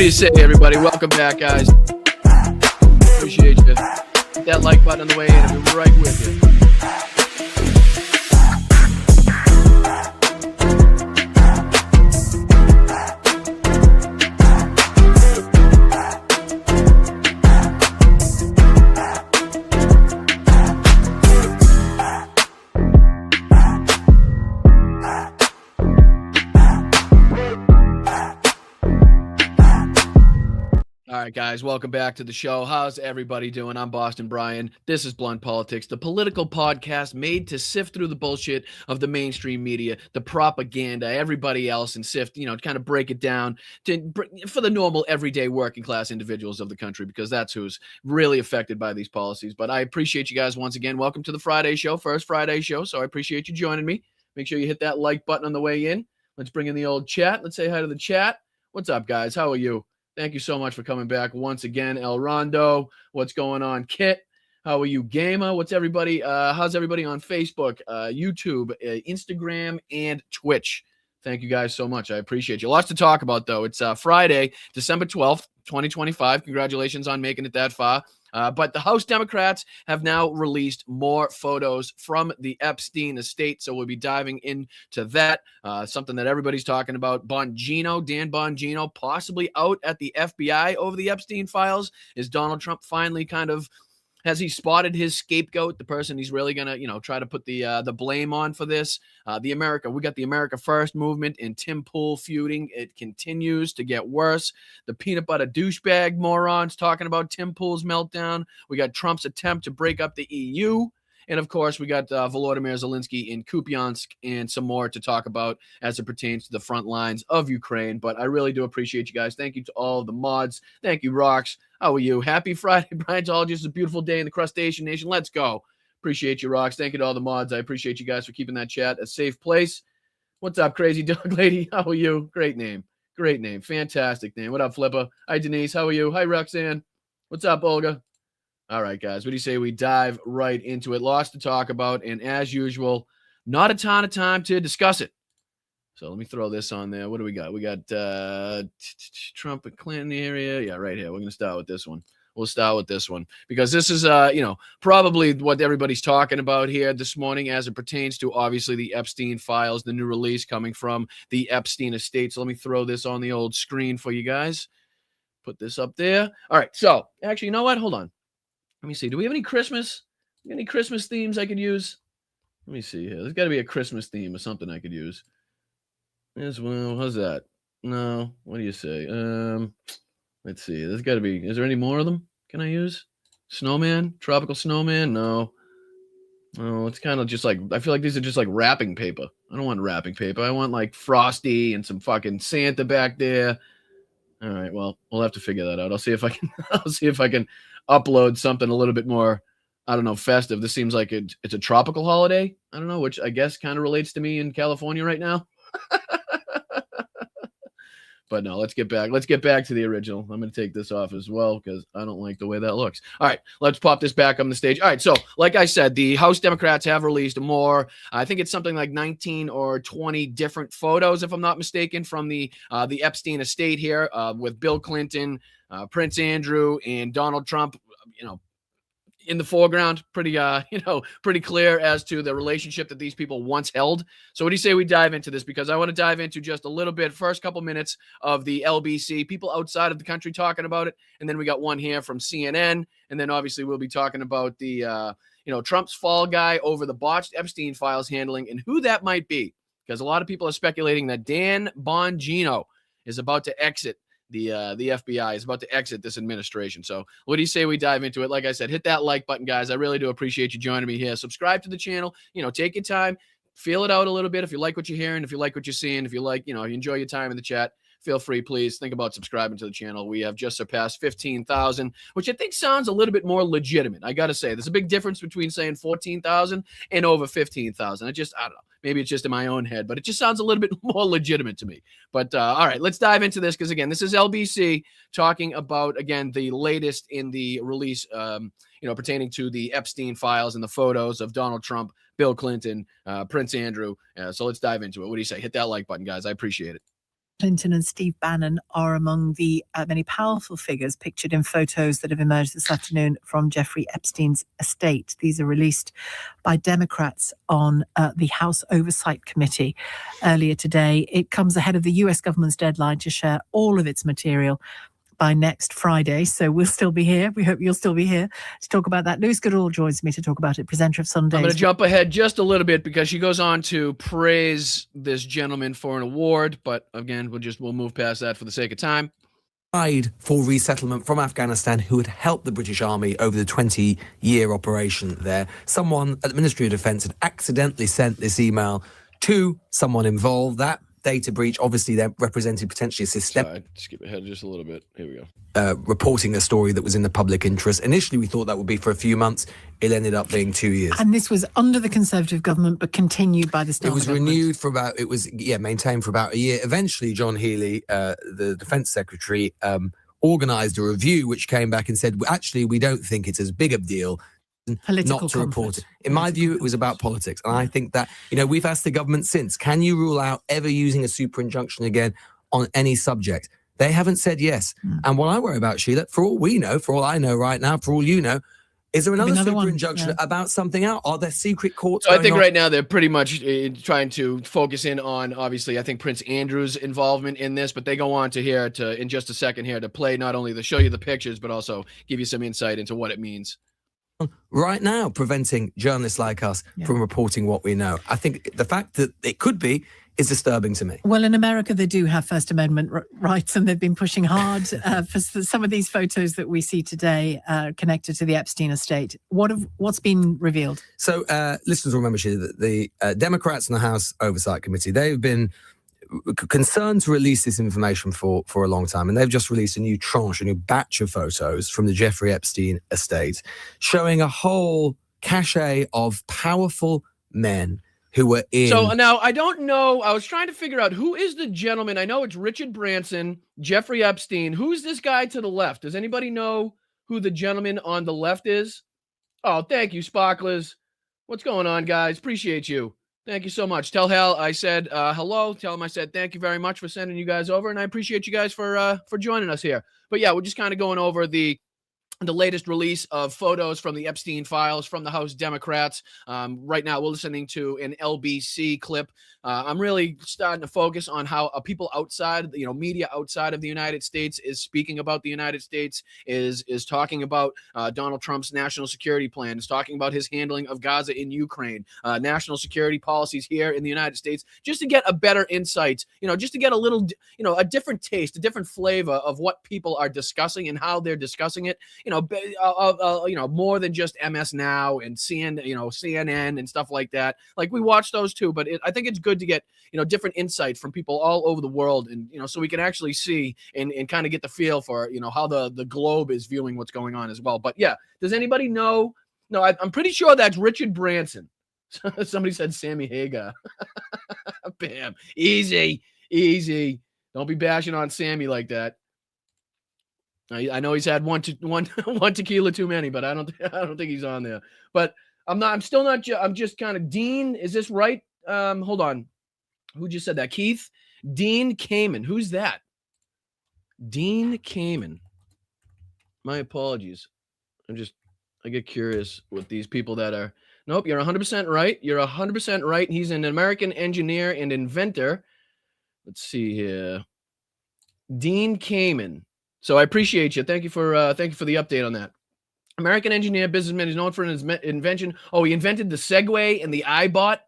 do you say, everybody? Welcome back, guys. Appreciate you. Hit that like button on the way in. I'll be right with you. All right, guys, welcome back to the show. How's everybody doing? I'm Boston Brian. This is Blunt Politics, the political podcast made to sift through the bullshit of the mainstream media, the propaganda, everybody else, and sift, kind of break it down for the normal, everyday working class individuals of the country, because that's who's really affected by these policies. But I appreciate you guys once again. Welcome to the Friday show, first Friday show. So I appreciate you joining me. Make sure you hit that like button on the way in. Let's bring in the old chat. Let's say hi to the chat. What's up, guys? How are you? Thank you so much for coming back once again. El Rondo, what's going on? Kit, how are you? Gamer, what's everybody? How's everybody on Facebook, YouTube, Instagram, and Twitch? Thank you guys so much. I appreciate you. Lots to talk about, though. It's Friday, December 12th, 2025. Congratulations on making it that far. But the House Democrats have now released more photos from the Epstein estate, so we'll be diving into that. Something that everybody's talking about. Dan Bongino, possibly out at the FBI over the Epstein files. Is Donald Trump finally has he spotted his scapegoat, the person he's really going to, try to put the blame on for this? We got the America First movement and Tim Pool feuding. It continues to get worse. The peanut butter douchebag morons talking about Tim Pool's meltdown. We got Trump's attempt to break up the EU. And, of course, we got Volodymyr Zelensky in Kupiansk and some more to talk about as it pertains to the front lines of Ukraine. But I really do appreciate you guys. Thank you to all of the mods. Thank you, Rocks. How are you? Happy Friday, Briantologist. It's a beautiful day in the Crustacean Nation. Let's go. Appreciate you, Rocks. Thank you to all the mods. I appreciate you guys for keeping that chat a safe place. What's up, Crazy Dog Lady? How are you? Great name. Great name. Fantastic name. What up, Flipper? Hi, Denise. How are you? Hi, Roxanne. What's up, Olga? All right, guys, what do you say we dive right into it? Lots to talk about, and as usual, not a ton of time to discuss it. So let me throw this on there. What do we got? We got Trump and Clinton area. Yeah, right here. We're going to start with this one. We'll start with this one because this is, probably what everybody's talking about here this morning as it pertains to, obviously, the Epstein files, the new release coming from the Epstein estate. So let me throw this on the old screen for you guys. Put this up there. All right, so actually, you know what? Hold on. Let me see. Do we have any Christmas themes I could use? Let me see here. There's got to be a Christmas theme or something I could use. As well. How's that? No. What do you say? Let's see. There's got to be. Is there any more of them? Can I use? Snowman? Tropical snowman? No. Oh, it's kind of just like, I feel like these are just like wrapping paper. I don't want wrapping paper. I want like Frosty and some fucking Santa back there. All right. Well, we'll have to figure that out. I'll see if I can upload something a little bit more, I don't know, festive. This seems like it's a tropical holiday. I don't know, which I guess kind of relates to me in California right now. But no, let's get back to the original. I'm going to take this off as well because I don't like the way that looks. All right, let's pop this back on the stage. All right, so like I said, the House Democrats have released more. I think it's something like 19 or 20 different photos, if I'm not mistaken, from the Epstein estate here with Bill Clinton, Prince Andrew, and Donald Trump, in the foreground, pretty clear as to the relationship that these people once held. So what do you say we dive into this? Because I want to dive into just a little bit, first couple minutes of the LBC, people outside of the country talking about it. And then we got one here from CNN. And then obviously we'll be talking about the, Trump's fall guy over the botched Epstein files handling and who that might be. Because a lot of people are speculating that Dan Bongino is about to exit the FBI, is about to exit this administration. So what do you say we dive into it? Like I said, hit that like button, guys. I really do appreciate you joining me here. Subscribe to the channel. Take your time, feel it out a little bit. If you like what you're hearing, if you like what you're seeing, if you like, you enjoy your time in the chat, feel free, please think about subscribing to the channel. We have just surpassed 15,000, which I think sounds a little bit more legitimate. I got to say, there's a big difference between saying 14,000 and over 15,000. I don't know. Maybe it's just in my own head, but it just sounds a little bit more legitimate to me. But all right, let's dive into this because, again, this is LBC talking about, again, the latest in the release, pertaining to the Epstein files and the photos of Donald Trump, Bill Clinton, Prince Andrew. So let's dive into it. What do you say? Hit that like button, guys. I appreciate it. Clinton and Steve Bannon are among the many powerful figures pictured in photos that have emerged this afternoon from Jeffrey Epstein's estate. These are released by Democrats on the House Oversight Committee earlier today. It comes ahead of the US government's deadline to share all of its material by next Friday. So we'll still be here. We hope you'll still be here to talk about that. Lewis Goodall joins me to talk about it, presenter of Sundays. I'm going to jump ahead just a little bit because she goes on to praise this gentleman for an award. But again, we'll move past that for the sake of time. For resettlement from Afghanistan who had helped the British Army over the 20-year operation there. Someone at the Ministry of Defence had accidentally sent this email to someone involved. That data breach obviously then represented potentially a system. Sorry, skip ahead just a little bit. Here we go. Reporting a story that was in the public interest. Initially, we thought that would be for a few months. It ended up being 2 years. And this was under the Conservative government, but continued by the Starmer government. It was renewed for about, maintained for about a year. Eventually, John Healey, the Defence Secretary, organised a review which came back and said, actually, we don't think it's as big a deal not to report it. In my view, it was about politics. And I think that, we've asked the government since, can you rule out ever using a super injunction again on any subject? They haven't said yes. And what I worry about, Sheila, for all we know, for all I know right now, for all you know, is there another super injunction about something else? Are there secret courts? So I think right now they're pretty much trying to focus in on, obviously, I think Prince Andrew's involvement in this, but they go on to here in just a second here to play not only to show you the pictures, but also give you some insight into what it means. Right now, preventing journalists like us from reporting what we know. I think the fact that it could be is disturbing to me. Well, in America, they do have First Amendment rights, and they've been pushing hard for some of these photos that we see today connected to the Epstein estate. What's been revealed? So, listeners will remember, Sheila, that the Democrats in the House Oversight Committee, they've been concerned to release this information for a long time, and they've just released a new batch of photos from the Jeffrey Epstein estate showing a whole cachet of powerful men who were in. So now I don't know. I was trying to figure out who is the gentleman. I know it's Richard Branson, Jeffrey Epstein. Who's this guy to the left? Does anybody know who the gentleman on the left is? Oh, thank you, Sparklers. What's going on, guys? Appreciate you. Thank you so much. Tell Hal I said hello. Tell him I said thank you very much for sending you guys over, and I appreciate you guys for joining us here. But yeah, we're just kind of going over the latest release of photos from the Epstein files from the House Democrats. Right now, we're listening to an LBC clip. I'm really starting to focus on how people outside, media outside of the United States is speaking about the United States, is talking about Donald Trump's national security plan, is talking about his handling of Gaza in Ukraine, national security policies here in the United States, just to get a better insight, just to get a little, a different taste, a different flavor of what people are discussing and how they're discussing it. More than just MS Now and CNN and stuff like that. Like, we watch those too, but I think it's good to get, different insights from people all over the world, and, so we can actually see and kind of get the feel for, how the globe is viewing what's going on as well. But yeah, does anybody know? No, I'm pretty sure that's Richard Branson. Somebody said Sammy Hagar. Bam. Easy. Don't be bashing on Sammy like that. I know he's had one tequila too many, but I don't think he's on there. But I'm just kind of Dean. Is this right? Hold on. Who just said that? Keith? Dean Kamen. Who's that? Dean Kamen. My apologies. I get curious with these people that are. Nope, you're 100% right. You're 100% right. He's an American engineer and inventor. Let's see here. Dean Kamen. So I appreciate you. Thank you for the update on that. American engineer, businessman. He's known for his invention. Oh, he invented the Segway and the iBot,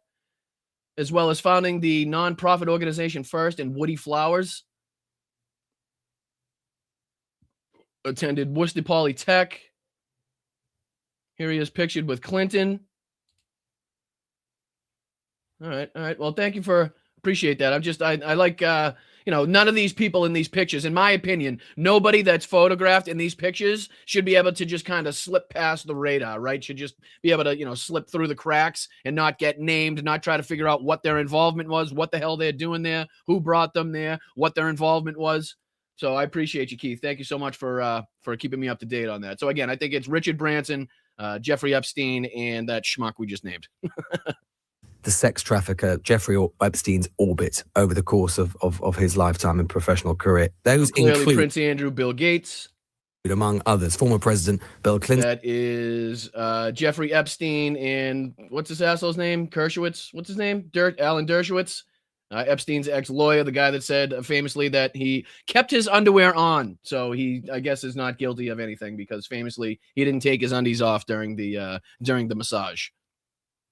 as well as founding the nonprofit organization First and Woody Flowers. Attended Worcester Polytech. Here he is pictured with Clinton. All right. Well, thank you appreciate that. I like, none of these people in these pictures, in my opinion, nobody that's photographed in these pictures should be able to just kind of slip past the radar, right? Should just be able to, slip through the cracks and not get named, not try to figure out what their involvement was, what the hell they're doing there, who brought them there, what their involvement was. So I appreciate you, Keith. Thank you so much for keeping me up to date on that. So again, I think it's Richard Branson, Jeffrey Epstein, and that schmuck we just named. the sex trafficker Jeffrey Epstein's orbit over the course of his lifetime and professional career. Those Clearly include Prince Andrew, Bill Gates. Among others, former President Bill Clinton. That is Jeffrey Epstein and what's his asshole's name? Dershowitz. What's his name? Alan Dershowitz. Epstein's ex-lawyer, the guy that said famously that he kept his underwear on. So he, I guess, is not guilty of anything because famously he didn't take his undies off during the massage.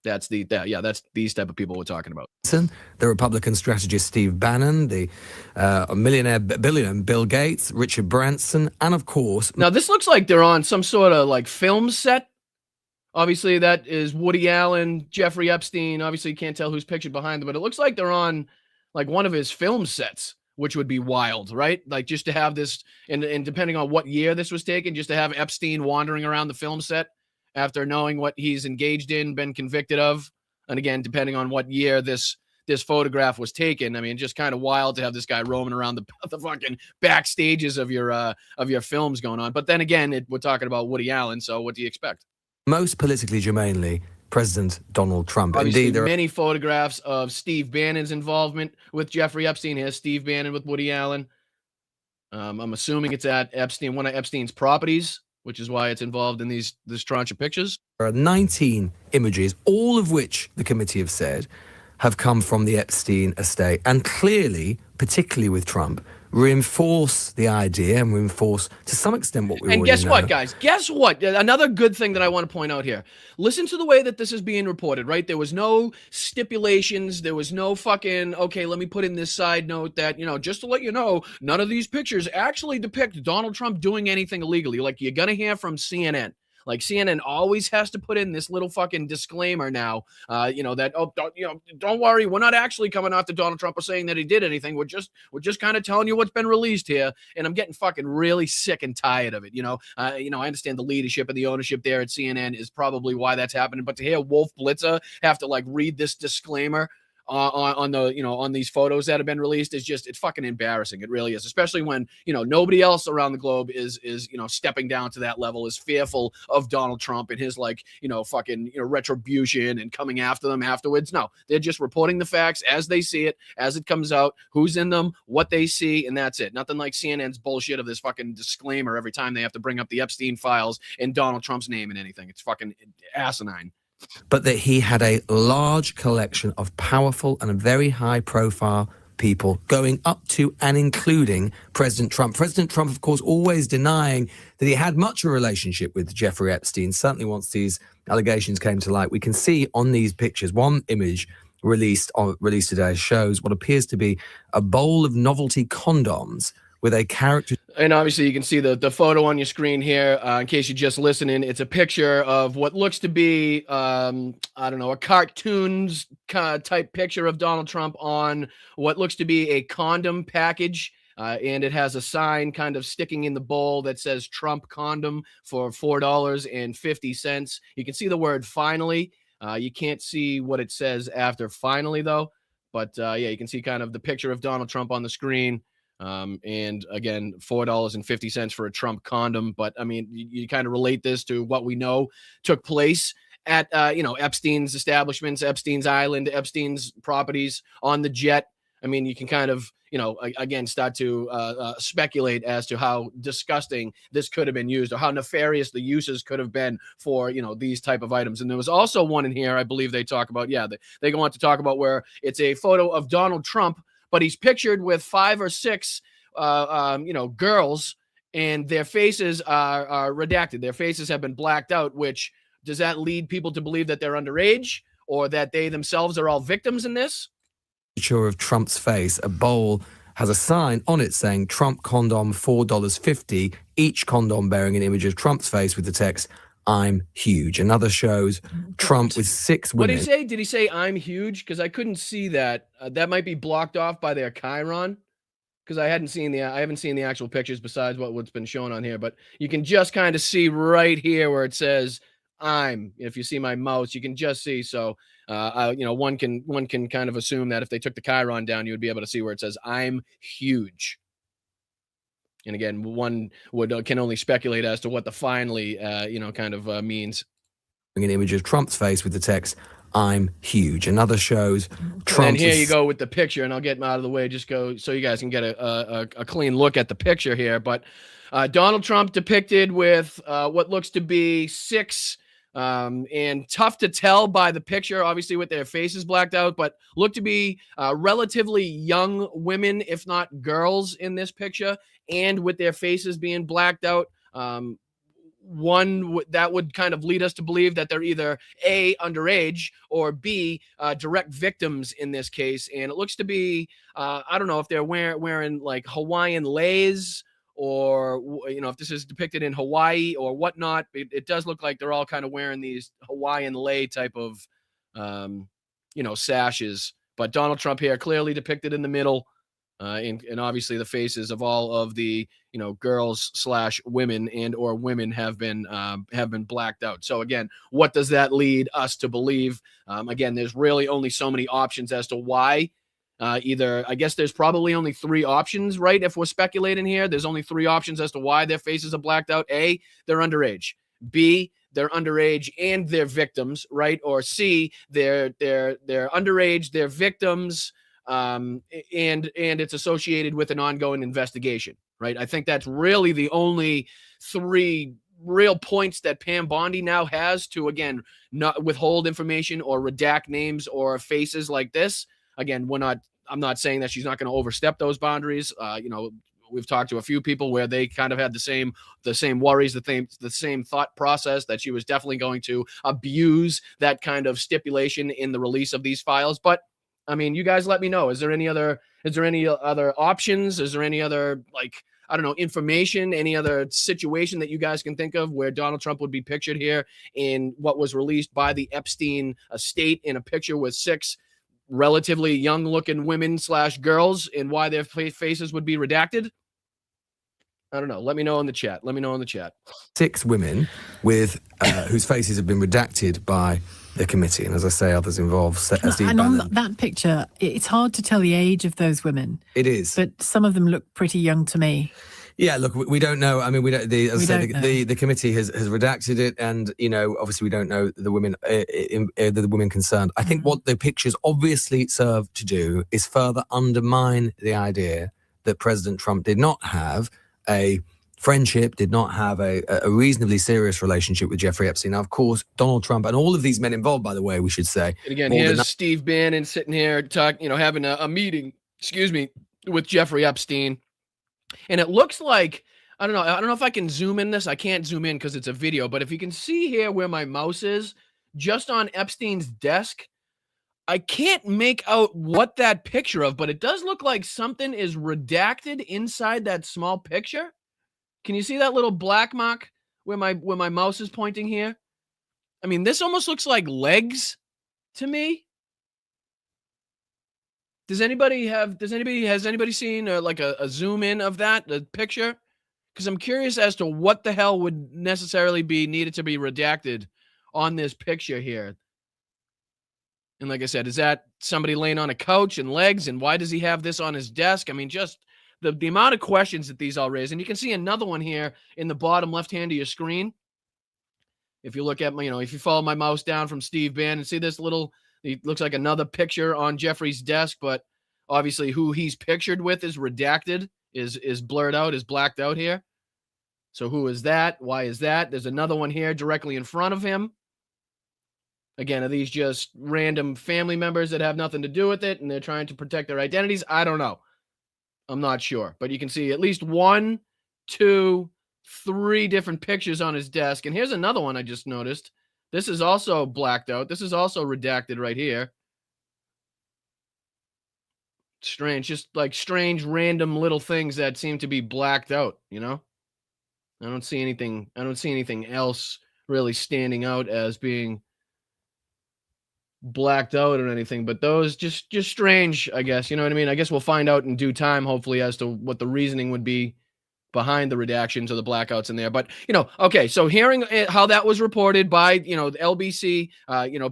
That's these type of people we're talking about. The Republican strategist Steve Bannon, the billionaire Bill Gates, Richard Branson, and of course... Now, this looks like they're on some sort of like film set. Obviously, that is Woody Allen, Jeffrey Epstein. Obviously, you can't tell who's pictured behind them, but it looks like they're on like one of his film sets, which would be wild, right? Like just to have this, and depending on what year this was taken, just to have Epstein wandering around the film set after knowing what he's engaged in, been convicted of. And again, depending on what year this photograph was taken, I mean, just kind of wild to have this guy roaming around the fucking backstages of your films going on. But then again, we're talking about Woody Allen, so what do you expect? Most politically germanely, President Donald Trump. Obviously, indeed, many photographs of Steve Bannon's involvement with Jeffrey Epstein. Here's Steve Bannon with Woody Allen. I'm assuming it's at one of Epstein's properties, which is why it's involved in this tranche of pictures. There are 19 images, all of which the committee have said have come from the Epstein estate, and clearly, particularly with Trump, reinforce the idea and reinforce to some extent what we already know. And guess what, guys? Guess what? Another good thing that I want to point out here. Listen to the way that this is being reported, right? There was no stipulations. There was no fucking, okay, let me put in this side note that, just to let you know, none of these pictures actually depict Donald Trump doing anything illegally. Like you're going to hear from CNN. Like CNN always has to put in this little fucking disclaimer now, don't worry, we're not actually coming after Donald Trump or saying that he did anything. We're just kind of telling you what's been released here, and I'm getting fucking really sick and tired of it. I understand the leadership and the ownership there at CNN is probably why that's happening, but to hear Wolf Blitzer have to like read this disclaimer on these photos that have been released it's fucking embarrassing. It really is, especially when nobody else around the globe is stepping down to that level, is fearful of Donald Trump and his fucking retribution and coming after them afterwards. No, they're just reporting the facts as they see it, as it comes out, who's in them, what they see, and that's it. Nothing like CNN's bullshit of this fucking disclaimer every time they have to bring up the Epstein files and Donald Trump's name and anything. It's fucking asinine. But that he had a large collection of powerful and very high-profile people going up to and including President Trump. President Trump, of course, always denying that he had much of a relationship with Jeffrey Epstein, certainly once these allegations came to light. We can see on these pictures, one image released today shows what appears to be a bowl of novelty condoms with a character. And obviously you can see the photo on your screen here. In case you're just listening, it's a picture of what looks to be, a cartoons type picture of Donald Trump on what looks to be a condom package. And it has a sign kind of sticking in the bowl that says Trump condom for $4.50. You can see the word finally. You can't see what it says after finally, though. But you can see kind of the picture of Donald Trump on the screen. And again, $4.50 for a Trump condom. But I mean, you kind of relate this to what we know took place at, Epstein's establishments, Epstein's island, Epstein's properties on the jet. I mean, you can kind of, again, start to speculate as to how disgusting this could have been used or how nefarious the uses could have been for, these type of items. And there was also one in here, I believe they talk about, they go on to talk about where it's a photo of Donald Trump, but he's pictured with 5 or 6, girls, and their faces are redacted. Their faces have been blacked out, which does that lead people to believe that they're underage or that they themselves are all victims in this? Picture of Trump's face, a bowl has a sign on it saying Trump condom $4.50, each condom bearing an image of Trump's face with the text, "I'm huge." Another shows Trump with 6 women. What did he say? Did he say "I'm huge"? Because I couldn't see that. That might be blocked off by their chyron. Because I haven't seen the actual pictures besides what's been shown on here. But you can just kind of see right here where it says "I'm." If you see my mouse, you can just see. So, one can kind of assume that if they took the chyron down, you would be able to see where it says "I'm huge." And again, one can only speculate as to what the finally, means. An image of Trump's face with the text, I'm huge. Another shows Trump. And here you go with the picture, and I'll get out of the way, just go so you guys can get a clean look at the picture here. But Donald Trump depicted with what looks to be 6, and tough to tell by the picture, obviously with their faces blacked out, but look to be relatively young women, if not girls, in this picture, and with their faces being blacked out. One that would kind of lead us to believe that they're either A, underage, or B, direct victims in this case. And it looks to be, I don't know if they're wearing like Hawaiian leis, or, you know, if this is depicted in Hawaii or whatnot. It does look like they're all kind of wearing these Hawaiian lei type of, you know, sashes. But Donald Trump here clearly depicted in the middle. And obviously the faces of all of the, you know, girls / women and or women have been blacked out. So again, what does that lead us to believe? Again, there's really only so many options as to why. Either, I guess there's probably only 3 options, right? If we're speculating here, there's only 3 options as to why their faces are blacked out. A, they're underage. B, they're underage and they're victims, right? Or C, they're underage, they're victims, and it's associated with an ongoing investigation, right? I think that's really the only 3 real points that Pam Bondi now has to, again, not withhold information or redact names or faces like this. Again, I'm not saying that she's not going to overstep those boundaries. You know, we've talked to a few people where they kind of had the same worries, the same thought process, that she was definitely going to abuse that kind of stipulation in the release of these files. But I mean, you guys let me know. Is there any other options? Is there any other, like, I don't know, information, any other situation that you guys can think of where Donald Trump would be pictured here in what was released by the Epstein estate in a picture with 6 relatively young looking women / girls, and why their faces would be redacted? I don't know. Let me know in the chat. 6 women with whose faces have been redacted by the committee, and as I say, others involved. And on that picture, it's hard to tell the age of those women. It is, but some of them look pretty young to me. Yeah, look, we don't know. I mean, we don't. The committee has redacted it, and you know, obviously, we don't know the women, the women concerned. I think what the pictures obviously serve to do is further undermine the idea that President Trump did not have a friendship, did not have a reasonably serious relationship with Jeffrey Epstein. Now, of course, Donald Trump and all of these men involved, by the way, we should say. And again, here's Steve Bannon sitting here having a meeting, with Jeffrey Epstein. And it looks like, I don't know if I can zoom in this. I can't zoom in because it's a video, but if you can see here where my mouse is, just on Epstein's desk, I can't make out what that picture of, but it does look like something is redacted inside that small picture. Can you see that little black mark where my mouse is pointing here? I mean, this almost looks like legs to me. Has anybody seen like a zoom in of the picture? Because I'm curious as to what the hell would necessarily be needed to be redacted on this picture here. And like I said, is that somebody laying on a couch and legs? And why does he have this on his desk? I mean, just the amount of questions that these all raise. And you can see another one here in the bottom left hand of your screen. If you look at if you follow my mouse down from Steve Bannon, see this little, it looks like another picture on Jeffrey's desk, but obviously who he's pictured with is redacted, is blurred out, is blacked out here. So who is that? Why is that? There's another one here directly in front of him. Again, are these just random family members that have nothing to do with it and they're trying to protect their identities? I don't know. I'm not sure. But you can see at least 1, 2, 3 different pictures on his desk. And here's another one I just noticed. This is also blacked out. This is also redacted right here. Strange, just like strange random little things that seem to be blacked out, I don't see anything else really standing out as being blacked out or anything, but those just strange, I guess. You know what I mean? I guess we'll find out in due time, hopefully, as to what the reasoning would be behind the redactions or the blackouts in there. But, okay, so hearing how that was reported by, the LBC,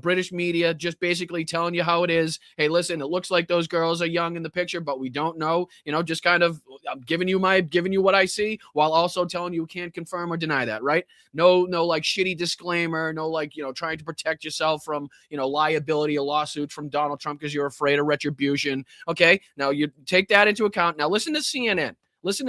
British media, just basically telling you how it is. Hey, listen, it looks like those girls are young in the picture, but we don't know, just kind of giving you what I see while also telling you can't confirm or deny that, right? No, like shitty disclaimer, no, like, trying to protect yourself from, liability or lawsuits from Donald Trump because you're afraid of retribution. Okay, now you take that into account. Now listen to CNN. This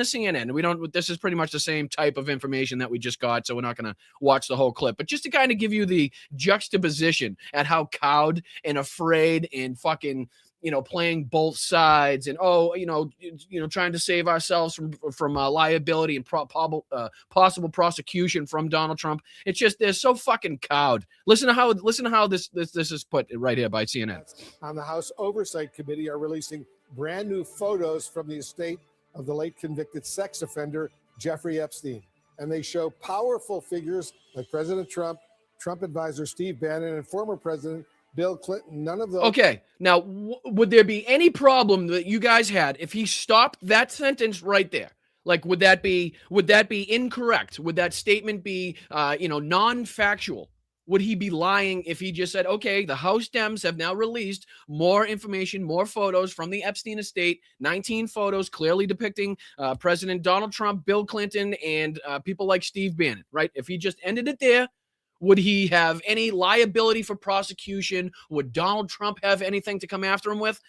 is pretty much the same type of information that we just got, so we're not going to watch the whole clip. But just to kind of give you the juxtaposition at how cowed and afraid and fucking, playing both sides and, trying to save ourselves from liability and possible prosecution from Donald Trump. It's just, they're so fucking cowed. Listen to how this is put right here by CNN. On the House Oversight Committee are releasing brand new photos from the estate of the late convicted sex offender, Jeffrey Epstein. And they show powerful figures like President Trump, Trump advisor Steve Bannon, and former President Bill Clinton. None of those. Okay, now, would there be any problem that you guys had if he stopped that sentence right there? Like, would that be incorrect? Would that statement be, non-factual? Would he be lying if he just said, okay, the House Dems have now released more information, more photos from the Epstein estate, 19 photos clearly depicting President Donald Trump, Bill Clinton, and people like Steve Bannon, right? If he just ended it there, would he have any liability for prosecution? Would Donald Trump have anything to come after him with?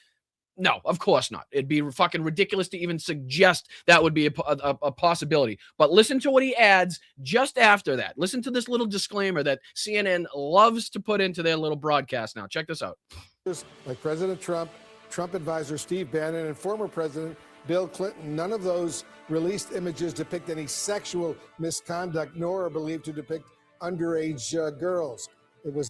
No, of course not. It'd be fucking ridiculous to even suggest that would be a possibility. But listen to what he adds just after that. Listen to this little disclaimer that CNN loves to put into their little broadcast now. Check this out. Like President Trump, Trump advisor Steve Bannon, and former President Bill Clinton. None of those released images depict any sexual misconduct, nor are believed to depict underage girls. It was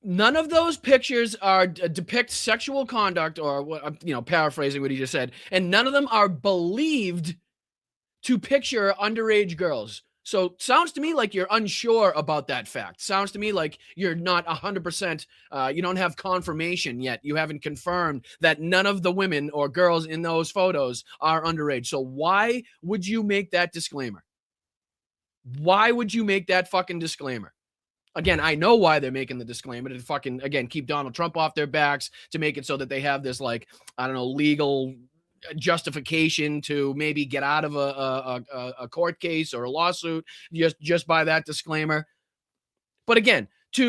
none of those pictures are depict sexual conduct, or paraphrasing what he just said, and none of them are believed to picture underage girls. So sounds to me like you're unsure about that fact. Sounds to me like you're not 100%, you don't have confirmation yet. You haven't confirmed that none of the women or girls in those photos are underage. So why would you make that disclaimer? Why would you make that fucking disclaimer? Again, I know why they're making the disclaimer, to fucking, again, keep Donald Trump off their backs, to make it so that they have this, like, I don't know, legal justification to maybe get out of a court case or a lawsuit just by that disclaimer. But again, it's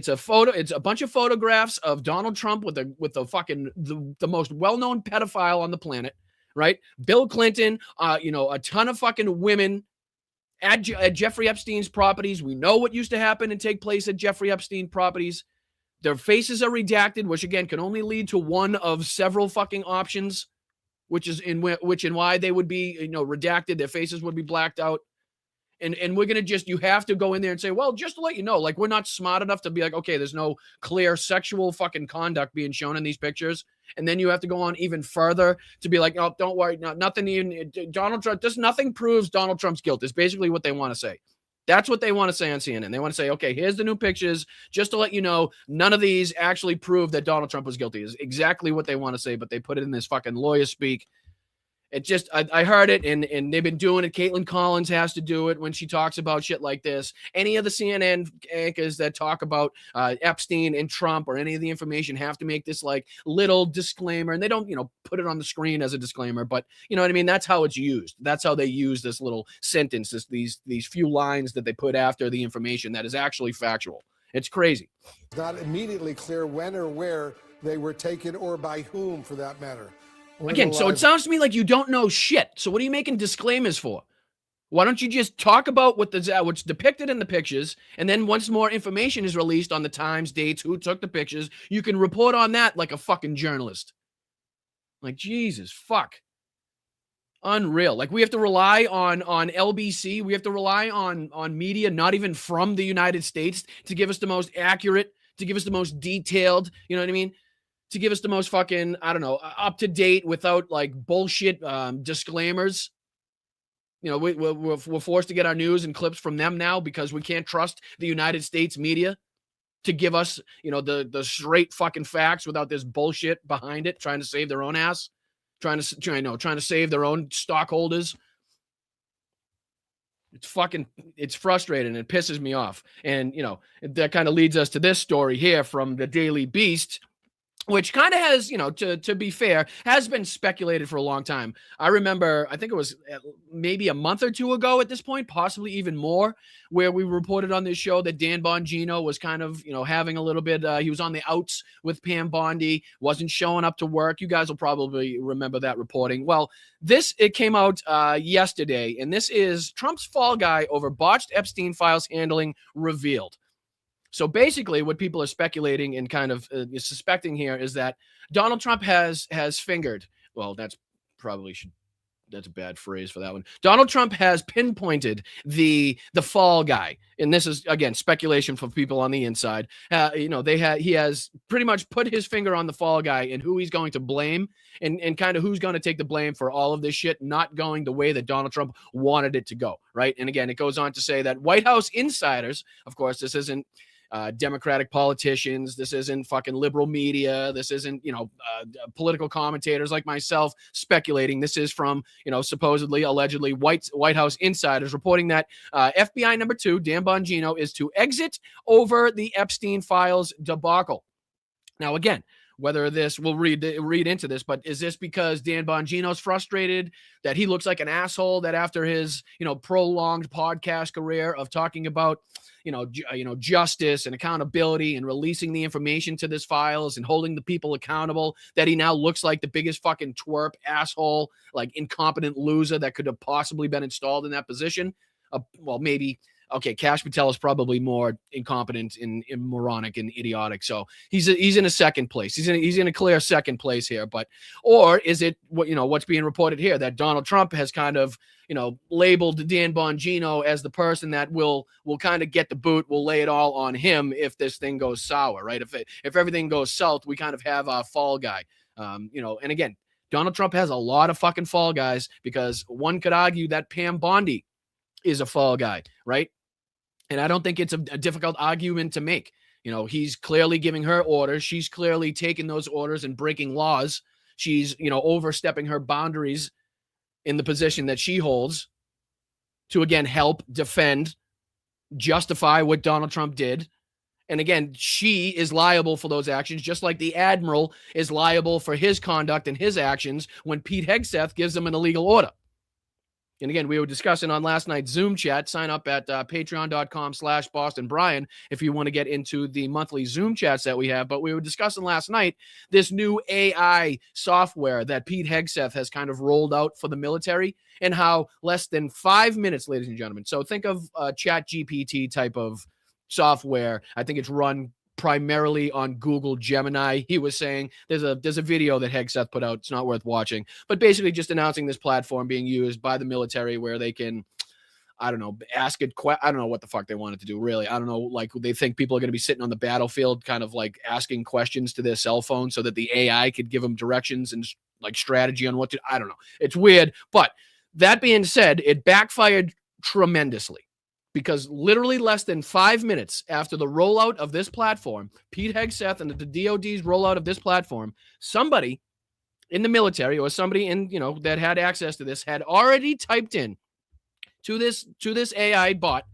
a photo, it's a bunch of photographs of Donald Trump with the most well-known pedophile on the planet, right? Bill Clinton, a ton of fucking women at Jeffrey Epstein's properties. We know what used to happen and take place at Jeffrey Epstein properties. Their faces are redacted, which again can only lead to one of several fucking options, which is why they would be, redacted. Their faces would be blacked out. And we're going to you have to go in there and say, well, just to let you know, like, we're not smart enough to be like, okay, there's no clear sexual fucking conduct being shown in these pictures. And then you have to go on even further to be like, oh, don't worry. Nothing even Donald Trump, just nothing proves Donald Trump's guilt is basically what they want to say. That's what they want to say on CNN. They want to say, okay, here's the new pictures. Just to let you know, none of these actually prove that Donald Trump was guilty is exactly what they want to say. But they put it in this fucking lawyer speak. It just, I heard it, and they've been doing it. Caitlin Collins has to do it when she talks about shit like this. Any of the CNN anchors that talk about Epstein and Trump or any of the information have to make this like little disclaimer, and they don't, put it on the screen as a disclaimer, but you know what I mean? That's how it's used. That's how they use this little sentence, these few lines that they put after the information that is actually factual. It's crazy. It's not immediately clear when or where they were taken, or by whom, for that matter. Again, so it sounds to me like you don't know shit. So what are you making disclaimers for? Why don't you just talk about what's depicted in the pictures, and then once more information is released on the times, dates, who took the pictures, you can report on that like a fucking journalist. Like, Jesus, fuck. Unreal. Like, we have to rely on LBC. We have to rely on media, not even from the United States, to give us the most accurate, to give us the most detailed, you know what I mean? To give us the most fucking, I don't know, up to date without like bullshit disclaimers. We're forced to get our news and clips from them now because we can't trust the United States media to give us, the straight fucking facts without this bullshit behind it, trying to save their own ass. trying to save their own stockholders. It's frustrating. It pisses me off. And, that kind of leads us to this story here from the Daily Beast, which kind of has, to be fair, has been speculated for a long time. I remember, I think it was maybe a month or two ago at this point, possibly even more, where we reported on this show that Dan Bongino was kind of, having a little bit, he was on the outs with Pam Bondi, wasn't showing up to work. You guys will probably remember that reporting. Well, it came out yesterday, and this is Trump's fall guy over botched Epstein files handling revealed. So basically what people are speculating and kind of suspecting here is that Donald Trump has fingered, well, that's a bad phrase for that one. Donald Trump has pinpointed the fall guy. And this is, again, speculation from people on the inside. He has pretty much put his finger on the fall guy and who he's going to blame and kind of who's going to take the blame for all of this shit not going the way that Donald Trump wanted it to go, right? And again, it goes on to say that White House insiders, of course, this isn't Democratic politicians. This isn't fucking liberal media. This isn't, political commentators like myself speculating. This is from, supposedly, allegedly White House insiders reporting that FBI number 2, Dan Bongino, is to exit over the Epstein files debacle. Now, again, whether this, we'll read into this, but is this because Dan Bongino's frustrated that he looks like an asshole that after his, prolonged podcast career of talking about, justice and accountability and releasing the information to this files and holding the people accountable, that he now looks like the biggest fucking twerp, asshole, like incompetent loser that could have possibly been installed in that position? Well, maybe. Okay, Kash Patel is probably more incompetent and moronic and idiotic. So he's in a second place. He's in a clear second place here. Or is it what's being reported here that Donald Trump has kind of labeled Dan Bongino as the person that will kind of get the boot, will lay it all on him if this thing goes sour, right? If everything goes south, we kind of have a fall guy. And again, Donald Trump has a lot of fucking fall guys, because one could argue that Pam Bondi is a fall guy, right? And I don't think it's a difficult argument to make. He's clearly giving her orders. She's clearly taking those orders and breaking laws. She's, overstepping her boundaries in the position that she holds to, again, help, defend, justify what Donald Trump did. And again, she is liable for those actions, just like the admiral is liable for his conduct and his actions when Pete Hegseth gives him an illegal order. And again, we were discussing on last night's Zoom chat. Sign up at patreon.com/BostonBrian if you want to get into the monthly Zoom chats that we have. But we were discussing last night this new AI software that Pete Hegseth has kind of rolled out for the military, and how less than 5 minutes, ladies and gentlemen. So think of a ChatGPT type of software. I think it's run primarily on Google Gemini. He was saying there's a video that Hegseth put out. It's not worth watching, but basically just announcing this platform being used by the military where they can, I don't know, ask it. I don't know what the fuck they wanted to do, really. I don't know. Like, they think people are going to be sitting on the battlefield, kind of like asking questions to their cell phone so that the AI could give them directions and like strategy on what to, I don't know. It's weird. But that being said, it backfired tremendously. Because literally less than 5 minutes after the rollout of this platform, Pete Hegseth and the DOD's rollout of this platform, somebody in the military or somebody in, that had access to this had already typed in to this AI bot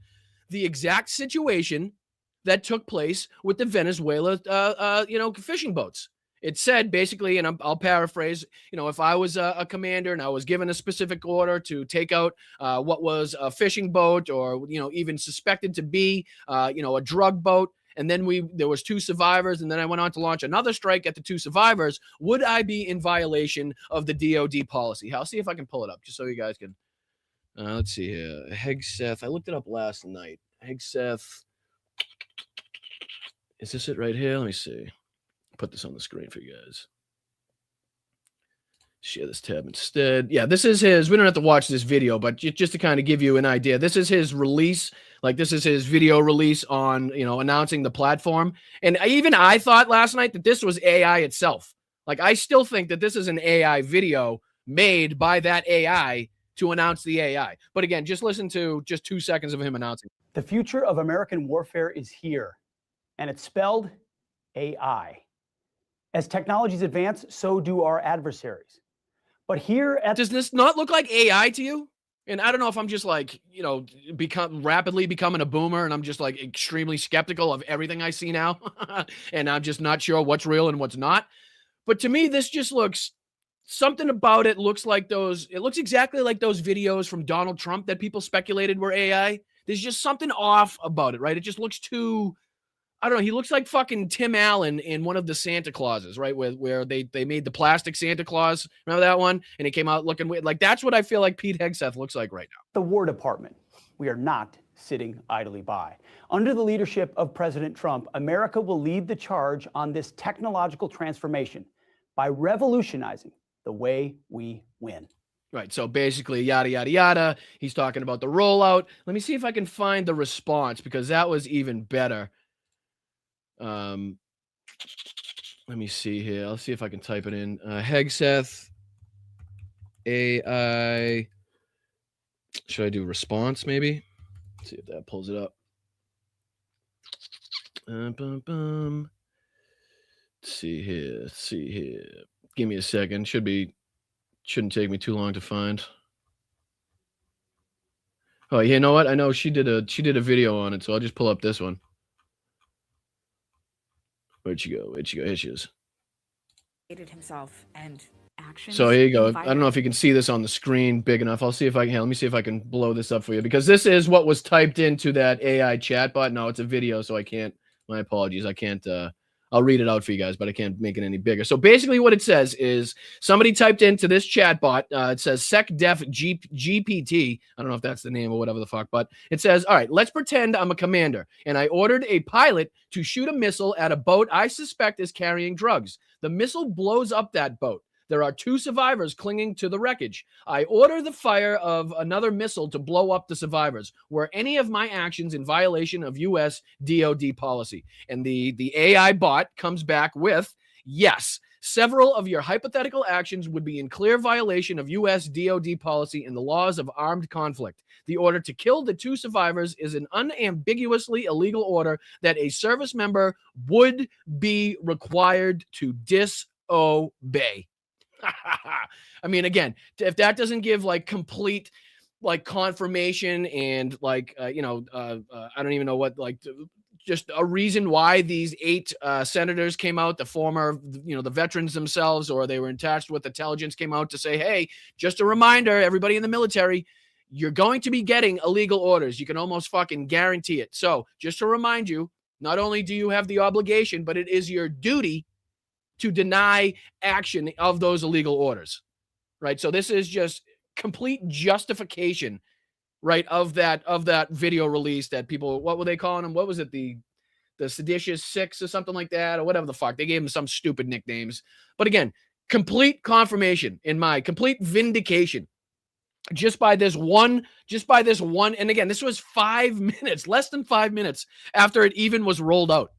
the exact situation that took place with the Venezuela, fishing boats. It said basically, and I'll paraphrase, if I was a commander and I was given a specific order to take out what was a fishing boat or, even suspected to be, a drug boat, and then there was 2 survivors, and then I went on to launch another strike at the 2 survivors, would I be in violation of the DOD policy? I'll see if I can pull it up just so you guys can. Let's see here. Hegseth. I looked it up last night. Hegseth. Is this it right here? Let me see. Put this on the screen for you guys. Share this tab instead. Yeah, this is his. We don't have to watch this video, but just to kind of give you an idea, this is his release. Like, this is his video release on, announcing the platform. And I thought last night that this was AI itself. Like, I still think that this is an AI video made by that AI to announce the AI. But again, just listen to just 2 seconds of him announcing. The future of American warfare is here, and it's spelled AI. As technologies advance, so do our adversaries. But here at Does this not look like AI to you? And I don't know if I'm just like, rapidly becoming a boomer and I'm just like extremely skeptical of everything I see now. And I'm just not sure what's real and what's not. But to me, this just looks, something about it looks exactly like those videos from Donald Trump that people speculated were AI. There's just something off about it, right? It just looks too, I don't know. He looks like fucking Tim Allen in one of the Santa Clauses, right? Where they made the plastic Santa Claus. Remember that one? And he came out looking weird. Like, that's what I feel like Pete Hegseth looks like right now. the War Department, we are not sitting idly by. Under the leadership of President Trump, America will lead the charge on this technological transformation by revolutionizing the way we win. Right. So basically, yada, yada, yada. He's talking about the rollout. Let me see if I can find the response, because that was even better. Let me see here. I'll see if I can type it in. Hegseth AI. Should I do response maybe? Let's see if that pulls it up. Let's see here. Give me a second. Shouldn't take me too long to find. Oh, you know what? I know she did a video on it, so I'll just pull up this one. Where'd she go? Here she is. Himself and actions. So here you go. I don't know if you can see this on the screen big enough. I'll see if I can. Let me see if I can blow this up for you, because this is what was typed into that AI chatbot. No, it's a video, so I can't. My apologies. I can't. I'll read it out for you guys, but I can't make it any bigger. So basically what it says is somebody typed into this chatbot. It says SecDef GPT. I don't know if that's the name or whatever the fuck, but it says, all right, let's pretend I'm a commander and I ordered a pilot to shoot a missile at a boat I suspect is carrying drugs. The missile blows up that boat. There are 2 survivors clinging to the wreckage. I order the fire of another missile to blow up the survivors. Were any of my actions in violation of U.S. DoD policy? And the AI bot comes back with, yes, several of your hypothetical actions would be in clear violation of U.S. DoD policy and the laws of armed conflict. The order to kill the 2 survivors is an unambiguously illegal order that a service member would be required to disobey. I mean, again, if that doesn't give like complete like confirmation and like I don't even know what, like just a reason why these 8 senators came out, the former, the veterans themselves, or they were attached with intelligence, came out to say, hey, just a reminder, everybody in the military, you're going to be getting illegal orders. You can almost fucking guarantee it. So just to remind you, not only do you have the obligation, but it is your duty to deny action of those illegal orders, right? So this is just complete justification, right, of that video release that people, what were they calling them? What was it? The Seditious Six or something like that, or whatever the fuck. They gave them some stupid nicknames. But again, complete confirmation complete vindication just by this one. And again, this was 5 minutes, less than 5 minutes after it even was rolled out.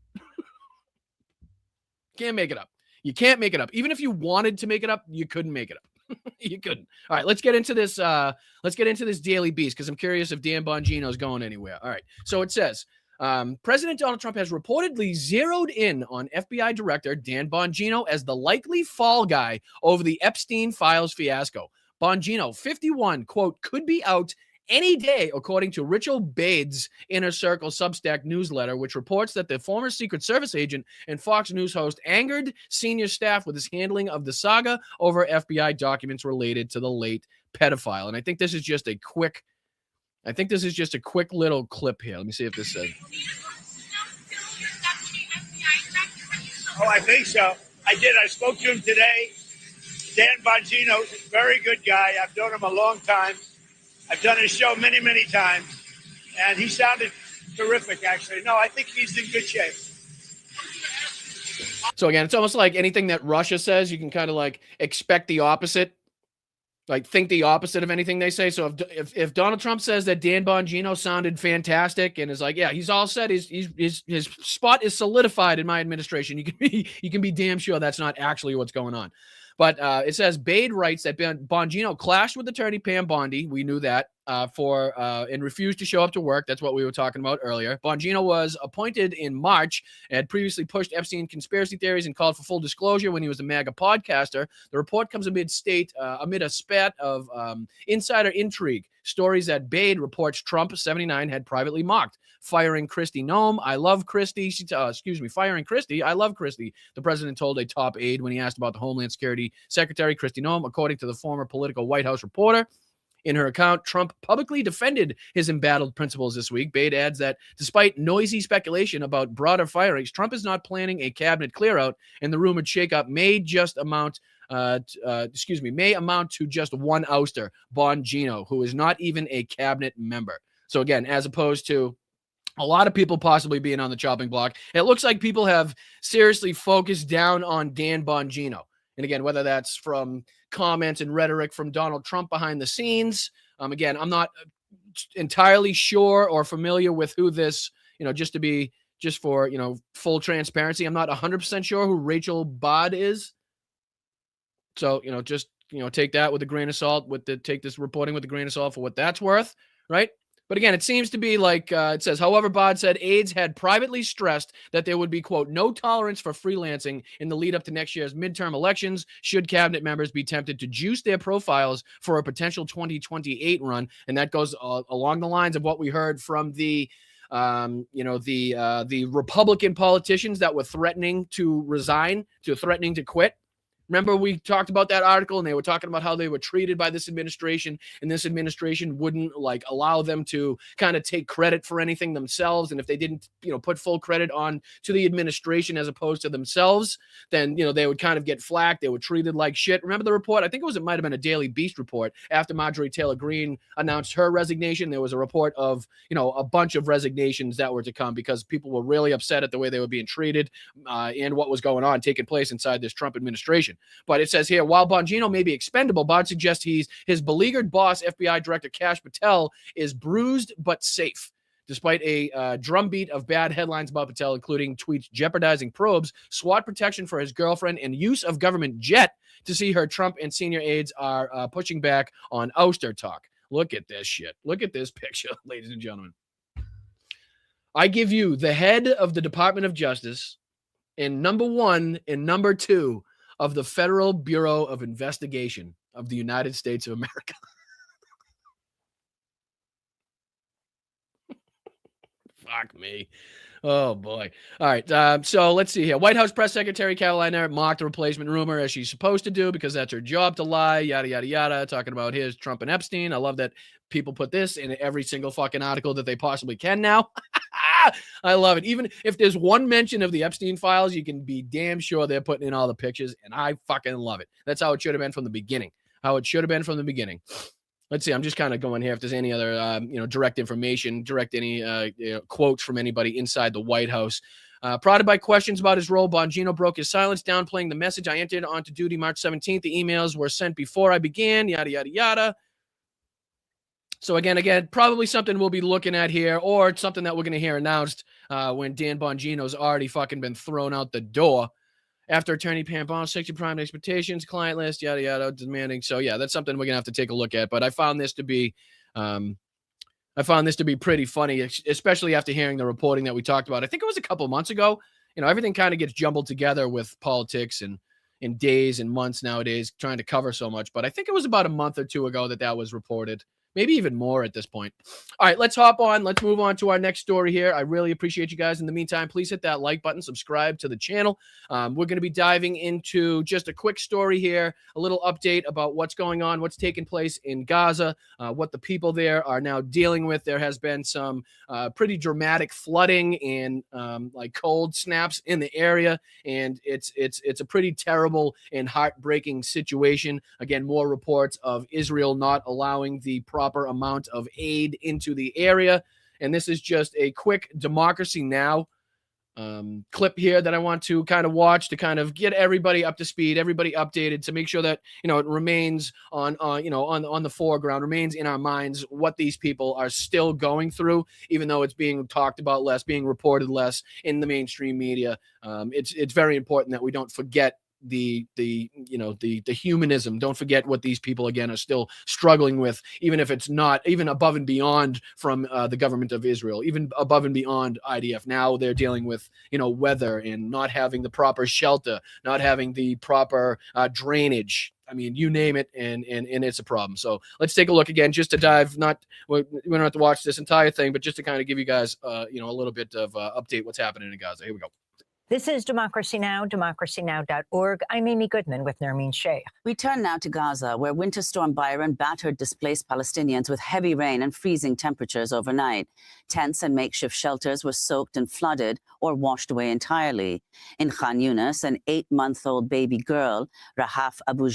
Can't make it up. You can't make it up. Even if you wanted to make it up, you couldn't make it up. You couldn't. All right, let's get into this. Let's get into this Daily Beast, because I'm curious if Dan Bongino's going anywhere. All right. So it says, President Donald Trump has reportedly zeroed in on FBI Director Dan Bongino as the likely fall guy over the Epstein files fiasco. Bongino, 51, quote, could be out any day, according to Rachel Bade's Inner Circle Substack newsletter, which reports that the former Secret Service agent and Fox News host angered senior staff with his handling of the saga over FBI documents related to the late pedophile. And I think this is just a quick little clip here. Let me see if this says. Oh, I think so. I did. I spoke to him today. Dan Bongino is a very good guy. I've known him a long time. I've done his show many, many times, and he sounded terrific, actually. No, I think he's in good shape. So again, it's almost like anything that Russia says, you can kind of like expect the opposite, like think the opposite of anything they say. So if Donald Trump says that Dan Bongino sounded fantastic and is like, yeah, he's all set, his spot is solidified in my administration, you can be damn sure that's not actually what's going on. But it says Bade writes that Bongino clashed with attorney Pam Bondi. We knew that and refused to show up to work. That's what we were talking about earlier. Bongino was appointed in March and had previously pushed Epstein conspiracy theories and called for full disclosure when he was a MAGA podcaster. The report comes amid a spat of insider intrigue. Stories that Bade reports Trump 79 had privately mocked. Firing Kristi Noem. I love Kristi. Firing Kristi. I love Kristi. The president told a top aide when he asked about the Homeland Security Secretary, Kristi Noem, according to the former political White House reporter. In her account, Trump publicly defended his embattled principles this week. Bade adds that despite noisy speculation about broader firings, Trump is not planning a cabinet clear-out, and the rumored shakeup may amount to just one ouster, Bongino, who is not even a cabinet member. So again, as opposed to a lot of people possibly being on the chopping block, it looks like people have seriously focused down on Dan Bongino. And again, whether that's from comments and rhetoric from Donald Trump behind the scenes. Again, I'm not entirely sure or familiar with who this, just for full transparency, I'm not 100% sure who Rachel Bad is. So, take that with a grain of salt, take this reporting with a grain of salt for what that's worth, right? But again, it seems to be like it says, however, Bad said aides had privately stressed that there would be, quote, no tolerance for freelancing in the lead up to next year's midterm elections should cabinet members be tempted to juice their profiles for a potential 2028 run. And that goes along the lines of what we heard from the Republican politicians that were threatening to resign, threatening to quit. Remember, we talked about that article, and they were talking about how they were treated by this administration, and this administration wouldn't allow them to kind of take credit for anything themselves. And if they didn't, put full credit on to the administration as opposed to themselves, then, they would kind of get flack. They were treated like shit. Remember the report? I think it might have been a Daily Beast report after Marjorie Taylor Greene announced her resignation. There was a report of, a bunch of resignations that were to come because people were really upset at the way they were being treated and what was going on, taking place inside this Trump administration. But it says here, while Bongino may be expendable, Bad suggests his beleaguered boss, FBI Director Kash Patel, is bruised but safe. Despite a drumbeat of bad headlines about Patel, including tweets jeopardizing probes, SWAT protection for his girlfriend, and use of government jet to see her, Trump and senior aides are pushing back on ouster talk. Look at this shit. Look at this picture, ladies and gentlemen. I give you the head of the Department of Justice and number 1 and number 2 of the Federal Bureau of Investigation of the United States of America. Fuck me. Oh, boy. All right. So let's see here. White House Press Secretary Caroline Leavitt mocked the replacement rumor as she's supposed to do because that's her job to lie, yada, yada, yada, talking about his Trump and Epstein. I love that people put this in every single fucking article that they possibly can now. I love it. Even if there's one mention of the Epstein files, you can be damn sure they're putting in all the pictures, and I fucking love it. That's how it should have been from the beginning. Let's see. I'm just kind of going here if there's any other, direct information, quotes from anybody inside the White House. Prodded by questions about his role, Bongino broke his silence, downplaying the message. I entered onto duty March 17th. The emails were sent before I began, yada, yada, yada. So again, probably something we'll be looking at here, or something that we're going to hear announced when Dan Bongino's already fucking been thrown out the door. After attorney Pam Bondi, 60 prime expectations, client list, yada, yada, demanding. So yeah, that's something we're going to have to take a look at. But I found this to be pretty funny, especially after hearing the reporting that we talked about. I think it was a couple months ago. Everything kind of gets jumbled together with politics and in days and months nowadays, trying to cover so much. But I think it was about a month or two ago that was reported. Maybe even more at this point. All right, let's hop on. Let's move on to our next story here. I really appreciate you guys. In the meantime, please hit that like button, subscribe to the channel. We're going to be diving into just a quick story here, a little update about what's going on, what's taking place in Gaza, what the people there are now dealing with. There has been some pretty dramatic flooding and cold snaps in the area, and it's a pretty terrible and heartbreaking situation. Again, more reports of Israel not allowing the proper amount of aid into the area. And this is just a quick Democracy Now! Clip here that I want to kind of watch to kind of get everybody up to speed, everybody updated, to make sure that, it remains on the foreground, remains in our minds what these people are still going through, even though it's being talked about less, being reported less in the mainstream media. It's very important that we don't forget the humanism. Don't forget what these people again are still struggling with, even if it's not even above and beyond from the government of Israel, even above and beyond IDF. Now they're dealing with weather and not having the proper shelter, not having the proper drainage. I mean, you name it, and it's a problem. So let's take a look again, just to dive. We don't have to watch this entire thing, but just to kind of give you guys, a little bit of update what's happening in Gaza. Here we go. This is Democracy Now!, democracynow.org. I'm Amy Goodman with Nermeen Sheikh. We turn now to Gaza, where Winter Storm Byron battered displaced Palestinians with heavy rain and freezing temperatures overnight. Tents and makeshift shelters were soaked and flooded or washed away entirely. In Khan Yunis, an 8-month-old baby girl, Rahaf Abu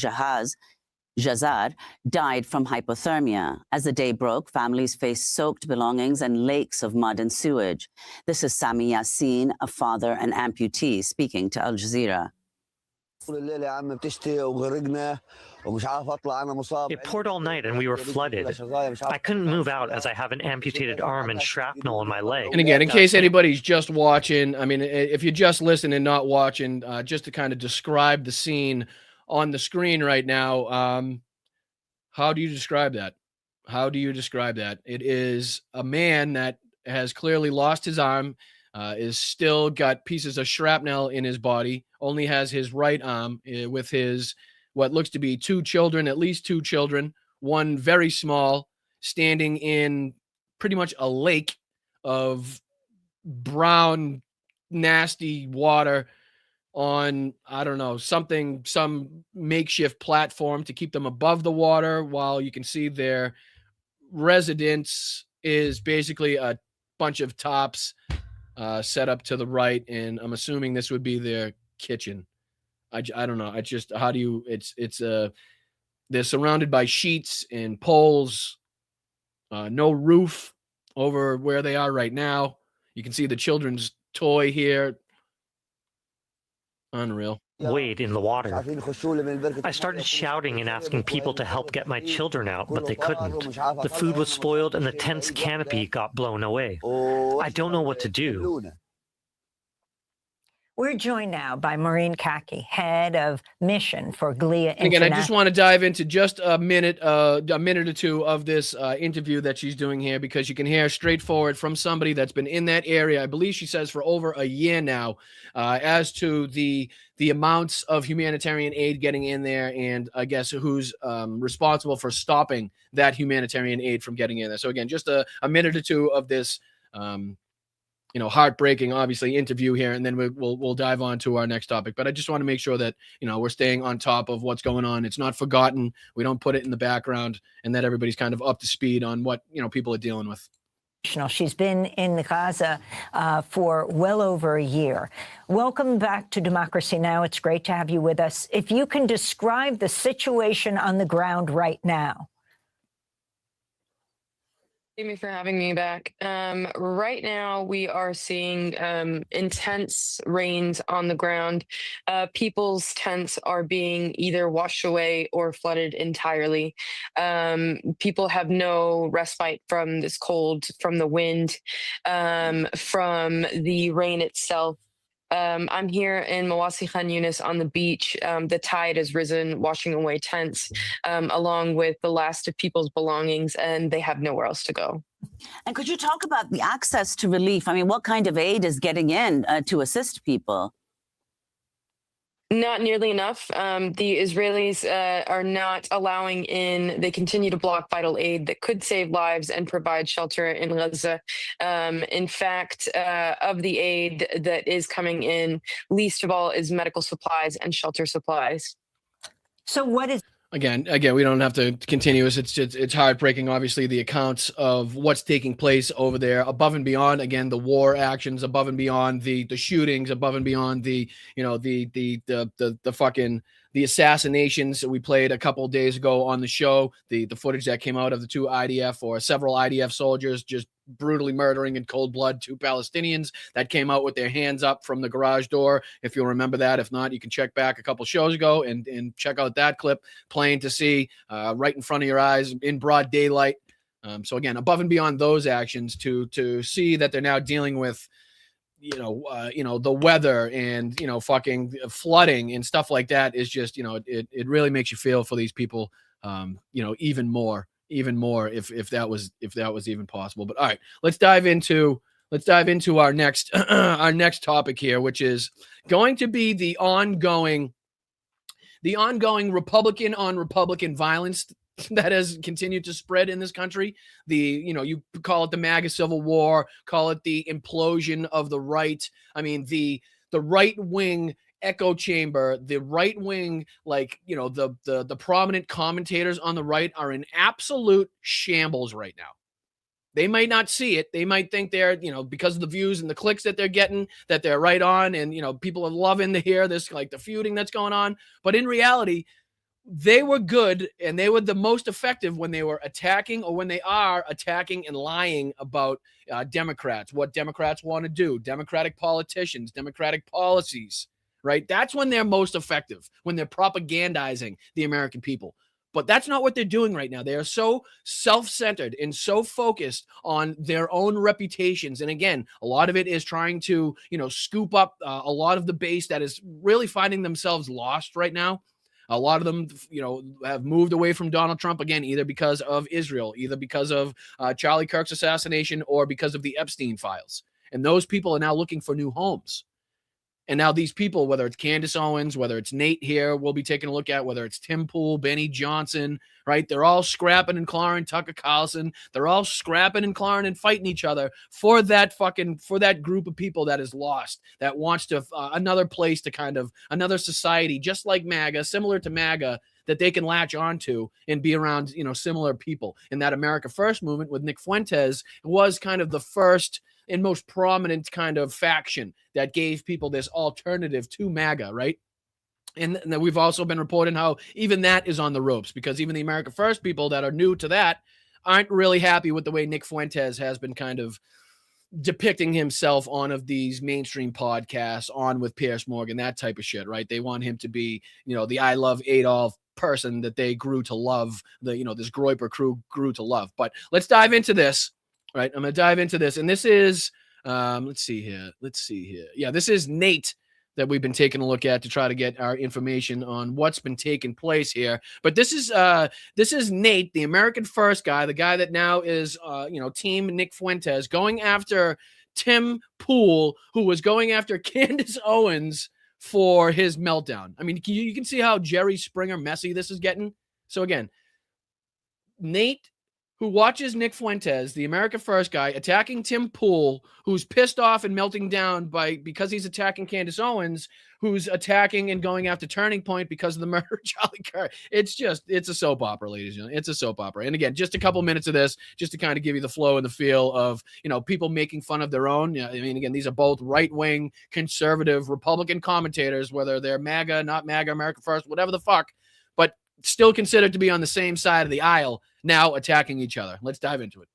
Jazar, died from hypothermia. As the day broke, families faced soaked belongings and lakes of mud and sewage. This is Sami Yassin, a father and amputee, speaking to Al Jazeera. It poured all night and we were flooded. I couldn't move out as I have an amputated arm and shrapnel in my leg. And again, in case anybody's just watching, I mean, if you're just listening and not watching, just to kind of describe the scene on the screen right now, how do you describe that? How do you describe that? It is a man that has clearly lost his arm, is still got pieces of shrapnel in his body, only has his right arm with his, what looks to be two children, at least two children, one very small, standing in pretty much a lake of brown, nasty water on, I don't know, some makeshift platform to keep them above the water, while you can see their residence is basically a bunch of tops set up to the right, and I'm assuming this would be their kitchen. I don't know. They're surrounded by sheets and poles, no roof over where they are right now. You can see the children's toy here. Unreal. Wade in the water. I started shouting and asking people to help get my children out, but they couldn't. The food was spoiled and the tent's canopy got blown away. I don't know what to do. We're joined now by Maureen Kaki, head of mission for GLIA International. Again, I just want to dive into just a minute or two of this interview that she's doing here, because you can hear straightforward from somebody that's been in that area, I believe she says for over a year now, as to the amounts of humanitarian aid getting in there, and I guess who's responsible for stopping that humanitarian aid from getting in there. So again, just a minute or two of this heartbreaking, obviously, interview here, and then we'll dive on to our next topic. But I just want to make sure that, we're staying on top of what's going on. It's not forgotten. We don't put it in the background, and that everybody's kind of up to speed on what, people are dealing with. She's been in Gaza for well over a year. Welcome back to Democracy Now! It's great to have you with us. If you can describe the situation on the ground right now. Thank you for having me back. Right now, we are seeing intense rains on the ground. People's tents are being either washed away or flooded entirely. People have no respite from this cold, from the wind, from the rain itself. I'm here in Mawasi Khan Yunis on the beach. The tide has risen, washing away tents, along with the last of people's belongings, and they have nowhere else to go. And could you talk about the access to relief? I mean, what kind of aid is getting in to assist people? Not nearly enough. The Israelis are not allowing in. They continue to block vital aid that could save lives and provide shelter in Gaza. In fact, of the aid that is coming in, least of all is medical supplies and shelter supplies. So what is... Again, we don't have to continue. It's heartbreaking, obviously, the accounts of what's taking place over there, above and beyond, again, the war actions, above and beyond the shootings, above and beyond the assassinations that we played a couple of days ago on the show, the footage that came out of the two IDF or several IDF soldiers just brutally murdering in cold blood two Palestinians that came out with their hands up from the garage door. If you'll remember that, if not, you can check back a couple shows ago and check out that clip, plain to see, right in front of your eyes in broad daylight. So again, above and beyond those actions, to see that they're now dealing with, the weather and, fucking flooding and stuff like that is just, it really makes you feel for these people, even more if that was even possible. But all right, let's dive into our next our next topic here, which is going to be the ongoing Republican on Republican violence that has continued to spread in this country. You call it the MAGA civil war, call it the implosion of the right. I mean, the right wing echo chamber, the right wing, the prominent commentators on the right are in absolute shambles right now. They might not see it. They might think they're, because of the views and the clicks that they're getting, that they're right on. And, people are loving to hear this, like the feuding that's going on. But in reality, they were good and they were the most effective when they were attacking, or when they are attacking and lying about Democrats, what Democrats want to do, Democratic politicians, Democratic policies, right? That's when they're most effective, when they're propagandizing the American people. But that's not what they're doing right now. They are so self-centered and so focused on their own reputations. And again, a lot of it is trying to, scoop up a lot of the base that is really finding themselves lost right now. A lot of them, have moved away from Donald Trump, again, either because of Israel, either because of Charlie Kirk's assassination, or because of the Epstein files. And those people are now looking for new homes. And now these people, whether it's Candace Owens, whether it's Nate here, we'll be taking a look at, whether it's Tim Pool, Benny Johnson, right? They're all scrapping and clawing, Tucker Carlson. They're all scrapping and clawing and fighting each other for that group of people that is lost, that wants to another place to another society, just like MAGA, similar to MAGA, that they can latch onto and be around, similar people. And that America First movement with Nick Fuentes was kind of the first and most prominent kind of faction that gave people this alternative to MAGA, right? And we've also been reporting how even that is on the ropes, because even the America First people that are new to that aren't really happy with the way Nick Fuentes has been kind of depicting himself on of these mainstream podcasts, on with Piers Morgan, that type of shit, right? They want him to be, the I Love Adolf person that they grew to love, this Groyper crew grew to love. But let's dive into this. Right, I'm going to dive into this. And this is, let's see here. Yeah, this is Nate that we've been taking a look at to try to get our information on what's been taking place here. But this is Nate, the American First guy, the guy that now is, Team Nick Fuentes, going after Tim Pool, who was going after Candace Owens for his meltdown. I mean, you can see how Jerry Springer messy this is getting. So again, Nate, who watches Nick Fuentes, the America First guy, attacking Tim Pool, who's pissed off and melting down because he's attacking Candace Owens, who's attacking and going after Turning Point because of the murder of Charlie Kirk. It's a soap opera, ladies and gentlemen. It's a soap opera. And again, just a couple minutes of this, just to kind of give you the flow and the feel of, people making fun of their own. I mean, again, these are both right-wing, conservative, Republican commentators, whether they're MAGA, not MAGA, America First, whatever the fuck, but still considered to be on the same side of the aisle, now attacking each other. Let's dive into it.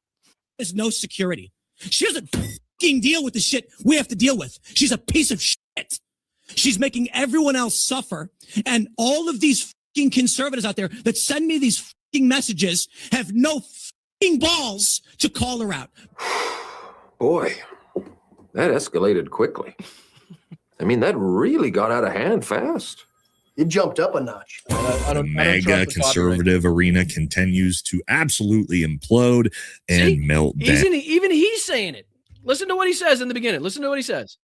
There's no security. She doesn't fucking deal with the shit we have to deal with. She's a piece of shit. She's making everyone else suffer. And all of these fucking conservatives out there that send me these fucking messages have no fucking balls to call her out. Boy, that escalated quickly. I mean, that really got out of hand fast. It jumped up a notch. The MAGA conservative arena continues to absolutely implode and melt down. Even he's saying it. Listen to what he says in the beginning. Listen to what he says.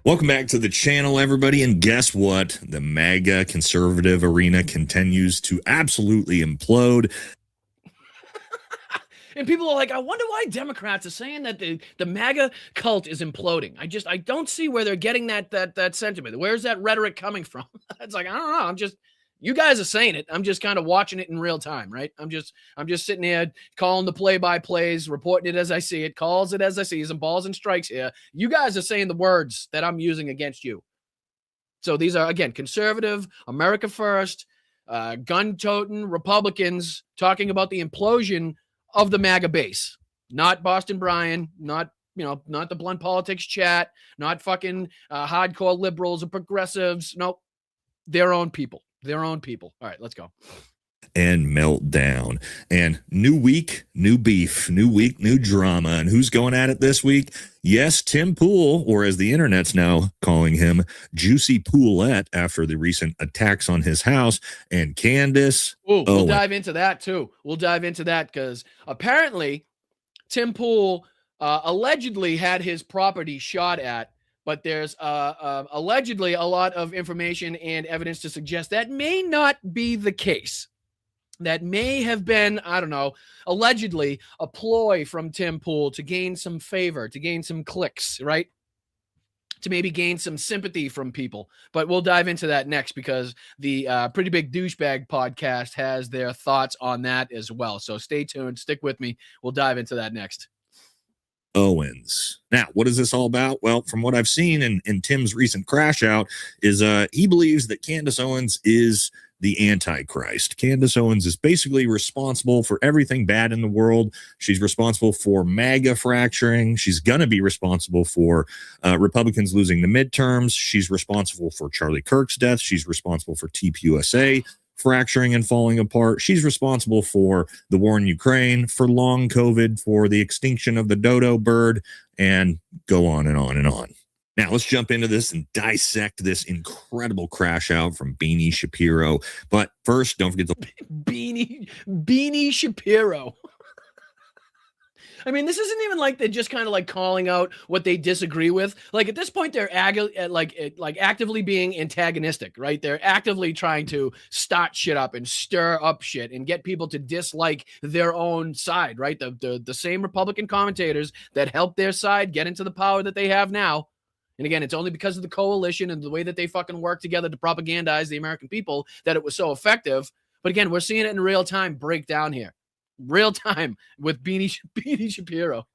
Welcome back to the channel, everybody. And guess what? The MAGA conservative arena continues to absolutely implode. And people are like, I wonder why Democrats are saying that the MAGA cult is imploding. I don't see where they're getting that sentiment. Where's that rhetoric coming from? It's like, I don't know. You guys are saying it. I'm just kind of watching it in real time, right? I'm just sitting here calling the play-by-plays, reporting it as I see it, calls it as I see, some balls and strikes here. You guys are saying the words that I'm using against you. So these are, again, conservative, America First, gun-toting Republicans talking about the implosion of the MAGA base, not Boston Brian, not the Blunt Politics chat, not fucking hardcore liberals or progressives. Nope. Their own people. All right, let's go. and meltdown. And new week, new beef, new week, new drama. And who's going at it this week? Yes, Tim Pool, or as the internet's now calling him, Juicy Poolette, after the recent attacks on his house, and Candace. Ooh, we'll dive into that too. We'll dive into that because apparently Tim Pool allegedly had his property shot at, but there's allegedly a lot of information and evidence to suggest that may not be the case. That may have been, I don't know, allegedly a ploy from Tim Pool to gain some favor, to gain some clicks, right? To maybe gain some sympathy from people. But we'll dive into that next because the Pretty Big Douchebag podcast has their thoughts on that as well. So stay tuned. Stick with me. We'll dive into that next. Owens. Now, what is this all about? Well, from what I've seen in Tim's recent crash out is he believes that Candace Owens is the Antichrist. Candace Owens is basically responsible for everything bad in the world. She's responsible for MAGA fracturing. She's going to be responsible for Republicans losing the midterms. She's responsible for Charlie Kirk's death. She's responsible for TPUSA fracturing and falling apart. She's responsible for the war in Ukraine, for long COVID, for the extinction of the dodo bird, and go on and on and on. Now, let's jump into this and dissect this incredible crash out from Beanie Shapiro. But first, don't forget the Beanie Shapiro. I mean, this isn't even like they're just kind of like calling out what they disagree with. Like at this point, they're actively being antagonistic, right? They're actively trying to start shit up and stir up shit and get people to dislike their own side, right? The same Republican commentators that helped their side get into the power that they have now. And again, it's only because of the coalition and the way that they fucking work together to propagandize the American people that it was so effective. But again, we're seeing it in real time break down here. Real time with Beanie Shapiro.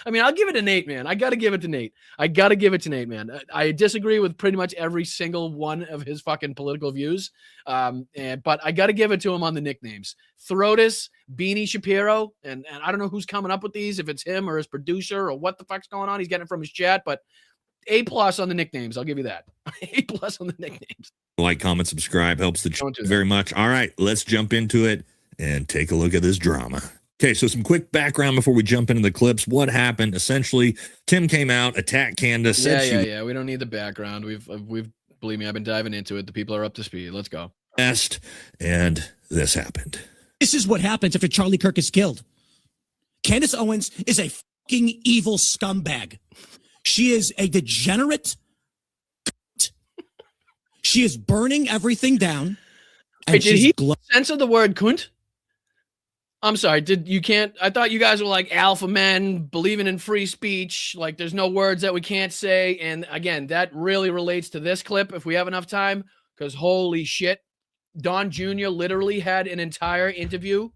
I mean, I'll give it to Nate, man. I got to give it to Nate. Man. I disagree with pretty much every single one of his fucking political views. But I got to give it to him on the nicknames. Throtus, Beanie Shapiro, and I don't know who's coming up with these, if it's him or his producer or what the fuck's going on. He's getting it from his chat, but A+ on the nicknames. I'll give you that. A+ on the nicknames. like, comment, subscribe. Helps the channel very much. All right, let's jump into it and take a look at this drama. Okay, so some quick background before we jump into the clips. What happened? Essentially, Tim came out, attacked Candace. Yeah. We don't need the background. We've believe me, I've been diving into it. The people are up to speed. Let's go. And this happened. This is what happens after Charlie Kirk is killed. Candace Owens is a fucking evil scumbag. She is a degenerate. She is burning everything down. Wait, did he censor the word cunt? I'm sorry. I thought you guys were like alpha men, believing in free speech. Like there's no words that we can't say. And again, that really relates to this clip if we have enough time, because holy shit. Don Jr. literally had an entire interview,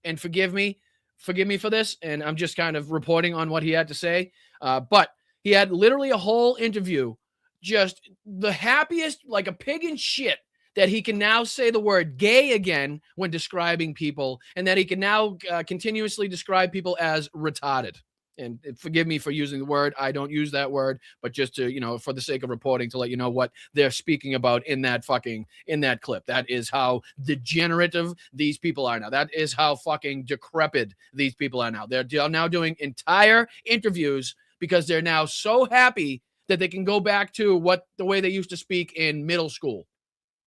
and forgive me for this. And I'm just kind of reporting on what he had to say. But he had literally a whole interview, just the happiest, like a pig in shit, that he can now say the word gay again when describing people, and that he can now continuously describe people as retarded. And forgive me for using the word. I don't use that word, but just to, for the sake of reporting, to let you know what they're speaking about in that clip. That is how degenerative these people are now. That is how fucking decrepit these people are now. They're now doing entire interviews because they're now so happy that they can go back to the way they used to speak in middle school,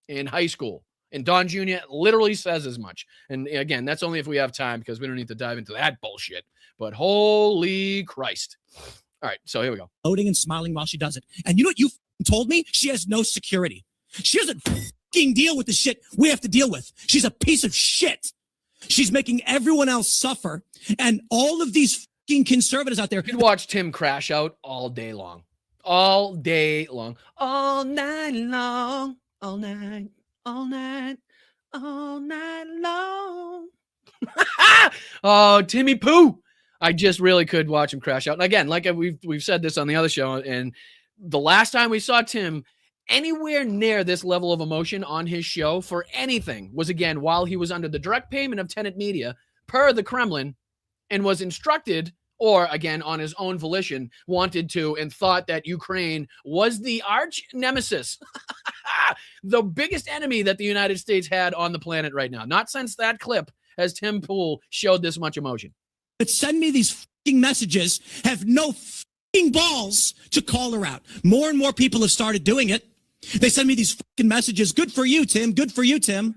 in high school. And Don Jr. literally says as much. And again, that's only if we have time, because we don't need to dive into that bullshit. But holy Christ. All right, so here we go. Floating and smiling while she does it. And you know what you told me? She has no security. She doesn't fucking deal with the shit we have to deal with. She's a piece of shit. She's making everyone else suffer. And all of these fucking conservatives out there. You could watch Tim crash out all day long. All day long. All night long. All night. All night. All night long. Oh, Timmy Pooh. I just really could watch him crash out. And again, like we've said this on the other show, and the last time we saw Tim anywhere near this level of emotion on his show for anything was, again, while he was under the direct payment of Tenet Media per the Kremlin, and was instructed or again, on his own volition, wanted to and thought that Ukraine was the arch nemesis, the biggest enemy that the United States had on the planet right now. Not since that clip has Tim Pool showed this much emotion. That send me these fucking messages have no fucking balls to call her out. More and more people have started doing it. They send me these fucking messages. Good for you, Tim. Good for you, Tim.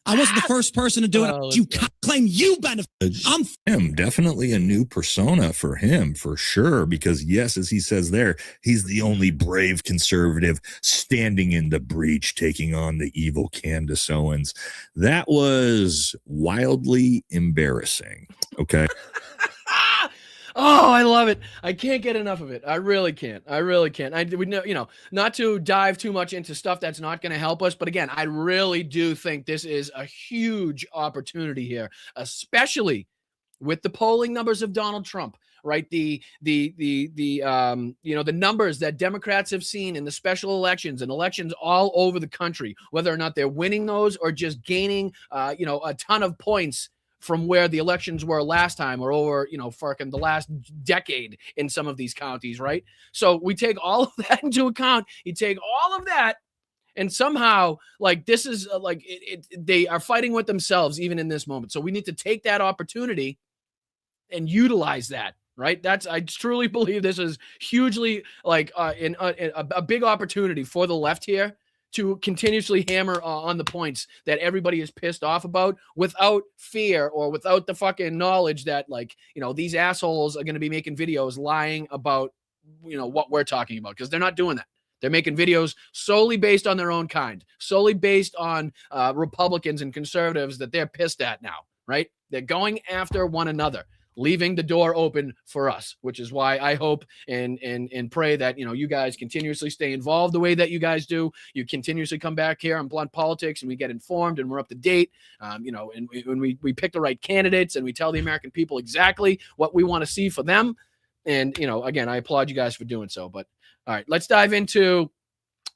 I wasn't the first person to do it. You claim you benefit. I'm him. Definitely a new persona for him, for sure. Because yes, as he says there, he's the only brave conservative standing in the breach, taking on the evil Candace Owens. That was wildly embarrassing. Okay. Oh, I love it. I can't get enough of it. I really can't. We know, not to dive too much into stuff that's not going to help us, but again, I really do think this is a huge opportunity here, especially with the polling numbers of Donald Trump, right? The numbers that Democrats have seen in the special elections and elections all over the country, whether or not they're winning those or just gaining, a ton of points from where the elections were last time or over, fucking the last decade in some of these counties, right? So we take all of that into account. You take all of that, and somehow, this is they are fighting with themselves even in this moment. So we need to take that opportunity and utilize that, right? I truly believe this is hugely a big opportunity for the left here to continuously hammer on the points that everybody is pissed off about without fear or without the fucking knowledge that these assholes are going to be making videos lying about, what we're talking about, because they're not doing that. They're making videos solely based on their own kind, solely based on Republicans and conservatives that they're pissed at now, right? They're going after one another, leaving the door open for us, which is why I hope and pray that, you guys continuously stay involved the way that you guys do. You continuously come back here on Blunt Politics and we get informed and we're up to date, and when we pick the right candidates and we tell the American people exactly what we want to see for them. And, again, I applaud you guys for doing so. But all right, let's dive into,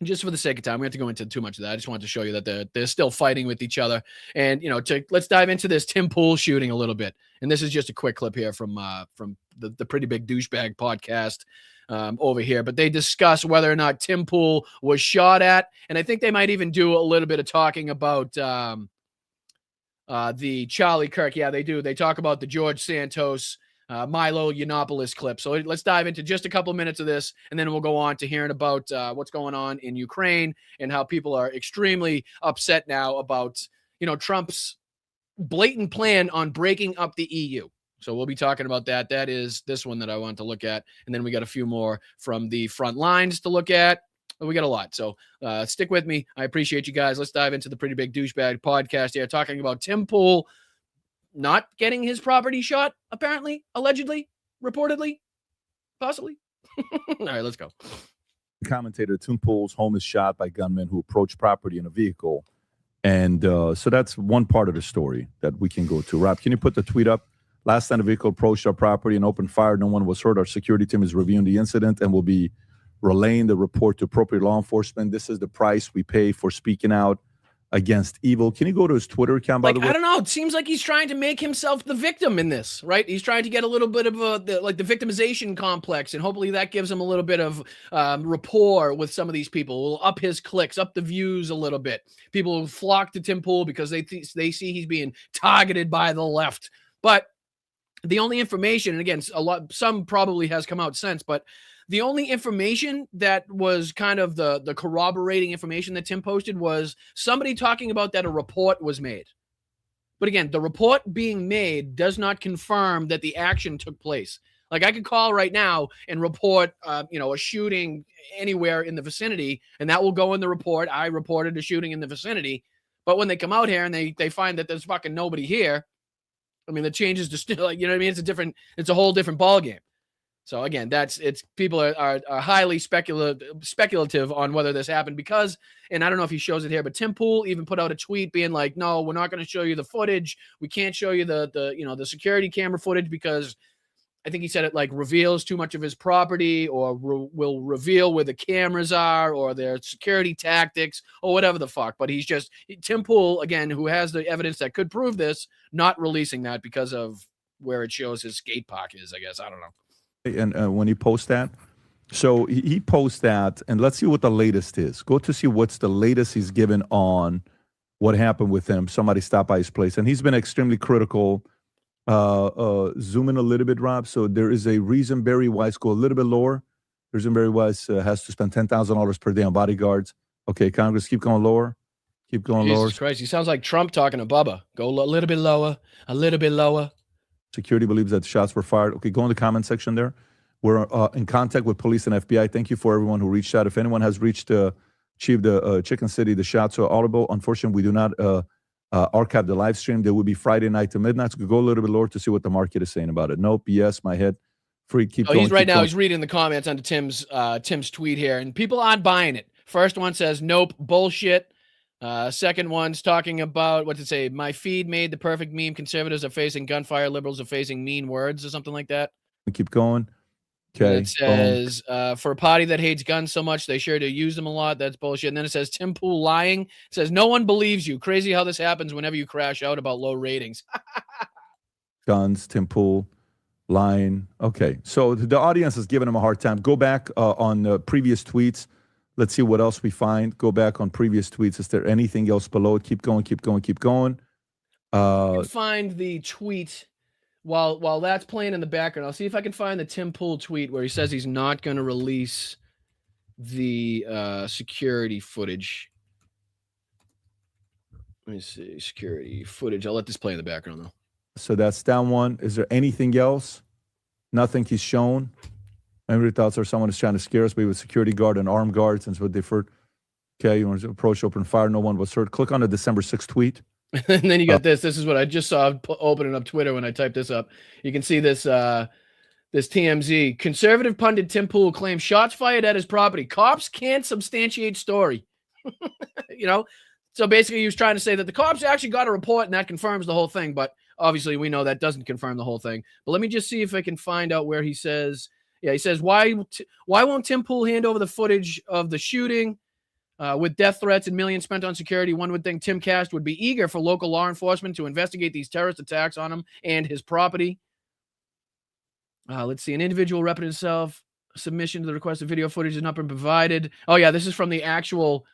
just for the sake of time, we have to go into too much of that. I just wanted to show you that they're still fighting with each other. And, let's dive into this Tim Pool shooting a little bit. And this is just a quick clip here from the Pretty Big Douchebag podcast over here. But they discuss whether or not Tim Pool was shot at. And I think they might even do a little bit of talking about the Charlie Kirk. Yeah, they do. They talk about the George Santos Milo Yiannopoulos clip. So let's dive into just a couple of minutes of this, and then we'll go on to hearing about what's going on in Ukraine and how people are extremely upset now about, Trump's blatant plan on breaking up the EU. So we'll be talking about that. That is this one that I want to look at. And then we got a few more from the front lines to look at. We got a lot. So stick with me. I appreciate you guys. Let's dive into the Pretty Big Douchebag podcast here, talking about Tim Pool not getting his property shot, apparently, allegedly, reportedly, possibly. All right, let's go. Commentator Tim Pool's home is shot by gunmen who approached property in a vehicle. And so that's one part of the story that we can go to. Rob, can you put the tweet up? Last time the vehicle approached our property and opened fire, no one was hurt. Our security team is reviewing the incident and will be relaying the report to appropriate law enforcement. This is the price we pay for speaking out against evil. Can you go to his Twitter account, by the way? I don't know. It seems like he's trying to make himself the victim in this, right? He's trying to get a little bit of the victimization complex, and hopefully that gives him a little bit of rapport with some of these people. Will up his clicks, up the views a little bit. People will flock to Tim Pool because they see he's being targeted by the left. But the only information, and again, some probably has come out since, but the only information that was kind of the corroborating information that Tim posted was somebody talking about that a report was made. But again, the report being made does not confirm that the action took place. Like, I could call right now and report, a shooting anywhere in the vicinity, and that will go in the report. I reported a shooting in the vicinity. But when they come out here and they find that there's fucking nobody here, I mean, the changes to still, it's a whole different ballgame. So again, people are highly speculative on whether this happened because, and I don't know if he shows it here, but Tim Pool even put out a tweet being like, no, we're not going to show you the footage. We can't show you the security camera footage because I think he said it reveals too much of his property or will reveal where the cameras are or their security tactics or whatever the fuck. But Tim Pool, again, who has the evidence that could prove this, not releasing that because of where it shows his skate park is, I guess. I don't know. And when he posts that, so he posts that, and let's see what the latest is. Go to see what's the latest he's given on what happened with him. Somebody stopped by his place, and he's been extremely critical. Zoom in a little bit, Rob. So there is a reason Barry Weiss go a little bit lower. Reason Barry Weiss has to spend $10,000 per day on bodyguards. Okay, Congress, keep going lower. Keep going lower. Jesus Christ, he sounds like Trump talking to Bubba. Go a little bit lower, a little bit lower. Security believes that shots were fired. Okay, go in the comment section there. We're in contact with police and FBI. Thank you for everyone who reached out. If anyone has reached Chief, the Chicken City, the shots are audible. Unfortunately, we do not archive the live stream. There will be Friday night to midnight. So go a little bit lower to see what the market is saying about it. Nope, yes, my head. Free, keep going. He's right keep now. going. He's reading the comments under Tim's tweet here, and people aren't buying it. First one says, nope, bullshit. Second one's talking about, what's it say? My feed made the perfect meme. Conservatives are facing gunfire. Liberals are facing mean words or something like that. Keep going. Okay. And it says, for a party that hates guns so much, they sure do use them a lot. That's bullshit. And then it says, Tim Pool lying. It says, no one believes you. Crazy how this happens whenever you crash out about low ratings. Guns, Tim Pool, lying. Okay. So the audience is giving him a hard time. Go back on previous tweets. Let's see what else we find. Go back on previous tweets. Is there anything else below it? Keep going, keep going, keep going. Find the tweet while that's playing in the background. I'll see if I can find the Tim Pool tweet where he says he's not going to release the security footage. Let me see. Security footage. I'll let this play in the background, though. So that's down one. Is there anything else? Nothing he's shown. Maybe thoughts are someone is trying to scare us, maybe with security guard and armed guards, and so deferred. Okay, you want to approach, open fire. No one was hurt. Click on the December 6th tweet. And then you got this. This is what I just saw opening up Twitter when I typed this up. You can see this this TMZ. Conservative pundit Tim Pool claims shots fired at his property. Cops can't substantiate story. You know? So basically he was trying to say that the cops actually got a report and that confirms the whole thing. But obviously we know that doesn't confirm the whole thing. But let me just see if I can find out where he says. Yeah, he says, why won't Tim Pool hand over the footage of the shooting? With death threats and millions spent on security, one would think Tim Cast would be eager for local law enforcement to investigate these terrorist attacks on him and his property. Let's see. An individual repping himself. Submission to the requested video footage has not been provided. Oh, yeah, this is from the actual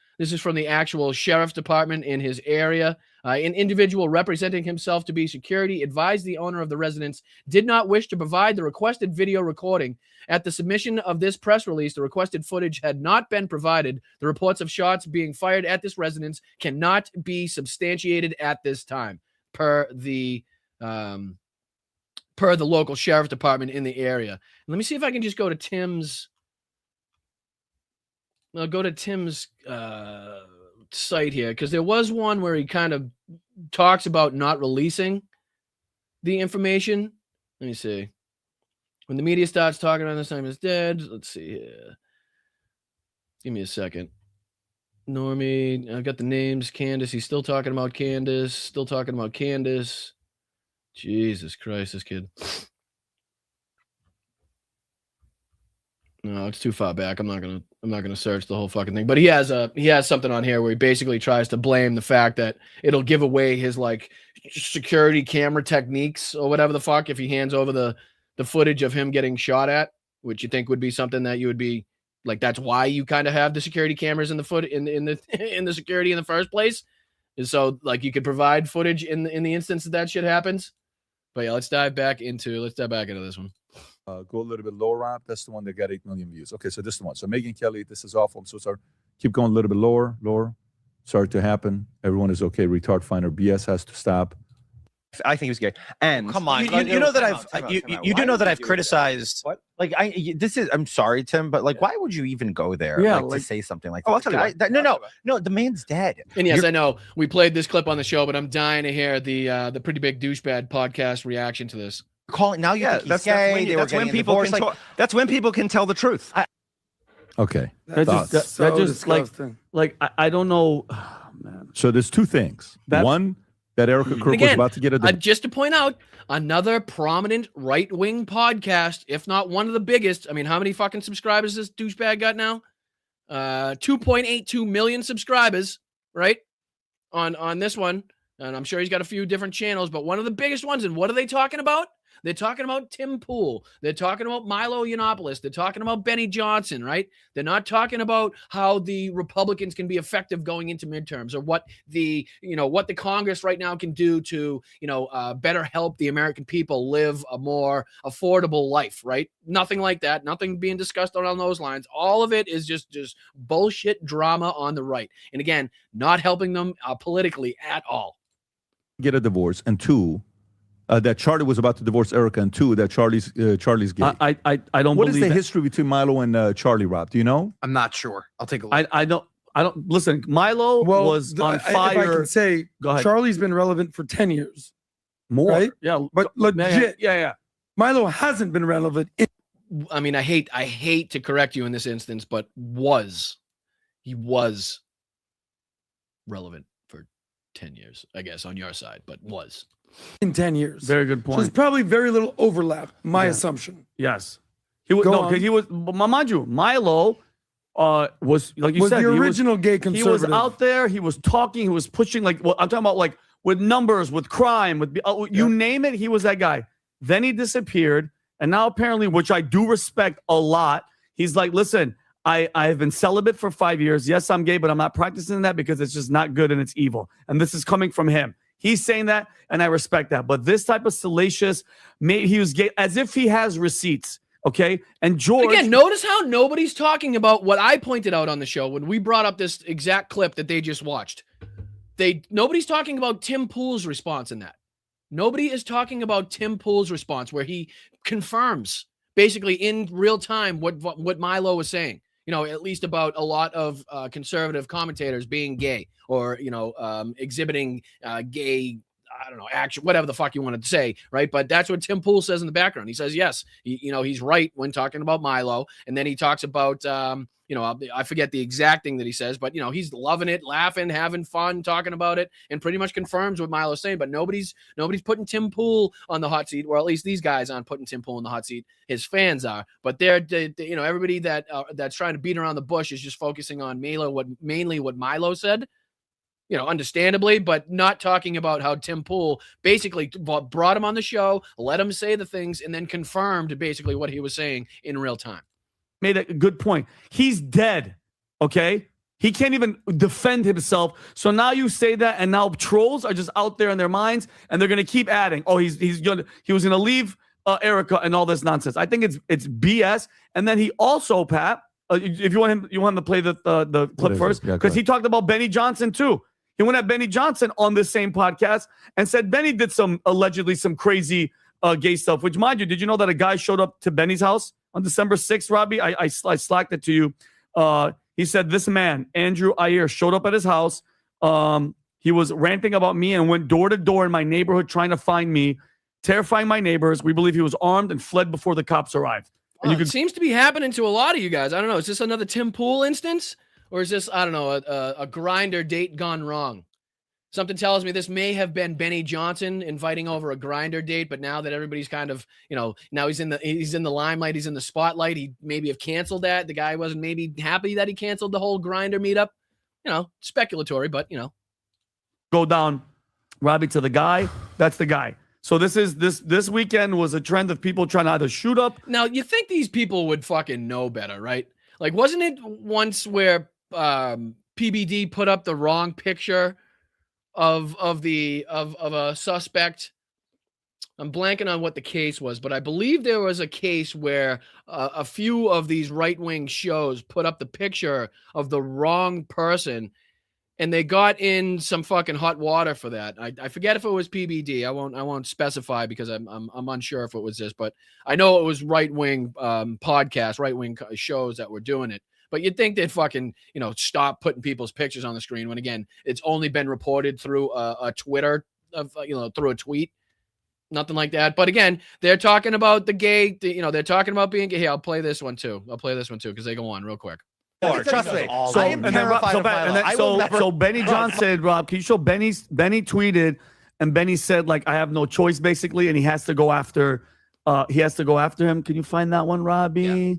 sheriff's department in his area. An individual representing himself to be security advised the owner of the residence did not wish to provide the requested video recording. At the submission of this press release, the requested footage had not been provided. The reports of shots being fired at this residence cannot be substantiated at this time, per the local sheriff department in the area. Let me see if I can just go to Tim's. I'll go to Tim's site here, because there was one where he kind of talks about not releasing the information. Let me see. When the media starts talking around this time is dead. Let's see here. Give me a second. Normie, I've got the names. Candace, he's still talking about Candace. Still talking about Candace. Jesus Christ, this kid. No, it's too far back. I'm not gonna search the whole fucking thing. But he has something on here where he basically tries to blame the fact that it'll give away his like security camera techniques or whatever the fuck if he hands over the footage of him getting shot at, which you think would be something that you would be like, that's why you kind of have the security cameras in the in the security in the first place, is so like you could provide footage in the instance that shit happens. But yeah, let's dive back into this one. Go a little bit lower, Rob. That's the one that got 8 million views. Okay, so this is the one. So Megyn Kelly, this is awful. I'm so sorry. Keep going a little bit lower. Sorry to happen. Everyone is okay. Retard finder. BS has to stop. I think he was gay. And come on, you know that you do know that I've criticized. What? Like I'm sorry, Tim, but like, why would you even go there? Yeah, to say something like that? I'll tell you why. No, the man's dead. And yes, I know we played this clip on the show, but I'm dying to hear the Pretty Big Douchebag podcast reaction to this. Calling now, think he's gay. That's when people can talk. That's when people can tell the truth. Okay. That just like I don't know. Oh, man. So there's two things. One, that Erica Kirk was about to get just to point out, another prominent right-wing podcast, if not one of the biggest. I mean, how many fucking subscribers this douchebag got now? 2.82 million subscribers, right? On this one. And I'm sure he's got a few different channels, but one of the biggest ones. And what are they talking about? They're talking about Tim Pool. They're talking about Milo Yiannopoulos. They're talking about Benny Johnson, right? They're not talking about how the Republicans can be effective going into midterms or what the Congress right now can do to, better help the American people live a more affordable life, right? Nothing like that. Nothing being discussed on those lines. All of it is just bullshit drama on the right. And again, not helping them politically at all. Get a divorce, and two, that Charlie was about to divorce Erica, and two, that Charlie's gay. I don't. What is believe the that. history between Milo and Charlie, Rob? Do you know? I'm not sure. I'll take a look. I don't listen. Milo was on fire. If I can say, go ahead. Charlie's been relevant for 10 years. More, right? Yeah, but legit. Yeah. Milo hasn't been relevant. I mean, I hate to correct you in this instance, but he was relevant for 10 years, I guess, on your side, but was. In 10 years. Very good point. So there's probably very little overlap, my assumption. Yes. He was, because he was, mind you, Milo was, like you said, the original gay conservative. He was out there, he was talking, he was pushing, I'm talking about like with numbers, with crime, with you name it, he was that guy. Then he disappeared, and now apparently, which I do respect a lot, he's like, listen, I've been celibate for 5 years. Yes, I'm gay, but I'm not practicing that because it's just not good and it's evil. And this is coming from him. He's saying that, and I respect that. But this type of salacious, he was gay, as if he has receipts, okay? And George... Again, notice how nobody's talking about what I pointed out on the show when we brought up this exact clip that they just watched. Nobody's talking about Tim Pool's response in that. Nobody is talking about Tim Pool's response where he confirms basically in real time what Milo was saying. At least about a lot of conservative commentators being gay or, exhibiting gay, I don't know, action, whatever the fuck you wanted to say, right? But that's what Tim Pool says in the background. He says, yes, he's right when talking about Milo. And then he talks about, I forget the exact thing that he says, but, he's loving it, laughing, having fun, talking about it, and pretty much confirms what Milo's saying. But nobody's putting Tim Pool on the hot seat, or at least these guys aren't putting Tim Pool on the hot seat. His fans are, but everybody that's trying to beat around the bush is just focusing on mainly what Milo said. Understandably, but not talking about how Tim Pool basically brought him on the show, let him say the things, and then confirmed basically what he was saying in real time. Made a good point. He's dead, okay? He can't even defend himself. So now you say that, and now trolls are just out there in their minds, and they're going to keep adding, oh, he was going to leave Erica and all this nonsense. I think it's BS. And then he also, Pat, if you want him to play the clip first, because he talked about Benny Johnson too. He went at Benny Johnson on this same podcast and said Benny did allegedly some crazy gay stuff, which, mind you, did you know that a guy showed up to Benny's house on December 6th, Robbie? I slacked it to you. He said this man, Andrew Ayer, showed up at his house. He was ranting about me and went door to door in my neighborhood trying to find me, terrifying my neighbors. We believe he was armed and fled before the cops arrived. And it seems to be happening to a lot of you guys. I don't know. Is this another Tim Pool instance? Or is this, I don't know, a Grindr date gone wrong? Something tells me this may have been Benny Johnson inviting over a Grindr date, but now that everybody's kind of, now he's in the limelight, he's in the spotlight, he maybe have canceled that. The guy wasn't maybe happy that he canceled the whole Grindr meetup. Speculatory, but Go down, Robbie, to the guy. That's the guy. So this weekend was a trend of people trying to either shoot up. Now, you think these people would fucking know better, right? Like, wasn't it once where PBD put up the wrong picture of a suspect? I'm blanking on what the case was, but I believe there was a case where a few of these right-wing shows put up the picture of the wrong person, and they got in some fucking hot water for that. I forget if it was PBD. I won't specify because I'm unsure if it was this, but I know it was right-wing podcasts, right-wing shows that were doing it. But you'd think they'd fucking, stop putting people's pictures on the screen when, again, it's only been reported through a Twitter, through a tweet. Nothing like that. But again, they're talking about the gay, they're talking about being gay. Hey, I'll play this one too because they go on real quick. Trust me. So, I am terrified of Milo. So Benny Johnson, Rob, can you show Benny tweeted, and Benny said, like, I have no choice, basically, and he has to go after him. Can you find that one, Robbie? Yeah.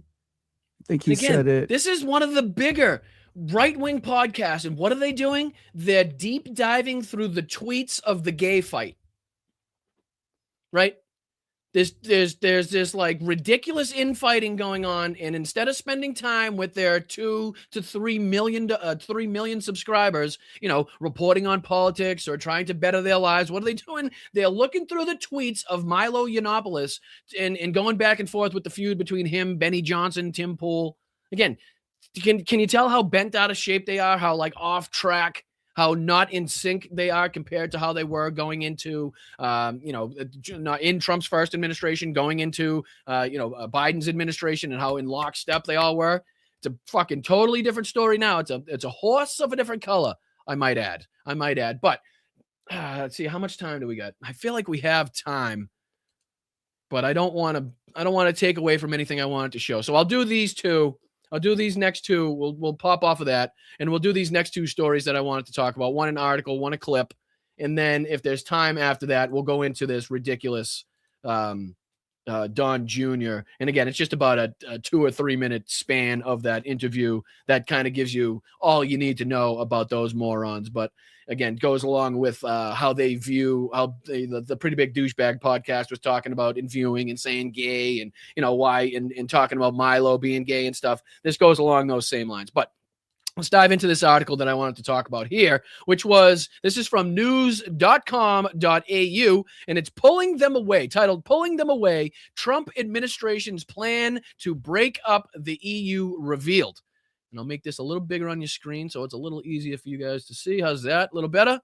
I think he said it. This is one of the bigger right-wing podcasts, and what are they doing? They're deep diving through the tweets of the gay fight. Right? there's this like ridiculous infighting going on, and instead of spending time with their 2 to 3 million subscribers, you know, reporting on politics or trying to better their lives, what are they doing? They're looking through the tweets of Milo Yiannopoulos and going back and forth with the feud between him, Benny Johnson, Tim Pool. Again, can you tell how bent out of shape they are? How like off track, how not in sync they are compared to how they were going into, not in Trump's first administration, going into, Biden's administration, and how in lockstep they all were. It's a fucking totally different story now. It's a horse of a different color, I might add. But let's see, how much time do we got? I feel like we have time, but I don't want to take away from anything I wanted to show. So I'll do these two. I'll do these next two. We'll pop off of that, and we'll do these next two stories that I wanted to talk about. One an article, one a clip, and then if there's time after that, we'll go into this ridiculous Don Jr. And again, it's just about a 2 or 3 minute span of that interview that kind of gives you all you need to know about those morons. But again, goes along with how they view how the Pretty Big Douchebag podcast was talking about in viewing and saying gay, and why and talking about Milo being gay and stuff. This goes along those same lines. But let's dive into this article that I wanted to talk about here, this is from news.com.au, and it's titled Pulling Them Away, Trump Administration's Plan to Break Up the EU Revealed. And I'll make this a little bigger on your screen so it's a little easier for you guys to see. How's that? A little better?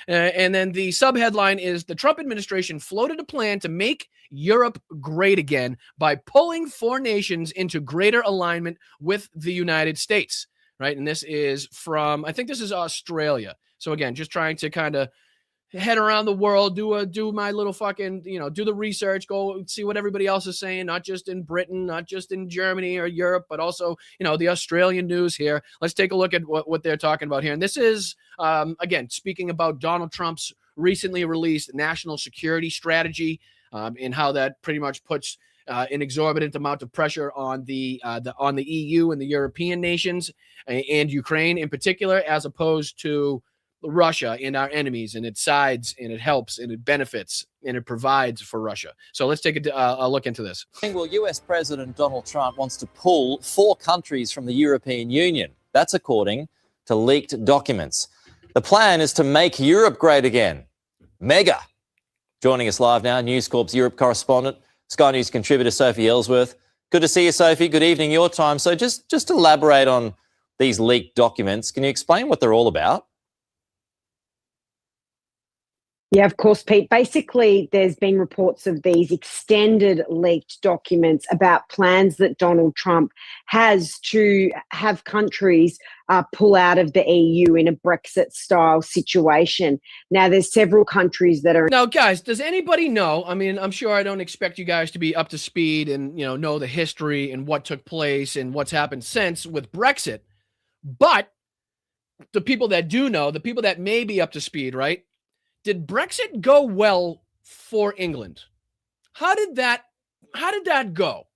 And then the subheadline is, the Trump administration floated a plan to make Europe great again by pulling 4 nations into greater alignment with the United States, right? And this is from, I think this is Australia. So again, just trying to kind of head around the world, do my little fucking, do the research, go see what everybody else is saying, not just in Britain, not just in Germany or Europe, but also, the Australian news here. Let's take a look at what they're talking about here. And this is, again, speaking about Donald Trump's recently released national security strategy, and how that pretty much puts an exorbitant amount of pressure on the EU and the European nations and Ukraine in particular, as opposed to Russia and our enemies, and it sides and it helps and it benefits and it provides for Russia. So let's take a look into this. Well, US President Donald Trump wants to pull 4 countries from the European Union. That's according to leaked documents. The plan is to make Europe great again. Mega. Joining us live now, News Corp's Europe correspondent, Sky News contributor Sophie Ellsworth. Good to see you, Sophie. Good evening your time. So just elaborate on these leaked documents. Can you explain what they're all about? Yeah, of course, Pete. Basically, there's been reports of these extended leaked documents about plans that Donald Trump has to have countries pull out of the EU in a Brexit-style situation. Now, there's several countries that are... Now, guys, does anybody know? I mean, I'm sure I don't expect you guys to be up to speed and, know the history and what took place and what's happened since with Brexit. But the people that do know, the people that may be up to speed, right? Did Brexit go well for England? How did that go?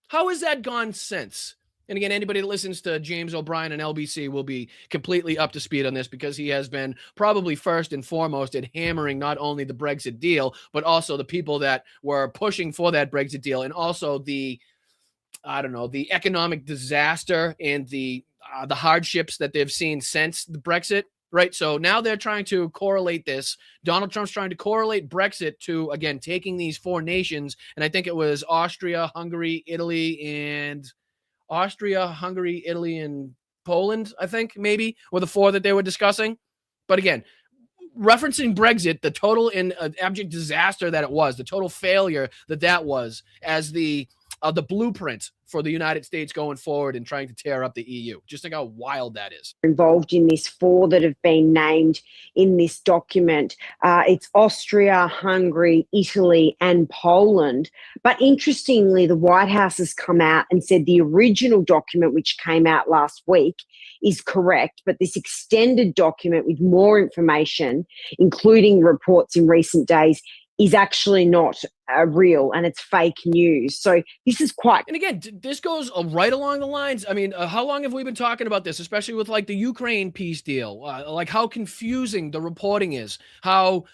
How has that gone since? And again, anybody that listens to James O'Brien and LBC will be completely up to speed on this, because he has been probably first and foremost at hammering not only the Brexit deal, but also the people that were pushing for that Brexit deal, and also the economic disaster and the hardships that they've seen since the Brexit. Right. So now they're trying to correlate this. Donald Trump's trying to correlate Brexit to, again, taking these 4 nations. And I think it was Austria, Hungary, Italy, and Poland, I think maybe were the 4 that they were discussing. But again, referencing Brexit, the total and abject disaster that it was, the total failure that was as the blueprint for the United States going forward and trying to tear up the EU. Just think how wild that is. Involved in this, 4 that have been named in this document. It's Austria, Hungary, Italy, and Poland. But interestingly, the White House has come out and said the original document, which came out last week, is correct, but this extended document with more information, including reports in recent days, is actually not real, and it's fake news. So this is quite... And again, this goes right along the lines. I mean, how long have we been talking about this, especially with like the Ukraine peace deal? Like how confusing the reporting is, how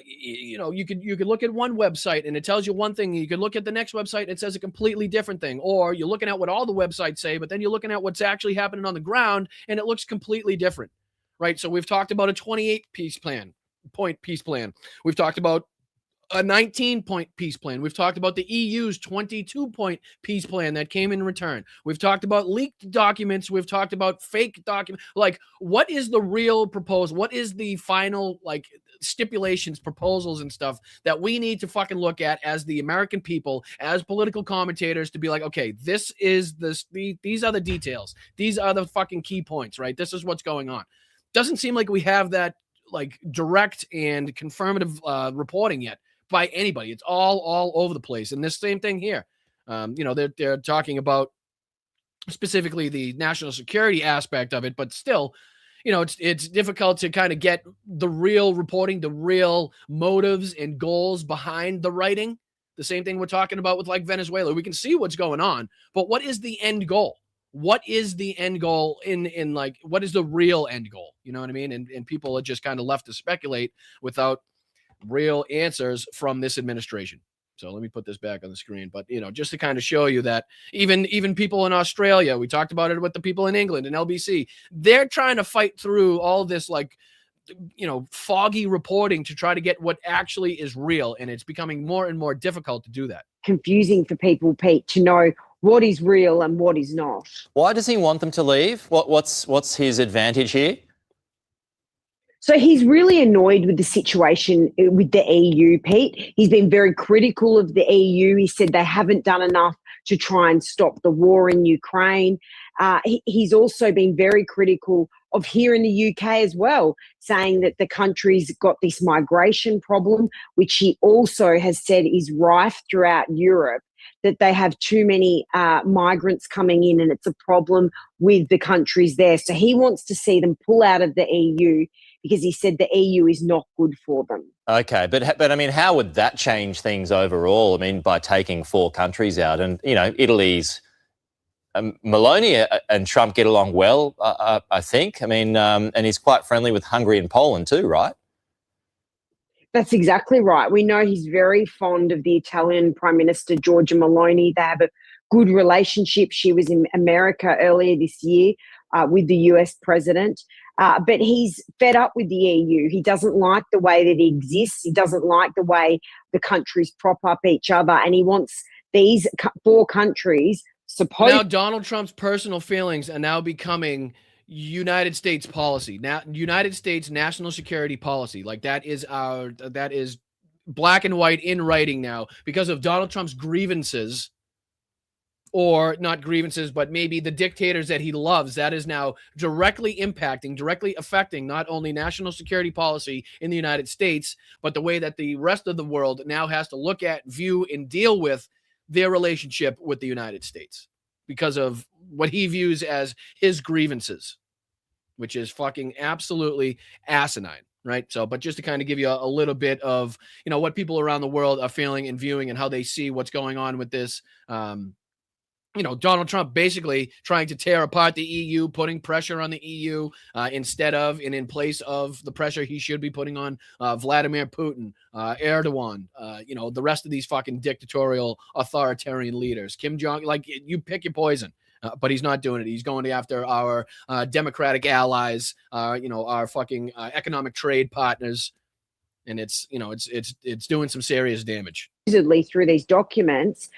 you could look at one website and it tells you one thing. You could look at the next website and it says a completely different thing. Or you're looking at what all the websites say, but then you're looking at what's actually happening on the ground and it looks completely different, right? So we've talked about a 28 point peace plan. We've talked about a 19-point peace plan. We've talked about the EU's 22-point peace plan that came in return. We've talked about leaked documents. We've talked about fake documents. Like, what is the real proposal? What is the final, like, stipulations, proposals, and stuff that we need to fucking look at as the American people, as political commentators, to be like, okay, these are the details. These are the fucking key points, right? This is what's going on. Doesn't seem like we have that, like, direct and confirmative reporting yet by anybody. It's all over the place. And this same thing here. They're talking about specifically the national security aspect of it, but still, it's difficult to kind of get the real reporting, the real motives and goals behind the writing. The same thing we're talking about with, like, Venezuela. We can see what's going on, but what is the end goal? What is the end goal in like, what is the real end goal? You know what I mean? And people are just kind of left to speculate without real answers from this administration. So let me put this back on the screen. But, just to kind of show you that even people in Australia, we talked about it with the people in England and LBC, they're trying to fight through all this, like, foggy reporting to try to get what actually is real. And it's becoming more and more difficult to do that. Confusing for people, Pete, to know what is real and what is not. Why does he want them to leave? What's his advantage here? So he's really annoyed with the situation with the EU, Pete. He's been very critical of the EU. He said they haven't done enough to try and stop the war in Ukraine. He's also been very critical of here in the UK as well, saying that the country's got this migration problem, which he also has said is rife throughout Europe, that they have too many migrants coming in and it's a problem with the countries there. So he wants to see them pull out of the EU because he said the EU is not good for them. Okay, but I mean, how would that change things overall? I mean, by taking 4 countries out, and Italy's Meloni and Trump get along well, I think. I mean, and he's quite friendly with Hungary and Poland too, right? That's exactly right. We know he's very fond of the Italian Prime Minister, Giorgia Meloni. They have a good relationship. She was in America earlier this year with the US president. But he's fed up with the EU. He doesn't like the way that it exists. He doesn't like the way the countries prop up each other. And he wants these 4 countries Now Donald Trump's personal feelings are now becoming United States policy. Now, United States national security policy. Like, that is black and white in writing now because of Donald Trump's grievances. Or not grievances, but maybe the dictators that he loves. That is now directly impacting, directly affecting not only national security policy in the United States, but the way that the rest of the world now has to look at, view, and deal with their relationship with the United States because of what he views as his grievances, which is fucking absolutely asinine. Right. So, but just to kind of give you a little bit of, what people around the world are feeling and viewing and how they see what's going on with this, Donald Trump basically trying to tear apart the EU, putting pressure on the EU instead of and in place of the pressure he should be putting on Vladimir Putin, Erdogan, the rest of these fucking dictatorial authoritarian leaders. Kim Jong, like, you pick your poison. But he's not doing it. He's going after our democratic allies, our fucking economic trade partners. And it's doing some serious damage. Through these documents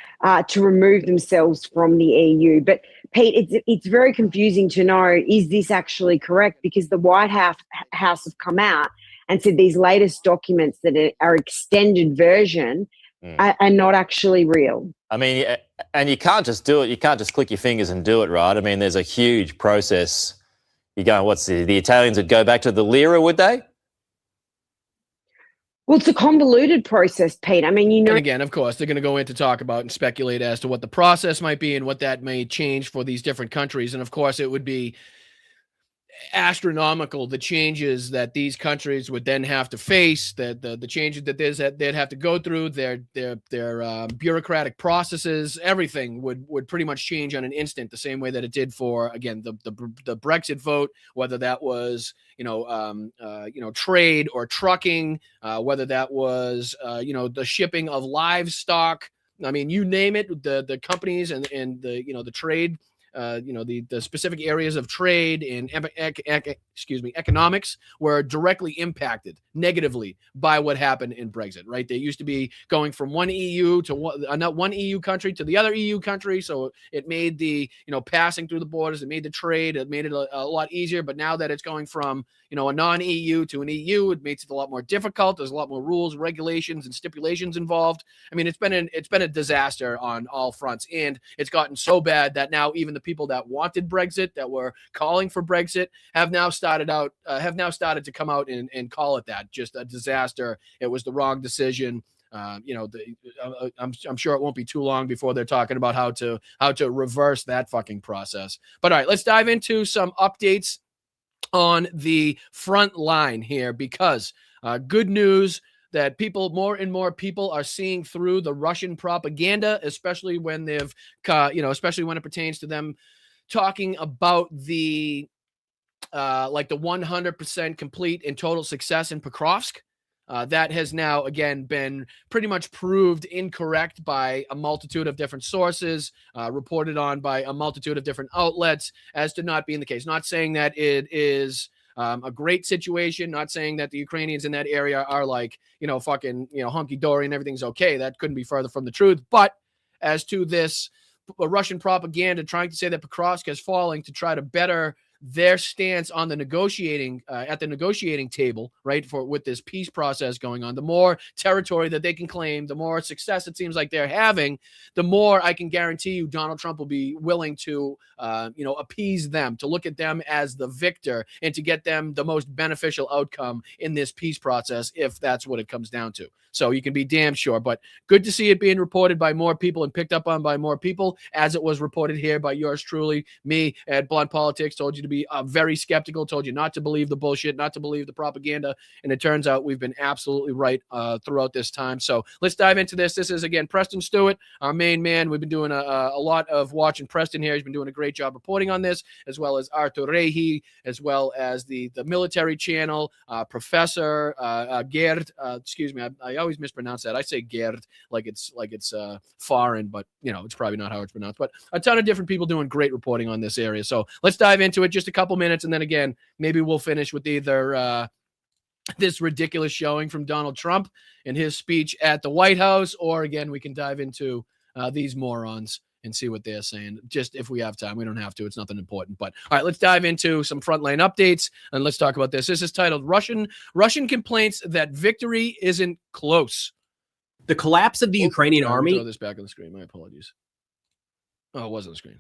to remove themselves from the EU. But Pete, it's very confusing to know, is this actually correct? Because the White House have come out and said these latest documents that are extended version are not actually real. I mean, and you can't just do it. You can't just click your fingers and do it, right? I mean, there's a huge process. You're going, the Italians would go back to the lira, would they? Well, it's a convoluted process, Pete. I mean, And again, of course, they're going to go in to talk about and speculate as to what the process might be and what that may change for these different countries. And of course, it would be astronomical, the changes that these countries would then have to face, the changes that they'd have to go through, their bureaucratic processes, everything would pretty much change on an instant, the same way that it did for, again, the Brexit vote, whether that was trade or trucking, whether that was the shipping of livestock. I mean, you name it, the companies and the trade. The specific areas of trade and economics were directly impacted negatively by what happened in Brexit, right? They used to be going from one EU to one EU country to the other EU country. So it made the, passing through the borders, it made the trade, it made it a lot easier. But now that it's going from, a non-EU to an EU, it makes it a lot more difficult. There's a lot more rules, regulations, and stipulations involved. I mean, it's been a disaster on all fronts, and it's gotten so bad that now even the people that wanted Brexit, that were calling for Brexit, have now started to come out and call it that, just a disaster. It was the wrong decision. I'm sure it won't be too long before they're talking about how to reverse that fucking process. But all right, let's dive into some updates on the front line here, because good news that more and more people are seeing through the Russian propaganda, especially when especially when it pertains to them talking about the 100% complete and total success in Pokrovsk. That has now, again, been pretty much proved incorrect by a multitude of different sources, reported on by a multitude of different outlets as to not being the case. Not saying that it is a great situation, not saying that the Ukrainians in that area are hunky-dory and everything's okay. That couldn't be further from the truth. But as to this Russian propaganda trying to say that Pokrovsk is falling to try to better their stance on the negotiating table, right, with this peace process going on, the more territory that they can claim, the more success it seems like they're having, the more I can guarantee you Donald Trump will be willing to appease them, to look at them as the victor, and to get them the most beneficial outcome in this peace process, if that's what it comes down to. So you can be damn sure. But good to see it being reported by more people and picked up on by more people, as it was reported here by yours truly, me at Blunt Politics. Told you to be very skeptical, told you not to believe the bullshit, not to believe the propaganda. And it turns out we've been absolutely right throughout this time. So let's dive into this. This is, again, Preston Stewart, our main man. We've been doing a lot of watching Preston here. He's been doing a great job reporting on this, as well as Artur Rehi, as well as the military channel, Professor Gerd. Excuse me, I always mispronounce that. I say Gerd like it's foreign, but it's probably not how it's pronounced. But a ton of different people doing great reporting on this area. So let's dive into it. Just a couple minutes, and then again, maybe we'll finish with either this ridiculous showing from Donald Trump and his speech at the White House, or again, we can dive into these morons and see what they're saying. Just if we have time, we don't have to. It's nothing important. But all right, let's dive into some frontline updates and let's talk about this. This is titled Russian complaints that victory isn't close. The collapse of the Ukrainian army. Throw this back on the screen. My apologies. Oh, it was on the screen.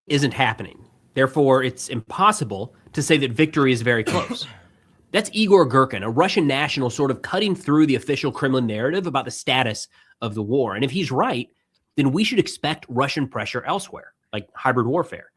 Isn't happening. Therefore, it's impossible to say that victory is very close. That's Igor Girkin, a Russian national, sort of cutting through the official Kremlin narrative about the status of the war. And if he's right, then we should expect Russian pressure elsewhere, like hybrid warfare,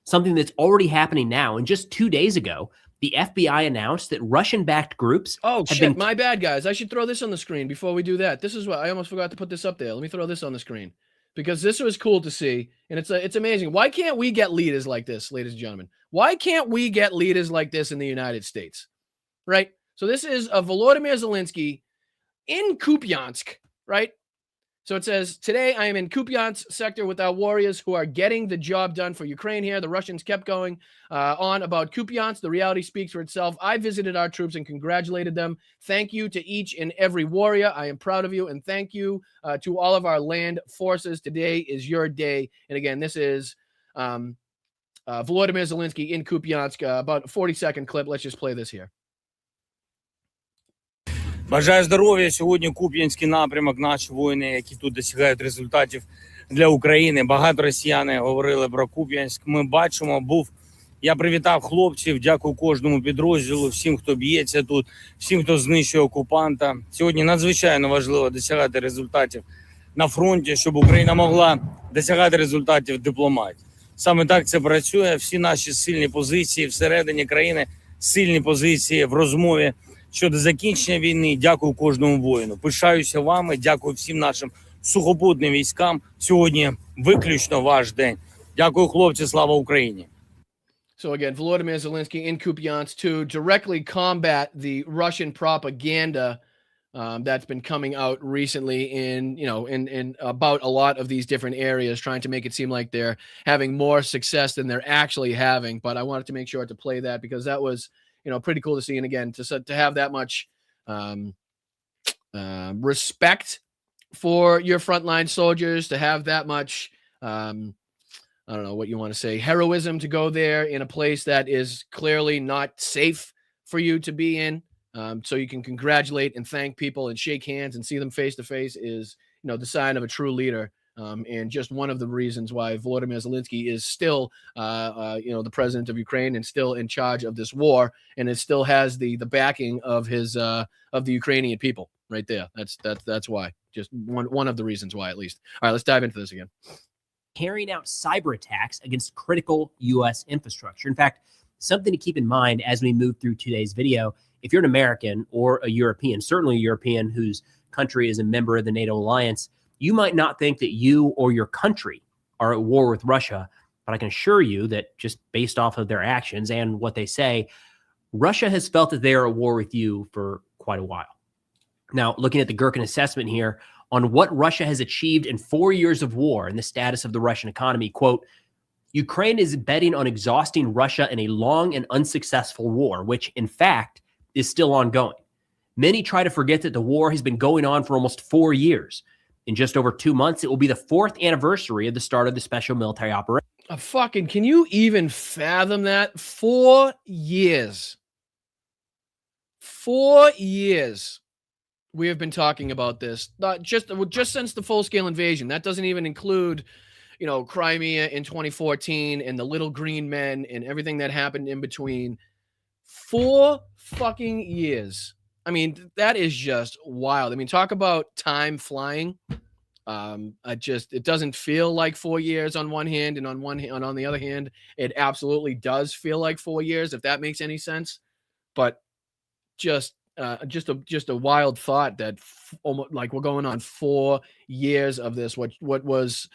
something that's already happening now. And just 2 days ago, the FBI announced that Russian-backed groups. Oh, shit. My bad, guys. I should throw this on the screen before we do that. This is what I almost forgot to put this up there. Let me throw this on the screen, because this was cool to see. And it's amazing. Why can't we get leaders like this, ladies and gentlemen? Why can't we get leaders like this in the United States? Right? So this is Volodymyr Zelensky in Kupiansk, right? So it says, today I am in Kupiansk sector with our warriors who are getting the job done for Ukraine here. The Russians kept going on about Kupiansk. The reality speaks for itself. I visited our troops and congratulated them. Thank you to each and every warrior. I am proud of you. And thank you to all of our land forces. Today is your day. And again, this is Volodymyr Zelensky in Kupiansk. About a 40-second clip. Let's just play this here. Бажаю здоров'я. Сьогодні Куп'янський напрямок, наші воїни, які тут досягають результатів для України. Багато росіяни говорили про Куп'янськ. Ми бачимо, я привітав хлопців, дякую кожному підрозділу, всім, хто б'ється тут, всім, хто знищує окупанта. Сьогодні надзвичайно важливо досягати результатів на фронті, щоб Україна могла досягати результатів в дипломатії. Саме так це працює. Всі наші сильні позиції всередині країни, сильні позиції в розмові щодо закінчення війни. Дякую кожному воїну. Пишаюся вами, дякую всім нашим сухопутним військам. Сьогодні виключно ваш день. Дякую, хлопці, слава Україні. So again, Volodymyr Zelensky in Kupiansk to directly combat the Russian propaganda that's been coming out recently in about a lot of these different areas, trying to make it seem like they're having more success than they're actually having. But I wanted to make sure to play that because that was, pretty cool to see. And again, to have that much respect for your frontline soldiers, to have that much, I don't know what you want to say, heroism to go there in a place that is clearly not safe for you to be in. So you can congratulate and thank people and shake hands and see them face to face is, the sign of a true leader. And just one of the reasons why Volodymyr Zelensky is still, the president of Ukraine and still in charge of this war, and it still has the backing of his of the Ukrainian people right there. That's why. Just one of the reasons why, at least. All right, let's dive into this again. Carrying out cyber attacks against critical U.S. infrastructure. In fact, something to keep in mind as we move through today's video, if you're an American or a European, certainly a European whose country is a member of the NATO alliance, you might not think that you or your country are at war with Russia, but I can assure you that just based off of their actions and what they say, Russia has felt that they are at war with you for quite a while. Now, looking at the Gherkin assessment here, on what Russia has achieved in 4 years of war and the status of the Russian economy, quote, Ukraine is betting on exhausting Russia in a long and unsuccessful war, which in fact is still ongoing. Many try to forget that the war has been going on for almost 4 years. In just over 2 months, it will be the 4th anniversary of the start of the special military operation. Can you even fathom that? 4 years. 4 years. We have been talking about this, not just since the full-scale invasion. That doesn't even include, Crimea in 2014 and the little green men and everything that happened in between. 4 fucking years. I mean, that is just wild. I mean, talk about time flying. It doesn't feel like 4 years on one hand, and on the other hand, it absolutely does feel like 4 years, if that makes any sense. But just a wild thought that almost like we're going on 4 years of this, what was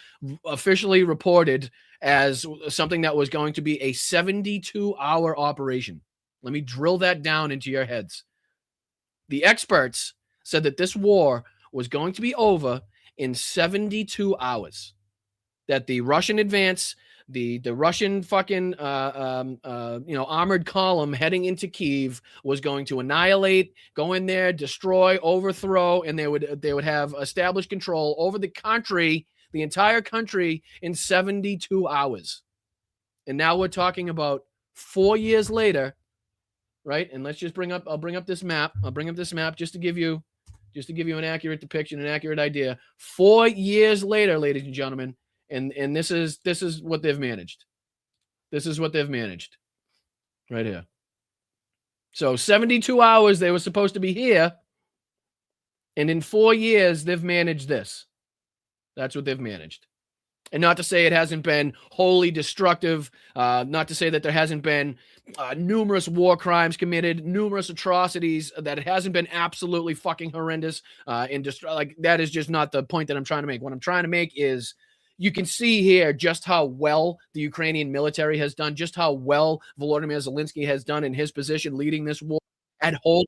officially reported as something that was going to be a 72-hour operation. Let me drill that down into your heads. The experts said that this war was going to be over in 72 hours, that the Russian advance, the Russian fucking armored column heading into Kyiv was going to annihilate, go in there, destroy, overthrow, and they would have established control over the country, the entire country, in 72 hours. And now we're talking about 4 years later, right? And let's just I'll bring up this map. I'll bring up this map just to give you an accurate depiction, an accurate idea. 4 years later, ladies and gentlemen. And this is what they've managed. This is what they've managed right here. So 72 hours they were supposed to be here. And in 4 years, they've managed this. That's what they've managed. And not to say it hasn't been wholly destructive, not to say that there hasn't been numerous war crimes committed, numerous atrocities, that it hasn't been absolutely fucking horrendous. That is just not the point that I'm trying to make. What I'm trying to make is, you can see here just how well the Ukrainian military has done, just how well Volodymyr Zelensky has done in his position leading this war at holding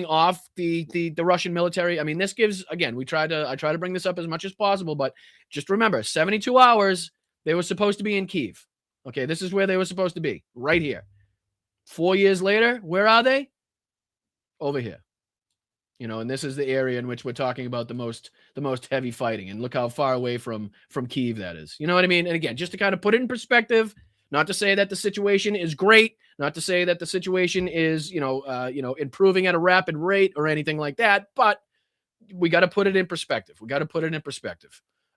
off the Russian military. I mean, this gives, again, I try to bring this up as much as possible, but just remember, 72 hours, they were supposed to be in Kyiv. Okay, this is where they were supposed to be, right here. 4 years later, where are they? Over here. And this is the area in which we're talking about the most heavy fighting, and look how far away from Kyiv that is. You know what I mean? And again, just to kind of put it in perspective, not to say that the situation is great, not to say that the situation is, improving at a rapid rate or anything like that, but we got to put it in perspective.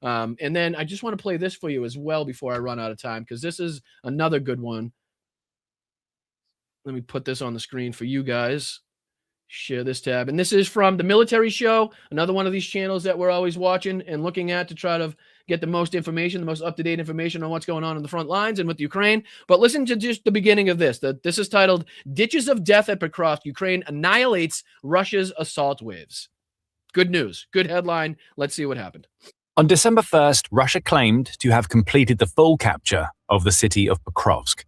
And then I just want to play this for you as well before I run out of time, because this is another good one. Let me put this on the screen for you guys. Share this tab. And this is from the Military Show, another one of these channels that we're always watching and looking at to try to get the most information, the most up-to-date information on what's going on the front lines and with Ukraine. But listen to just the beginning of this. This is titled, Ditches of Death at Pokrovsk. Ukraine annihilates Russia's assault waves. Good news. Good headline. Let's see what happened. On December 1st, Russia claimed to have completed the full capture of the city of Pokrovsk.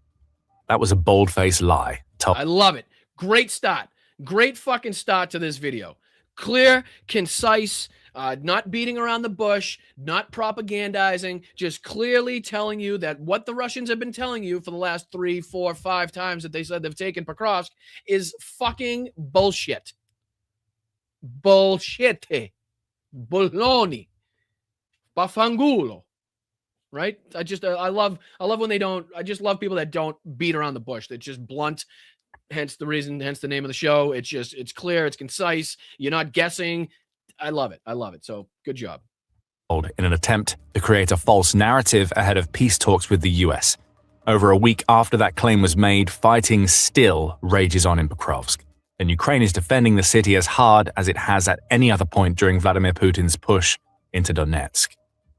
That was a bold-faced lie. I love it. Great start. Great fucking start to this video. Clear, concise, not beating around the bush, not propagandizing, just clearly telling you that what the Russians have been telling you for the last 3, 4, 5 times that they said they've taken Pokrovsk is fucking bullshit. Bullshit. Bologna. Bafangulo. Right? I love when they don't, I just love people that don't beat around the bush. That's just blunt. Hence the name of the show. It's clear, it's concise. You're not guessing. I love it. So good job. In an attempt to create a false narrative ahead of peace talks with the US. Over a week after that claim was made, fighting still rages on in Pokrovsk, and Ukraine is defending the city as hard as it has at any other point during Vladimir Putin's push into Donetsk.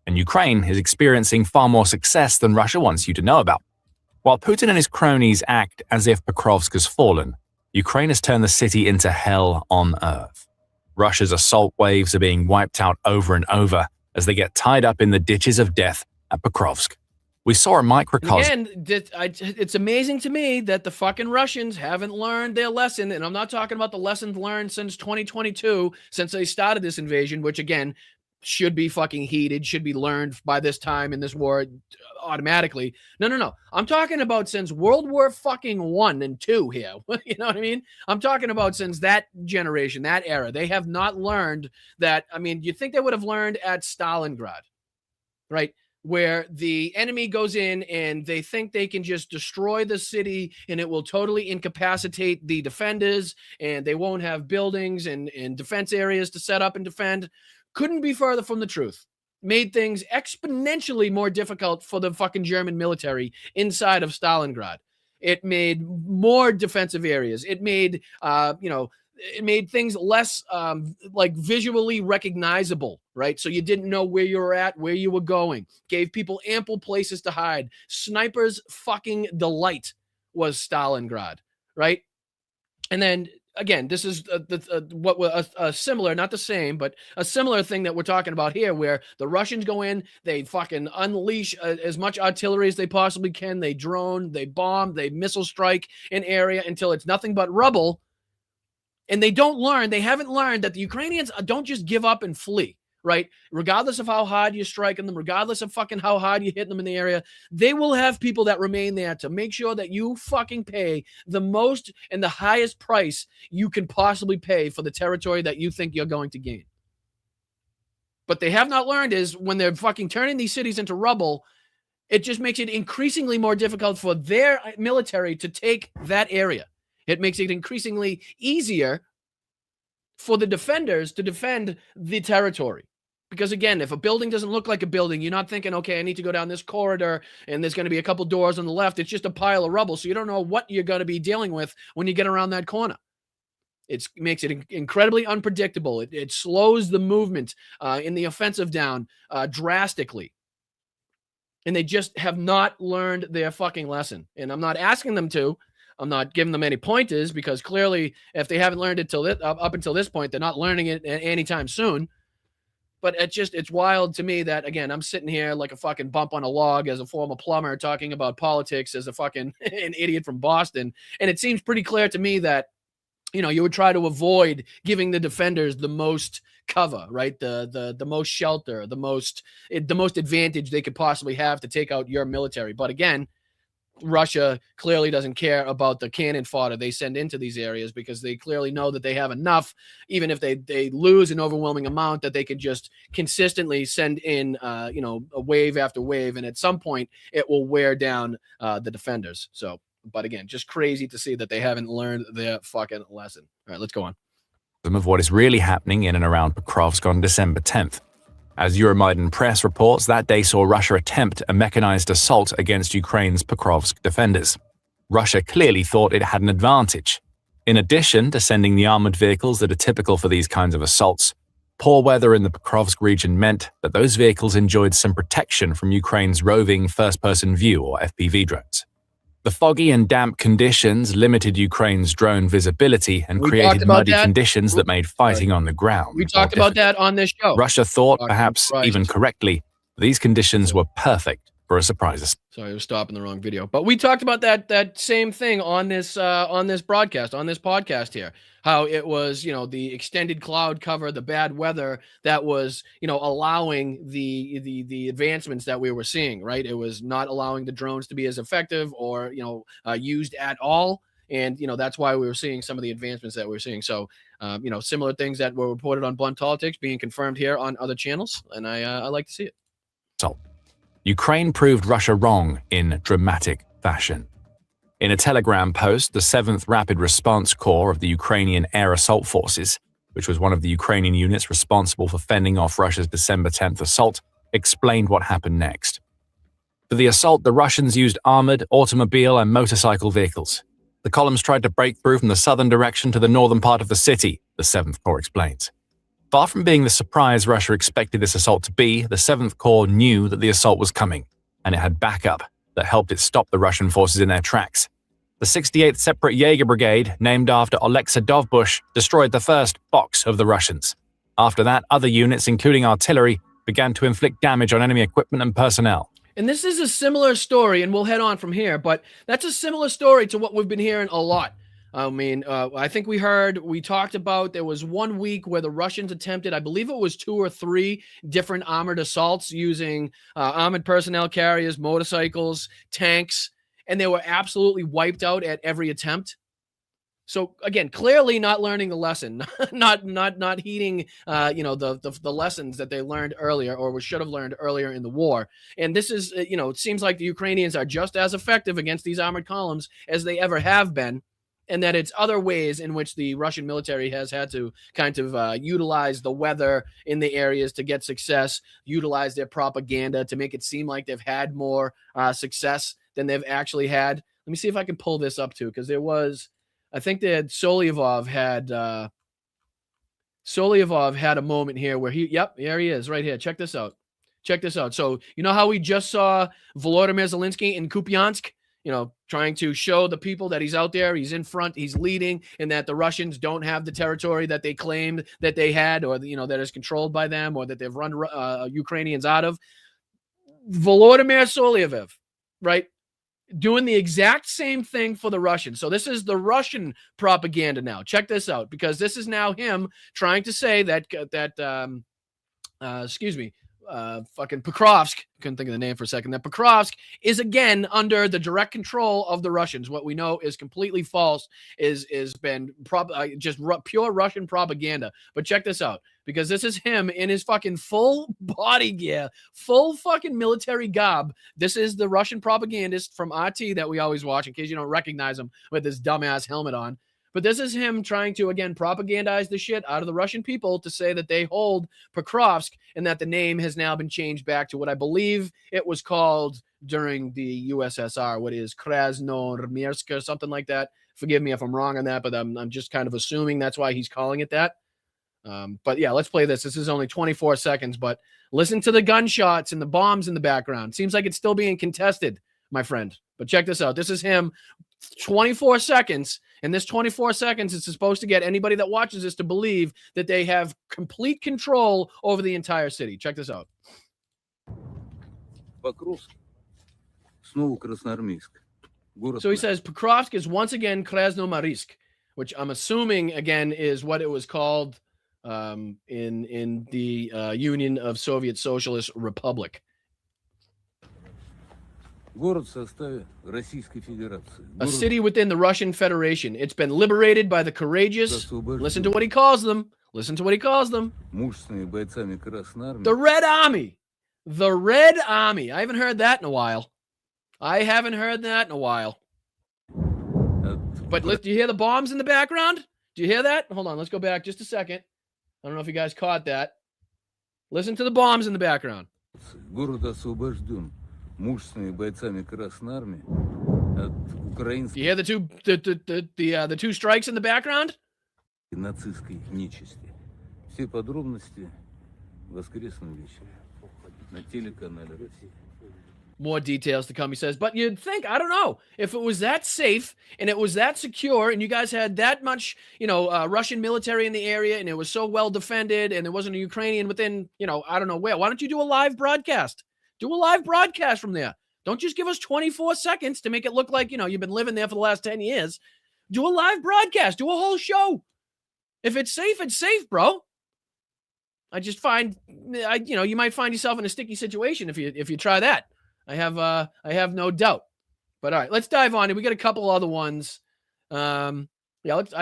And Ukraine is experiencing far more success than Russia wants you to know about. While Putin and his cronies act as if Pokrovsk has fallen, Ukraine has turned the city into hell on earth. Russia's assault waves are being wiped out over and over as they get tied up in the ditches of death at Pokrovsk. We saw a microcosm. Again, it's amazing to me that the fucking Russians haven't learned their lesson, and I'm not talking about the lessons learned since 2022, since they started this invasion, which again, should be fucking heated, should be learned by this time in this war automatically. No. I'm talking about since World War fucking 1 and 2 here. You know what I mean? I'm talking about since that generation, that era. They have not learned that. I mean, you think they would have learned at Stalingrad, right? Where the enemy goes in and they think they can just destroy the city and it will totally incapacitate the defenders and they won't have buildings and defense areas to set up and defend. Couldn't be further from the truth. Made things exponentially more difficult for the fucking German military inside of Stalingrad. It made more defensive areas. It made, it made things less like visually recognizable, right? So you didn't know where you were at, where you were going. Gave people ample places to hide. Snipers' fucking delight was Stalingrad, right? And then again, this is a similar, not the same, but a similar thing that we're talking about here, where the Russians go in, they fucking unleash as much artillery as they possibly can. They drone, they bomb, they missile strike an area until it's nothing but rubble. And they haven't learned that the Ukrainians don't just give up and flee, right? Regardless of how hard you're striking them, regardless of fucking how hard you're hitting them in the area, they will have people that remain there to make sure that you fucking pay the most and the highest price you can possibly pay for the territory that you think you're going to gain. But they have not learned is when they're fucking turning these cities into rubble, it just makes it increasingly more difficult for their military to take that area. It makes it increasingly easier for the defenders to defend the territory. Because again, if a building doesn't look like a building, you're not thinking, okay, I need to go down this corridor and there's going to be a couple doors on the left. It's just a pile of rubble. So you don't know what you're going to be dealing with when you get around that corner. It makes it incredibly unpredictable. It slows the movement in the offensive down drastically. And they just have not learned their fucking lesson. And I'm not asking them to. I'm not giving them any pointers because clearly if they haven't learned it up until this point, they're not learning it anytime soon. But it's wild to me that, again, I'm sitting here like a fucking bump on a log as a former plumber talking about politics as a fucking an idiot from Boston. And it seems pretty clear to me that, you would try to avoid giving the defenders the most cover, right? The most shelter, the most advantage they could possibly have to take out your military. But again, Russia clearly doesn't care about the cannon fodder they send into these areas because they clearly know that they have enough, even if they lose an overwhelming amount, that they can just consistently send in, a wave after wave. And at some point it will wear down the defenders. So, but again, just crazy to see that they haven't learned their fucking lesson. All right, let's go on. Of what is really happening in and around Pokrovsk on December 10th. As Euromaidan Press reports, that day saw Russia attempt a mechanized assault against Ukraine's Pokrovsk defenders. Russia clearly thought it had an advantage. In addition to sending the armored vehicles that are typical for these kinds of assaults, poor weather in the Pokrovsk region meant that those vehicles enjoyed some protection from Ukraine's roving first-person view or FPV drones. The foggy and damp conditions limited Ukraine's drone visibility and created muddy conditions that made fighting on the ground. We talked about that on this show. Russia thought, perhaps even correctly, these conditions were perfect for a surprise assault. Sorry, I was stopping the wrong video. But we talked about that same thing on this broadcast, on this podcast here. How it was, the extended cloud cover, the bad weather that was, allowing the advancements that we were seeing, right? It was not allowing the drones to be as effective or, used at all. And, that's why we were seeing some of the advancements that we were seeing. So, similar things that were reported on Blunt Politics being confirmed here on other channels. And I like to see it. So, Ukraine proved Russia wrong in dramatic fashion. In a Telegram post, the 7th Rapid Response Corps of the Ukrainian Air Assault Forces, which was one of the Ukrainian units responsible for fending off Russia's December 10th assault, explained what happened next. For the assault, the Russians used armored, automobile, and motorcycle vehicles. The columns tried to break through from the southern direction to the northern part of the city, the 7th Corps explains. Far from being the surprise Russia expected this assault to be, the 7th Corps knew that the assault was coming, and it had backup that helped it stop the Russian forces in their tracks. The 68th Separate Jaeger Brigade, named after Oleksiy Dovbush, destroyed the first box of the Russians. After that, other units, including artillery, began to inflict damage on enemy equipment and personnel. And this is a similar story, and we'll head on from here, but that's a similar story to what we've been hearing a lot. I mean, I think we talked about there was 1 week where the Russians attempted, I believe it was 2 or 3 different armored assaults using armored personnel carriers, motorcycles, tanks, and they were absolutely wiped out at every attempt. So again, clearly not learning the lesson, not heeding, the lessons that they learned earlier or should have learned earlier in the war. And this is, it seems like the Ukrainians are just as effective against these armored columns as they ever have been. And that it's other ways in which the Russian military has had to kind of utilize the weather in the areas to get success, utilize their propaganda to make it seem like they've had more success than they've actually had. Let me see if I can pull this up too, because there was, I think that Solyevov had a moment here where here he is right here. Check this out. So you know how we just saw Volodymyr Zelensky in Kupiansk? Trying to show the people that he's out there, he's in front, he's leading, and that the Russians don't have the territory that they claimed that they had, or, that is controlled by them, or that they've run Ukrainians out of. Volodymyr Solyevov, right? Doing the exact same thing for the Russians. So this is the Russian propaganda now. Check this out, because this is now him trying to say that fucking Pokrovsk, couldn't think of the name for a second, that Pokrovsk is again under the direct control of the Russians. What we know is completely false, is been pure Russian propaganda. But check this out, because this is him in his fucking full body gear, full fucking military garb. This is the Russian propagandist from RT that we always watch, in case you don't recognize him with this dumbass helmet on. But this is him trying to, again, propagandize the shit out of the Russian people to say that they hold Pokrovsk and that the name has now been changed back to what I believe it was called during the USSR, what is Krasnoarmeysk or something like that. Forgive me if I'm wrong on that, but I'm just kind of assuming that's why he's calling it that. But yeah, let's play this. This is only 24 seconds, but listen to the gunshots and the bombs in the background. Seems like it's still being contested, my friend. But check this out. This is him, 24 seconds. And this 24 seconds is supposed to get anybody that watches this to believe that they have complete control over the entire city. Check this out. So he says Pokrovsk is once again Krasnomarysk, which I'm assuming, again, is what it was called in the Union of Soviet Socialist Republic. A city within the Russian Federation. It's been liberated by the courageous. Listen to what he calls them. The Red Army. The Red Army. I haven't heard that in a while. But do you hear the bombs in the background? Do you hear that? Hold on. Let's go back just a second. I don't know if you guys caught that. Listen to the bombs in the background. You hear the two strikes in the background? нацистской нечисти. Все подробности в воскресном вечере на телеканале Россия. More details to come, he says. But you'd think, I don't know, if it was that safe and it was that secure and you guys had that much, Russian military in the area and it was so well defended and there wasn't a Ukrainian within, I don't know where. Why don't you do a live broadcast? Do a live broadcast from there. Don't just give us 24 seconds to make it look like, you've been living there for the last 10 years. Do a live broadcast. Do a whole show. If it's safe, bro. I just find, you might find yourself in a sticky situation if you try that. I have no doubt. But all right, let's dive on. We got a couple other ones. I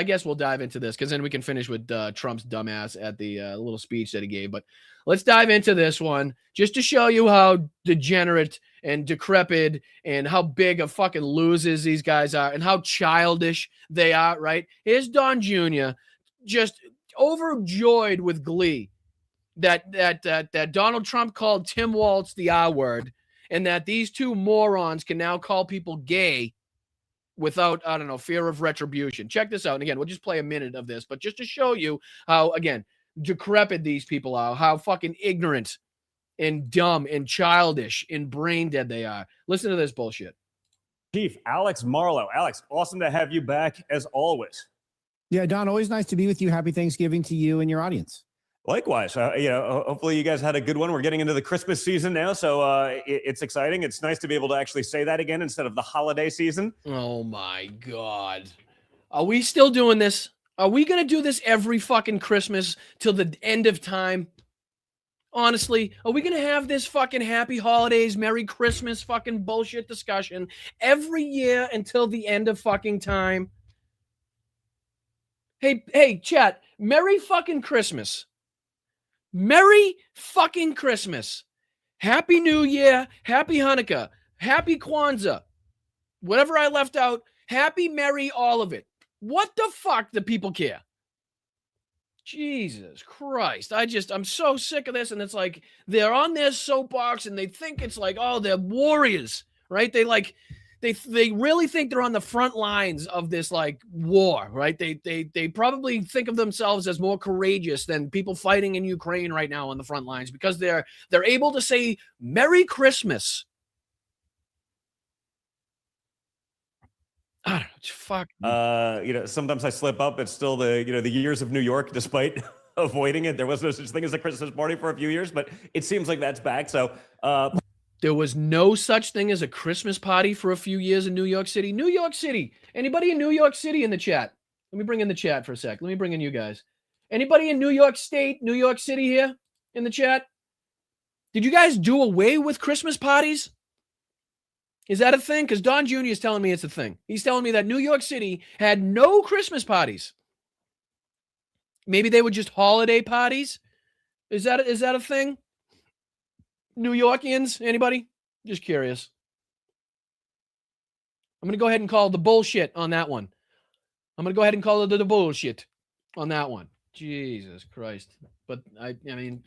guess we'll dive into this because then we can finish with Trump's dumbass at the little speech that he gave. But let's dive into this one just to show you how degenerate and decrepit and how big of fucking losers these guys are and how childish they are, right? Here's Don Jr. just overjoyed with glee that Donald Trump called Tim Walz the R word and that these two morons can now call people gay without, I don't know, fear of retribution. Check this out. And again, we'll just play a minute of this, but just to show you how, again, decrepit these people are, how fucking ignorant and dumb and childish and brain dead they are. Listen to this bullshit. Chief Alex Marlow. Alex, awesome to have you back as always. Yeah, Don, always nice to be with you. Happy Thanksgiving to you and your audience. Likewise. Hopefully you guys had a good one. We're getting into the Christmas season now, so it's exciting. It's nice to be able to actually say that again instead of the holiday season. Oh, my God. Are we still doing this? Are we going to do this every fucking Christmas till the end of time? Honestly, are we going to have this fucking happy holidays, Merry Christmas fucking bullshit discussion every year until the end of fucking time? Hey, chat, Merry fucking Christmas. Merry fucking Christmas. Happy New Year. Happy Hanukkah. Happy Kwanzaa. Whatever I left out, happy, merry, all of it. What the fuck do people care? Jesus Christ. I'm so sick of this. And it's like, they're on their soapbox and they think it's like, oh, they're warriors, right? They really think they're on the front lines of this like war, right? They probably think of themselves as more courageous than people fighting in Ukraine right now on the front lines because they're able to say Merry Christmas. I don't know, fuck. Sometimes I slip up. It's still the years of New York, despite avoiding it. There was no such thing as a Christmas party for a few years, but it seems like that's back. So, there was no such thing as a Christmas party for a few years in New York City. New York City. Anybody in New York City in the chat? Let me bring in the chat for a sec. Let me bring in you guys. Anybody in New York State, New York City here in the chat? Did you guys do away with Christmas parties? Is that a thing? Because Don Jr. is telling me it's a thing. He's telling me that New York City had no Christmas parties. Maybe they were just holiday parties. Is that a thing? New Yorkians, anybody? Just curious. I'm going to go ahead and call the bullshit on that one. I'm going to go ahead and call it the bullshit on that one. Jesus Christ. But I mean,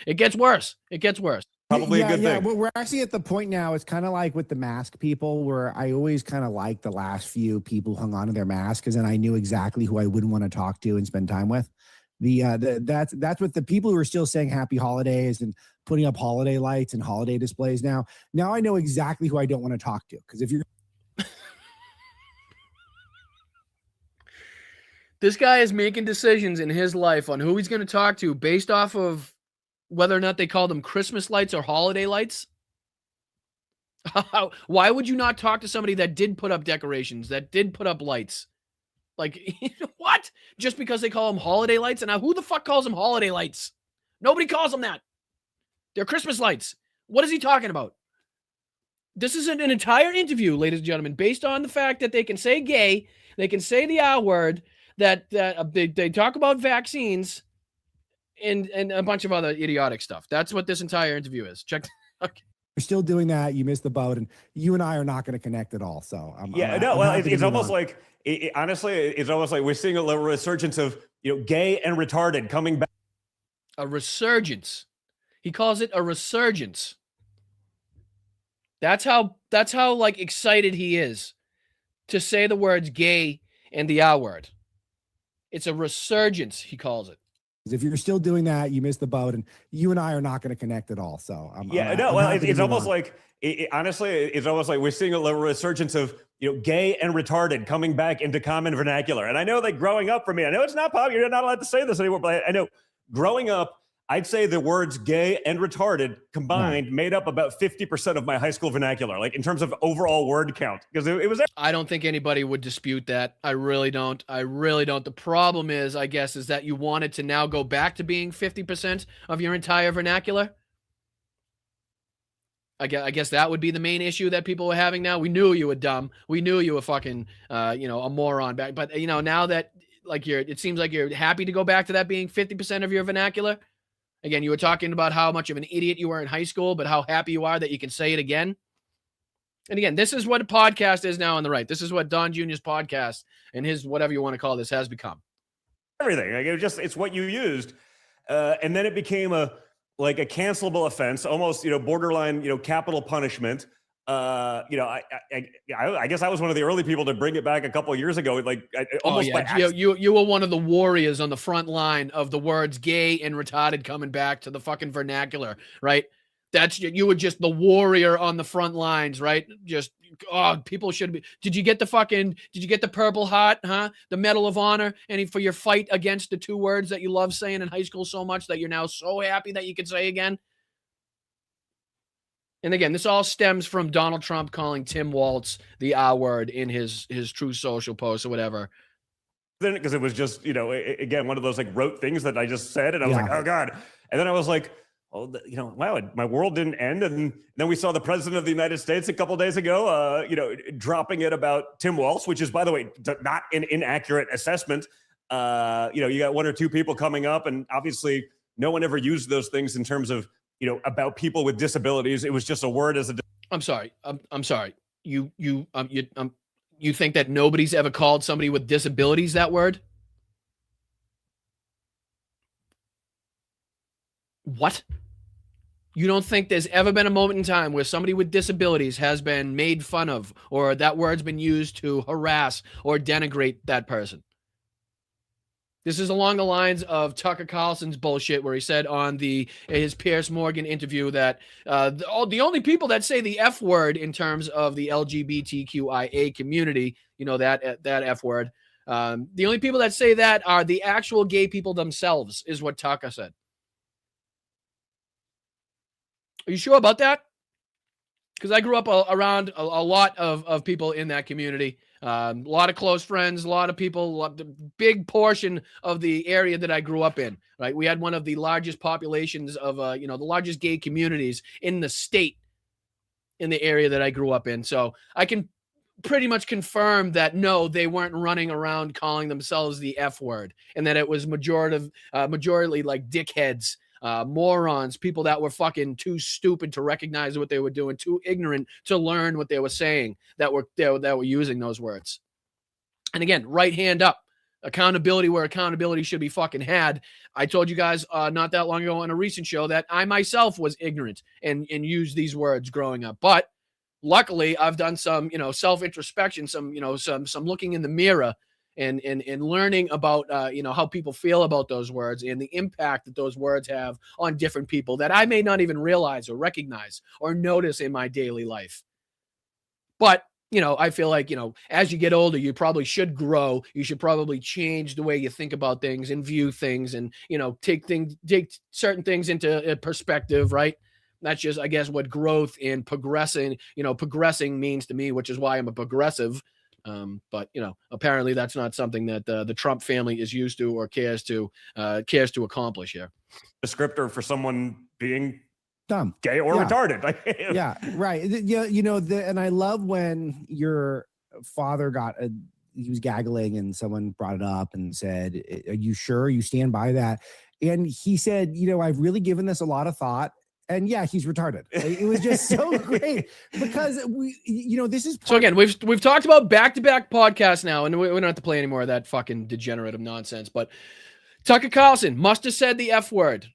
it gets worse. It gets worse. Probably a good thing. But we're actually at the point now, it's kind of like with the mask people where I always kind of like the last few people hung on to their mask because then I knew exactly who I wouldn't want to talk to and spend time with. That's what the people who are still saying happy holidays and putting up holiday lights and holiday displays now I know exactly who I don't want to talk to because if you're this guy is making decisions in his life on who he's going to talk to based off of whether or not they call them Christmas lights or holiday lights. Why would you not talk to somebody that did put up decorations, that did put up lights? Like, what? Just because they call them holiday lights? And now who the fuck calls them holiday lights? Nobody calls them that. They're Christmas lights. What is he talking about? This is an entire interview, ladies and gentlemen, based on the fact that they can say gay, they can say the R word, that they talk about vaccines and a bunch of other idiotic stuff. That's what this entire interview is. Check. Okay. You're still doing that. You missed the boat, and you and I are not going to connect at all. So it's almost like honestly, it's almost like we're seeing a little resurgence of gay and retarded coming back. A resurgence. He calls it a resurgence. That's how like excited he is to say the words gay and the R word. It's a resurgence, he calls it. If you're still doing that, you missed the boat, and you and I are not going to connect at all. So I'm happy to it's move almost on. like honestly, it's almost like we're seeing a little resurgence of gay and retarded coming back into common vernacular. And I know that growing up for me, I know it's not popular, you're not allowed to say this anymore, but I know growing up, I'd say the words gay and retarded combined made up about 50% of my high school vernacular, like in terms of overall word count, because it was. I don't think anybody would dispute that. I really don't. The problem is, I guess, is that you wanted to now go back to being 50% of your entire vernacular. I guess that would be the main issue that people were having now. We knew you were dumb. We knew you were fucking, a moron back. But, now that like it seems like you're happy to go back to that being 50% of your vernacular. Again, you were talking about how much of an idiot you were in high school, but how happy you are that you can say it again. And again, this is what a podcast is now on the right. This is what Don Jr.'s podcast and his whatever you want to call this has become. Everything. Like it's what you used. And then it became a cancelable offense, almost, borderline, capital punishment. I guess I was one of the early people to bring it back a couple of years ago. You were one of the warriors on the front line of the words gay and retarded coming back to the fucking vernacular, right? You were just the warrior on the front lines, right? Just, people should be. Did you get the Purple Heart, huh? The Medal of Honor, for your fight against the two words that you love saying in high school so much that you're now so happy that you can say again? And again, this all stems from Donald Trump calling Tim Walz the R word in his True Social post or whatever. Then, because it was just, again, one of those rote things that I just said. And I was like, oh God. And then I was like, wow, my world didn't end. And then we saw the president of the United States a couple of days ago, dropping it about Tim Walz, which is, by the way, not an inaccurate assessment. You got one or two people coming up, and obviously no one ever used those things in terms of, about people with disabilities. It was just a word as a. I'm sorry. I'm sorry. You think that nobody's ever called somebody with disabilities that word? What? You don't think there's ever been a moment in time where somebody with disabilities has been made fun of, or that word's been used to harass or denigrate that person? This is along the lines of Tucker Carlson's bullshit, where he said on his Piers Morgan interview that the only people that say the F word in terms of the LGBTQIA community, that F word, the only people that say that are the actual gay people themselves, is what Tucker said. Are you sure about that? Because I grew up around a lot of people in that community. A lot of close friends, a lot of people, the big portion of the area that I grew up in, right? We had one of the largest populations of, the largest gay communities in the state in the area that I grew up in. So I can pretty much confirm that, no, they weren't running around calling themselves the F word, and that it was majority like dickheads, morons, people that were fucking too stupid to recognize what they were doing, too ignorant to learn what they were saying, that were using those words. And again, right hand up, accountability where accountability should be fucking had. I told you guys not that long ago on a recent show that I myself was ignorant and used these words growing up. But luckily, I've done some, self-introspection, some looking in the mirror and learning about, how people feel about those words and the impact that those words have on different people that I may not even realize or recognize or notice in my daily life. But, I feel like, as you get older, you probably should grow. You should probably change the way you think about things and view things and, take certain things into perspective, right? That's just, I guess, what growth and progressing means to me, which is why I'm a progressive. But apparently that's not something that the Trump family is used to or cares to accomplish here. Descriptor for someone being dumb, gay, or retarded. Yeah, right. And I love when your father he was gaggling and someone brought it up and said, "Are you sure you stand by that?" And he said, "I've really given this a lot of thought." And yeah, he's retarded. It was just so great because this is. So again, we've talked about back-to-back podcasts now, and we don't have to play any more of that fucking degenerative nonsense. But Tucker Carlson must have said the F word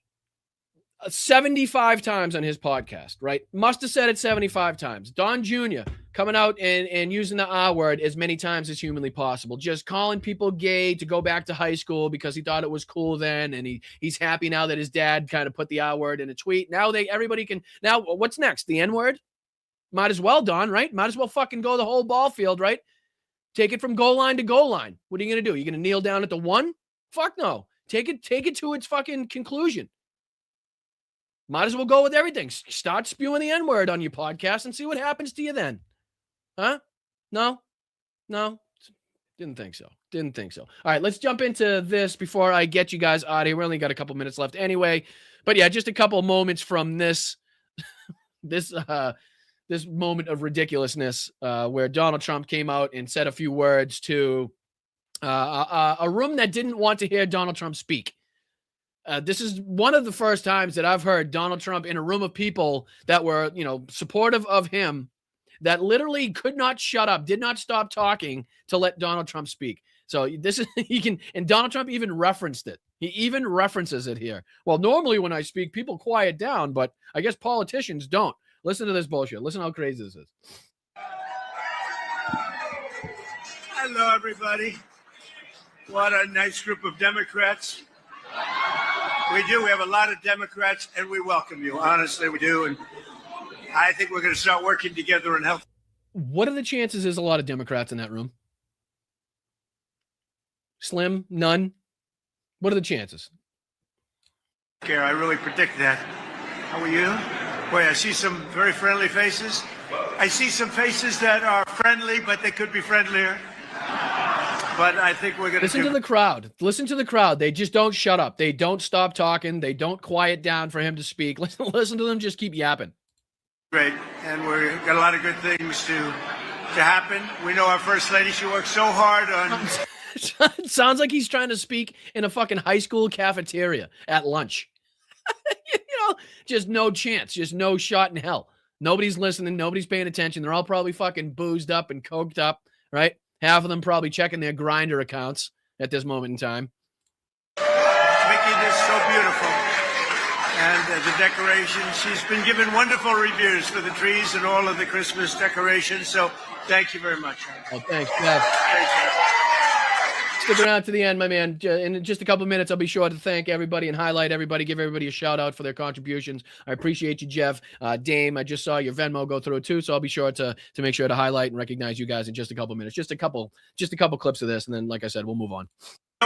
75 times on his podcast, right? Must have said it 75 times. Don Jr. coming out and using the R word as many times as humanly possible, just calling people gay to go back to high school because he thought it was cool then, and he's happy now that his dad kind of put the R word in a tweet. Now everybody can. Now what's next? The N word? Might as well, Don, right? Might as well fucking go the whole ball field, right? Take it from goal line to goal line. What are you gonna do? You gonna kneel down at the 1? Fuck no. Take it to its fucking conclusion. Might as well go with everything. Start spewing the N-word on your podcast and see what happens to you then. Huh? No? Didn't think so. All right, let's jump into this before I get you guys out of here. We only got a couple minutes left anyway. But yeah, just a couple moments from this this moment of ridiculousness where Donald Trump came out and said a few words to a room that didn't want to hear Donald Trump speak. This is one of the first times that I've heard Donald Trump in a room of people that were, supportive of him, that literally could not shut up, did not stop talking to let Donald Trump speak. So this is, and Donald Trump even referenced it. He even references it here. Well, normally when I speak, people quiet down, but I guess politicians don't. Listen to this bullshit. Listen how crazy this is. Hello, everybody. What a nice group of Democrats. We do. We have a lot of Democrats, and we welcome you. Honestly, we do. And I think we're going to start working together in health. What are the chances there's a lot of Democrats in that room? Slim? None? What are the chances? Okay, I really predict that. How are you? Boy, I see some very friendly faces. I see some faces that are friendly, but they could be friendlier. But I think we're going to listen to the crowd. Listen to the crowd. They just don't shut up. They don't stop talking. They don't quiet down for him to speak. Listen to them just keep yapping. Great, and we've got a lot of good things to happen. We know our First Lady, she works so hard on... It sounds like he's trying to speak in a fucking high school cafeteria at lunch. Just no chance. Just no shot in hell. Nobody's listening. Nobody's paying attention. They're all probably fucking boozed up and coked up, right? Half of them probably checking their Grindr accounts at this moment in time. Making this so beautiful. And the decorations. She's been given wonderful reviews for the trees and all of the Christmas decorations. So thank you very much. Oh, thanks, Jeff. Stick around to the end, my man. In just a couple of minutes, I'll be sure to thank everybody and highlight everybody, give everybody a shout out for their contributions. I appreciate you, Jeff. Dame, I just saw your Venmo go through too, so I'll be sure to make sure to highlight and recognize you guys in just a couple of minutes. Just a couple clips of this, and then, like I said, we'll move on.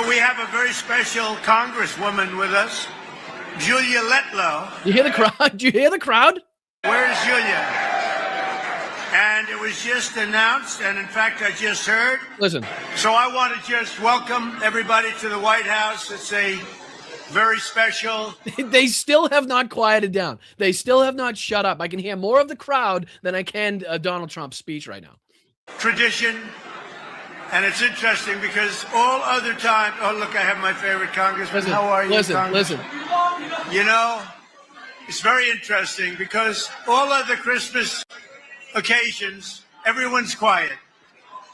We have a very special Congresswoman with us, Julia Letlow. You hear the crowd? Do you hear the crowd? Where is Julia? And it was just announced, and in fact, I just heard. Listen. So I want to just welcome everybody to the White House. It's a very special. They still have not quieted down. They still have not shut up. I can hear more of the crowd than I can Donald Trump's speech right now. Tradition. And it's interesting because all other times, oh, look, I have my favorite congressman. How are you, Congressman? Listen. You know, it's very interesting because all other Christmas occasions, everyone's quiet.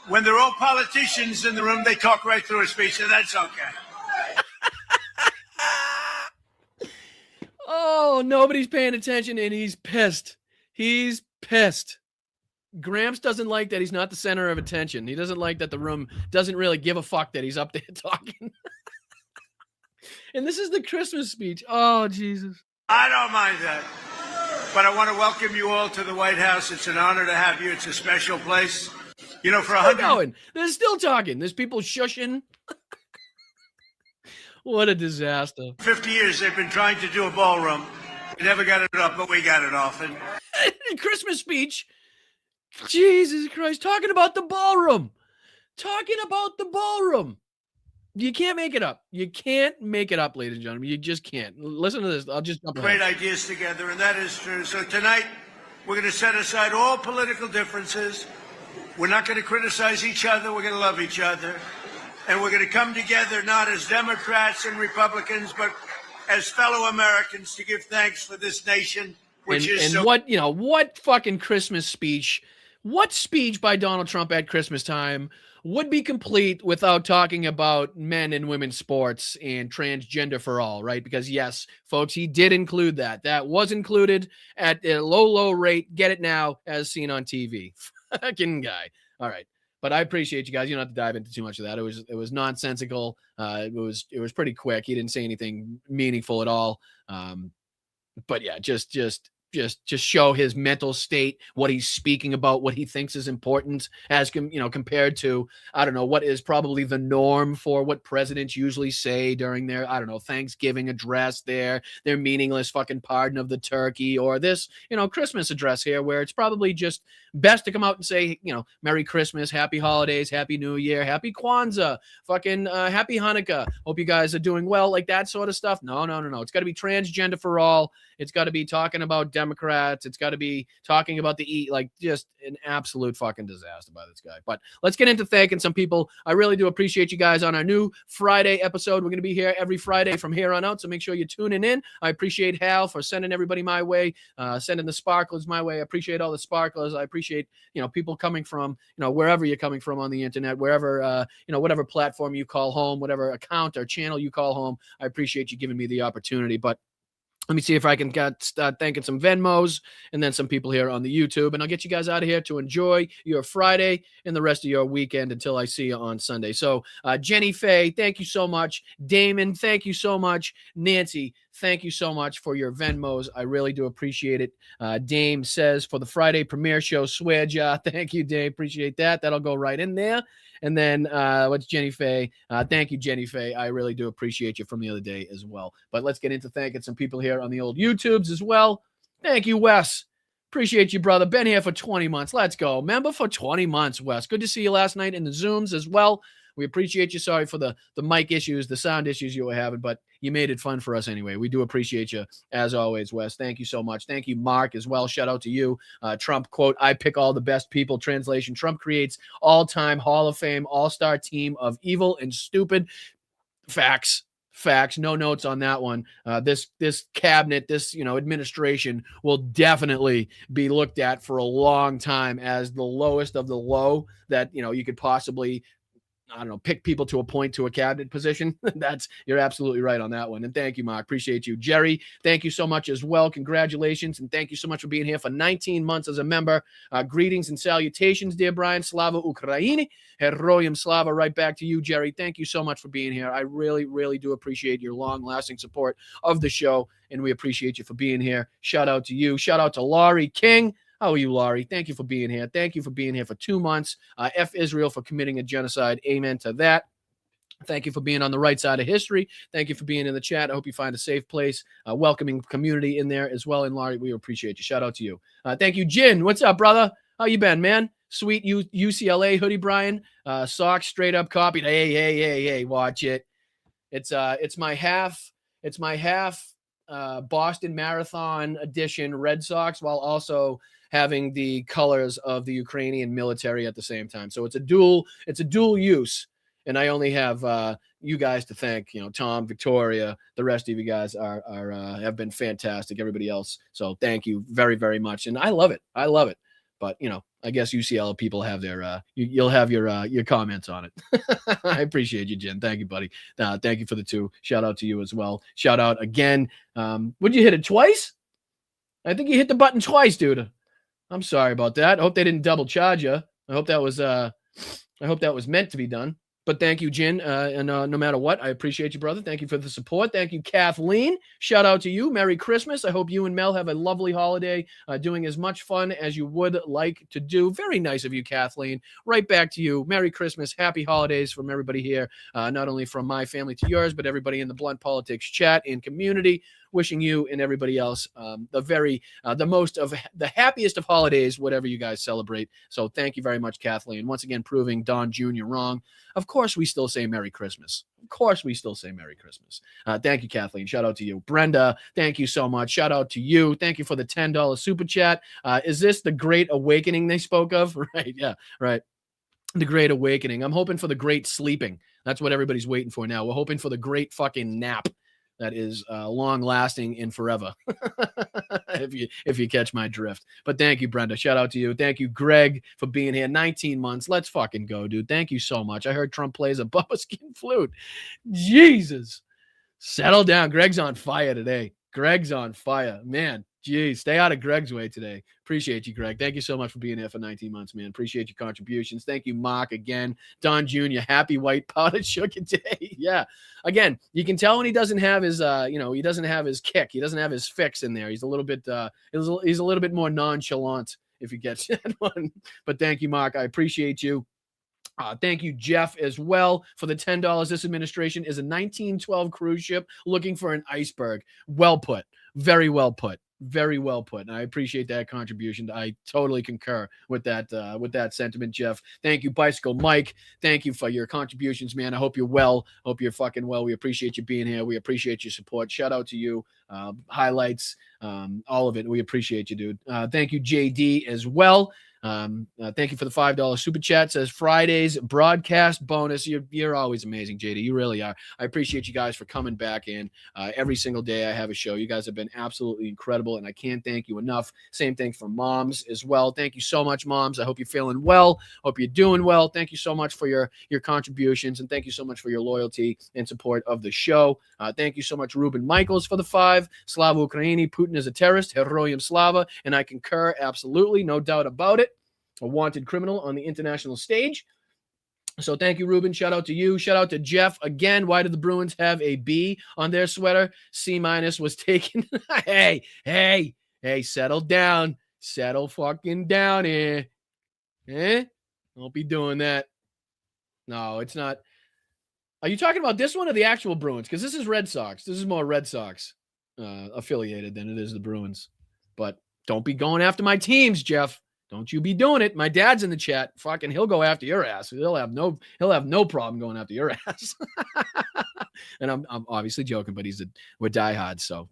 When they're all politicians in the room, they talk right through a speech, and that's okay. Oh, nobody's paying attention, and he's pissed. He's pissed. Gramps doesn't like that he's not the center of attention. He doesn't like that the room doesn't really give a fuck that he's up there talking. And this is the Christmas speech. Oh, Jesus. I don't mind that. But I want to welcome you all to the White House. It's an honor to have you. It's a special place. You know, for 100... They're still talking. There's people shushing. What a disaster. 50 years they've been trying to do a ballroom. We never got it up, but we got it off. And Christmas speech. Jesus Christ. Talking about the ballroom. You can't make it up. You can't make it up, ladies and gentlemen. You just can't. Listen to this. I'll just jump great ideas together, and that is true. So tonight, we're going to set aside all political differences. We're not going to criticize each other. We're going to love each other. And we're going to come together not as Democrats and Republicans, but as fellow Americans to give thanks for this nation, which is so... what fucking Christmas speech? What speech by Donald Trump at Christmas time would be complete without talking about men and women's sports and transgender for all, right? Because yes, folks, he did include that. That was included at a low rate. Get it now, as seen on TV. Fucking guy. All right. But I appreciate you guys. You don't have to dive into too much of that. It was nonsensical. It was pretty quick. He didn't say anything meaningful at all. But yeah, just show his mental state, what he's speaking about, what he thinks is important, as compared to, I don't know, what is probably the norm for what presidents usually say during their, I don't know, Thanksgiving address, their meaningless fucking pardon of the turkey, or this, Christmas address here, where it's probably just best to come out and say, Merry Christmas, Happy Holidays, Happy New Year, Happy Kwanzaa, fucking Happy Hanukkah. Hope you guys are doing well, like that sort of stuff. No. It's got to be transgender for all. It's got to be talking about Democrats. It's got to be talking about just an absolute fucking disaster by this guy. But let's get into thanking some people. I really do appreciate you guys on our new Friday episode. We're going to be here every Friday from here on out, so make sure you're tuning in. I appreciate Hal for sending everybody my way, sending the sparklers my way. I appreciate all the sparklers. I appreciate, people coming from, wherever you're coming from on the internet, wherever, whatever platform you call home, whatever account or channel you call home. I appreciate you giving me the opportunity. But let me see if I can start thanking some Venmos and then some people here on the YouTube. And I'll get you guys out of here to enjoy your Friday and the rest of your weekend until I see you on Sunday. So Jenny Faye, thank you so much. Damon, thank you so much. Nancy, thank you so much for your Venmos. I really do appreciate it. Dame says, for the Friday premiere show, swear jar. Thank you, Dame. Appreciate that. That'll go right in there. And then what's Jenny Faye? Thank you, Jenny Faye. I really do appreciate you from the other day as well. But let's get into thanking some people here on the old YouTubes as well. Thank you, Wes. Appreciate you, brother. Been here for 20 months. Let's go. Member for 20 months, Wes. Good to see you last night in the Zooms as well. We appreciate you. Sorry for the mic issues, the sound issues you were having, but you made it fun for us anyway. We do appreciate you, as always, Wes. Thank you so much. Thank you, Mark, as well. Shout out to you. Trump, quote, I pick all the best people. Translation, Trump creates all-time Hall of Fame all-star team of evil and stupid. Facts. No notes on that one. This cabinet, this administration will definitely be looked at for a long time as the lowest of the low that you could possibly, I don't know, pick people to appoint to a cabinet position. You're absolutely right on that one. And thank you, Mark. Appreciate you. Jerry, thank you so much as well. Congratulations. And thank you so much for being here for 19 months as a member. Greetings and salutations, dear Brian. Slava Ukraini. Heroyam Slava. Right back to you, Jerry. Thank you so much for being here. I really, really do appreciate your long-lasting support of the show. And we appreciate you for being here. Shout out to you. Shout out to Laurie King. How are you, Laurie? Thank you for being here. Thank you for being here for 2 months. F Israel for committing a genocide. Amen to that. Thank you for being on the right side of history. Thank you for being in the chat. I hope you find a safe place, a welcoming community in there as well. And Laurie, we appreciate you. Shout out to you. Thank you, Jin. What's up, brother? How you been, man? Sweet UCLA hoodie, Brian. Socks straight up copied. Hey, watch it. It's my half Boston Marathon edition Red Sox, while also having the colors of the Ukrainian military at the same time. So it's a dual use. And I only have you guys to thank, Tom, Victoria, the rest of you guys have been fantastic, everybody else. So thank you very, very much. And I love it. But, I guess UCL people have their, you'll have your comments on it. I appreciate you, Jen. Thank you, buddy. Thank you for the 2. Shout out to you as well. Shout out again. Would you hit it twice? I think you hit the button twice, dude. I'm sorry about that. I hope they didn't double charge you. I hope that was meant to be done. But thank you, Jin. And no matter what, I appreciate you, brother. Thank you for the support. Thank you, Kathleen. Shout out to you. Merry Christmas. I hope you and Mel have a lovely holiday, doing as much fun as you would like to do. Very nice of you, Kathleen. Right back to you. Merry Christmas. Happy holidays from everybody here, not only from my family to yours, but everybody in the Blunt Politics chat and community. Wishing you and everybody else the most of the happiest of holidays, whatever you guys celebrate. So thank you very much, Kathleen. Once again, proving Don Jr. wrong. Of course, we still say Merry Christmas. Thank you, Kathleen. Shout out to you. Brenda, thank you so much. Shout out to you. Thank you for the $10 super chat. Is this the Great Awakening they spoke of? Right. Yeah. Right. The Great Awakening. I'm hoping for the Great Sleeping. That's what everybody's waiting for now. We're hoping for the Great fucking nap. that is long lasting and forever. if you catch my drift. But thank you, Brenda. Shout out to you. Thank you, Greg, for being here. 19 months. Let's fucking go, dude. Thank you so much. I heard Trump plays a Bubba Skin flute. Jesus. Settle down. Greg's on fire today. Greg's on fire. Man, geez, stay out of Greg's way today. Appreciate you, Greg. Thank you so much for being here for 19 months, man. Appreciate your contributions. Thank you, Mark, again. Don Jr., happy white powdered sugar day. Yeah. Again, you can tell when he doesn't have his, he doesn't have his kick. He doesn't have his fix in there. He's a little bit, he's a little bit more nonchalant if you get that one. But thank you, Mark. I appreciate you. Thank you, Jeff, as well, for the $10. This administration is a 1912 cruise ship looking for an iceberg. Well put. Very well put. Very well put. And I appreciate that contribution. I totally concur with that sentiment, Jeff. Thank you, Bicycle Mike. Thank you for your contributions, man. I hope you're well. Hope you're fucking well. We appreciate you being here. We appreciate your support. Shout out to you. Highlights, all of it. We appreciate you, dude. Thank you, JD, as well. Thank you for the $5 super chat. Says Friday's broadcast bonus. You're always amazing, JD. You really are. I appreciate you guys for coming back in every single day I have a show. You guys have been absolutely incredible, and I can't thank you enough. Same thing for moms as well. Thank you so much, moms. I hope you're feeling well. Hope you're doing well. Thank you so much for your contributions, and thank you so much for your loyalty and support of the show. Thank you so much, Ruben Michaels, for the 5. Slava Ukraini, Putin is a terrorist. Heroyam Slava, and I concur absolutely, no doubt about it. A wanted criminal on the international stage. So thank you, Ruben. Shout out to you. Shout out to Jeff. Again, why did the Bruins have a B on their sweater? C- was taken. Hey, settle down. Settle fucking down here. Don't be doing that. No, it's not. Are you talking about this one or the actual Bruins? Because this is Red Sox. This is more Red Sox affiliated than it is the Bruins. But don't be going after my teams, Jeff. Don't you be doing it. My dad's in the chat. Fucking, he'll go after your ass. He'll have no problem going after your ass. And I'm obviously joking, but we're diehards, so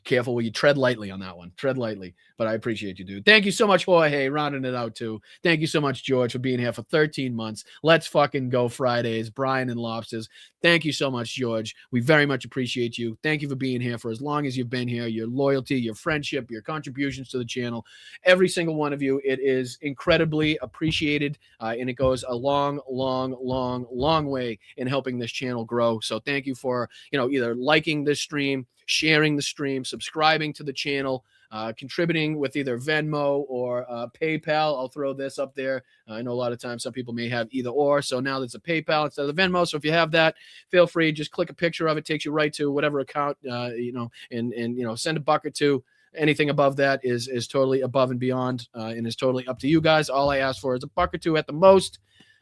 careful where you tread lightly on that one. Tread lightly. But I appreciate you, dude. Thank you so much, Jorge, rounding it out too. Thank you so much, George, for being here for 13 months. Let's fucking go Fridays. Brian and Lobsters. Thank you so much, George. We very much appreciate you. Thank you for being here for as long as you've been here. Your loyalty, your friendship, your contributions to the channel. Every single one of you. It is incredibly appreciated. And it goes a long, long, long, long way in helping this channel grow. So thank you for, either liking this stream, sharing the stream, subscribing to the channel, contributing with either Venmo or PayPal. I'll throw this up there. I know a lot of times some people may have either or. So now there's a PayPal instead of the Venmo. So if you have that, feel free. Just click a picture of it. Takes you right to whatever account, and send a buck or two. Anything above that is totally above and beyond and is totally up to you guys. All I ask for is a buck or two at the most.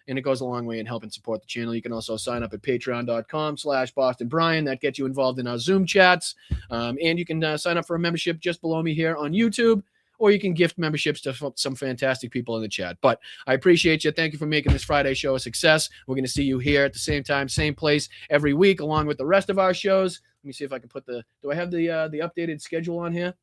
And it goes a long way in helping support the channel. You can also sign up at patreon.com/BostonBrian. That gets you involved in our Zoom chats. And you can sign up for a membership just below me here on YouTube, or you can gift memberships to some fantastic people in the chat. But I appreciate you. Thank you for making this Friday show a success. We're going to see you here at the same time, same place every week, along with the rest of our shows. Let me see if I can put do I have the updated schedule on here?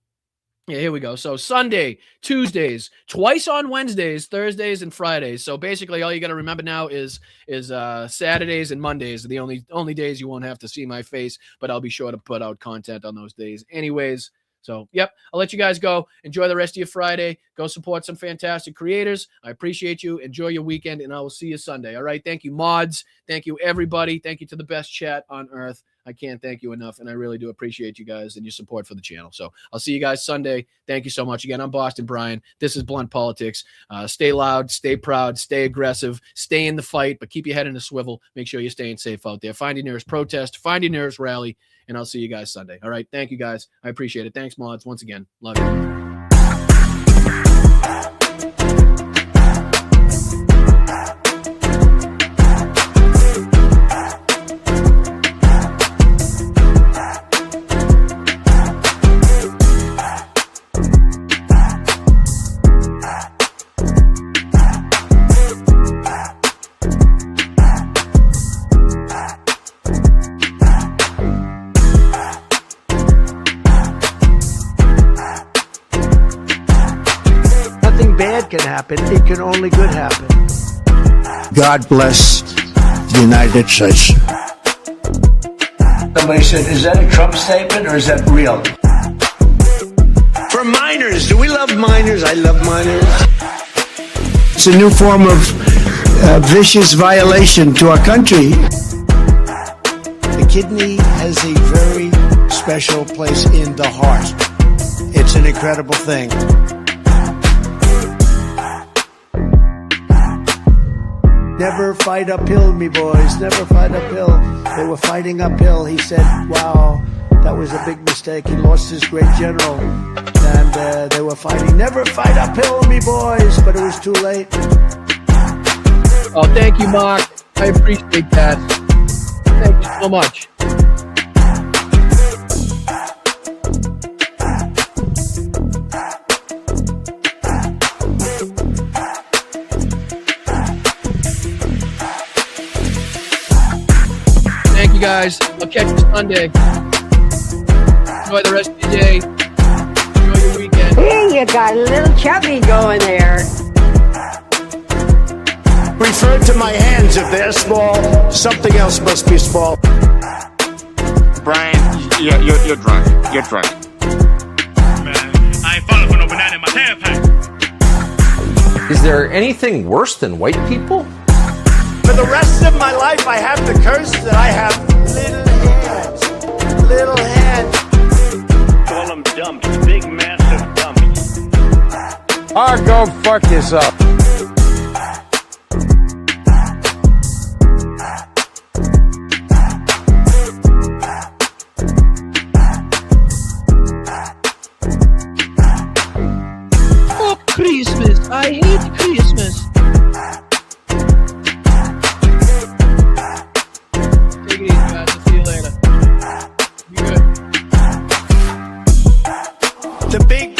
Yeah, here we go. So Sunday, Tuesdays, twice on Wednesdays, Thursdays, and Fridays. So basically, all you got to remember now is Saturdays and Mondays are the only days you won't have to see my face. But I'll be sure to put out content on those days, anyways. So, yep, I'll let you guys go. Enjoy the rest of your Friday. Go support some fantastic creators. I appreciate you. Enjoy your weekend, and I will see you Sunday. All right. Thank you, mods. Thank you, everybody. Thank you to the best chat on earth. I can't thank you enough, and I really do appreciate you guys and your support for the channel. So I'll see you guys Sunday. Thank you so much. Again, I'm Boston Brian. This is Blunt Politics. Stay loud, stay proud, stay aggressive, stay in the fight, but keep your head in a swivel. Make sure you're staying safe out there. Find your nearest protest, find your nearest rally, and I'll see you guys Sunday. All right. Thank you, guys. I appreciate it. Thanks, mods. Once again, love you. Can happen. It can only good happen. God bless the United States. Somebody said, is that a Trump statement or is that real? For minors, do we love minors? I love minors. It's a new form of vicious violation to our country. The kidney has a very special place in the heart. It's an incredible thing. Never fight uphill, me boys. Never fight uphill. They were fighting uphill. He said, wow, that was a big mistake. He lost his great general. And they were fighting. Never fight uphill, me boys. But it was too late. Oh, thank you, Mark. I appreciate that. Thank you so much. Thank you, guys. I'll catch you Sunday. Enjoy the rest of your day. Enjoy your weekend. Hey, you got a little chubby going there. Refer to my hands. If they're small, something else must be small. Brian, you're drunk. You're drunk. Man, I ain't falling for no banana in my tailpipe. Is there anything worse than white people? For the rest of my life, I have the curse that I have little hands. Little hands. Call them dumps, big massive dumps. Oh, go fuck yourself. Fuck Christmas. I hate Christmas. Take it easy, guys. I'll see you later. Be good. The big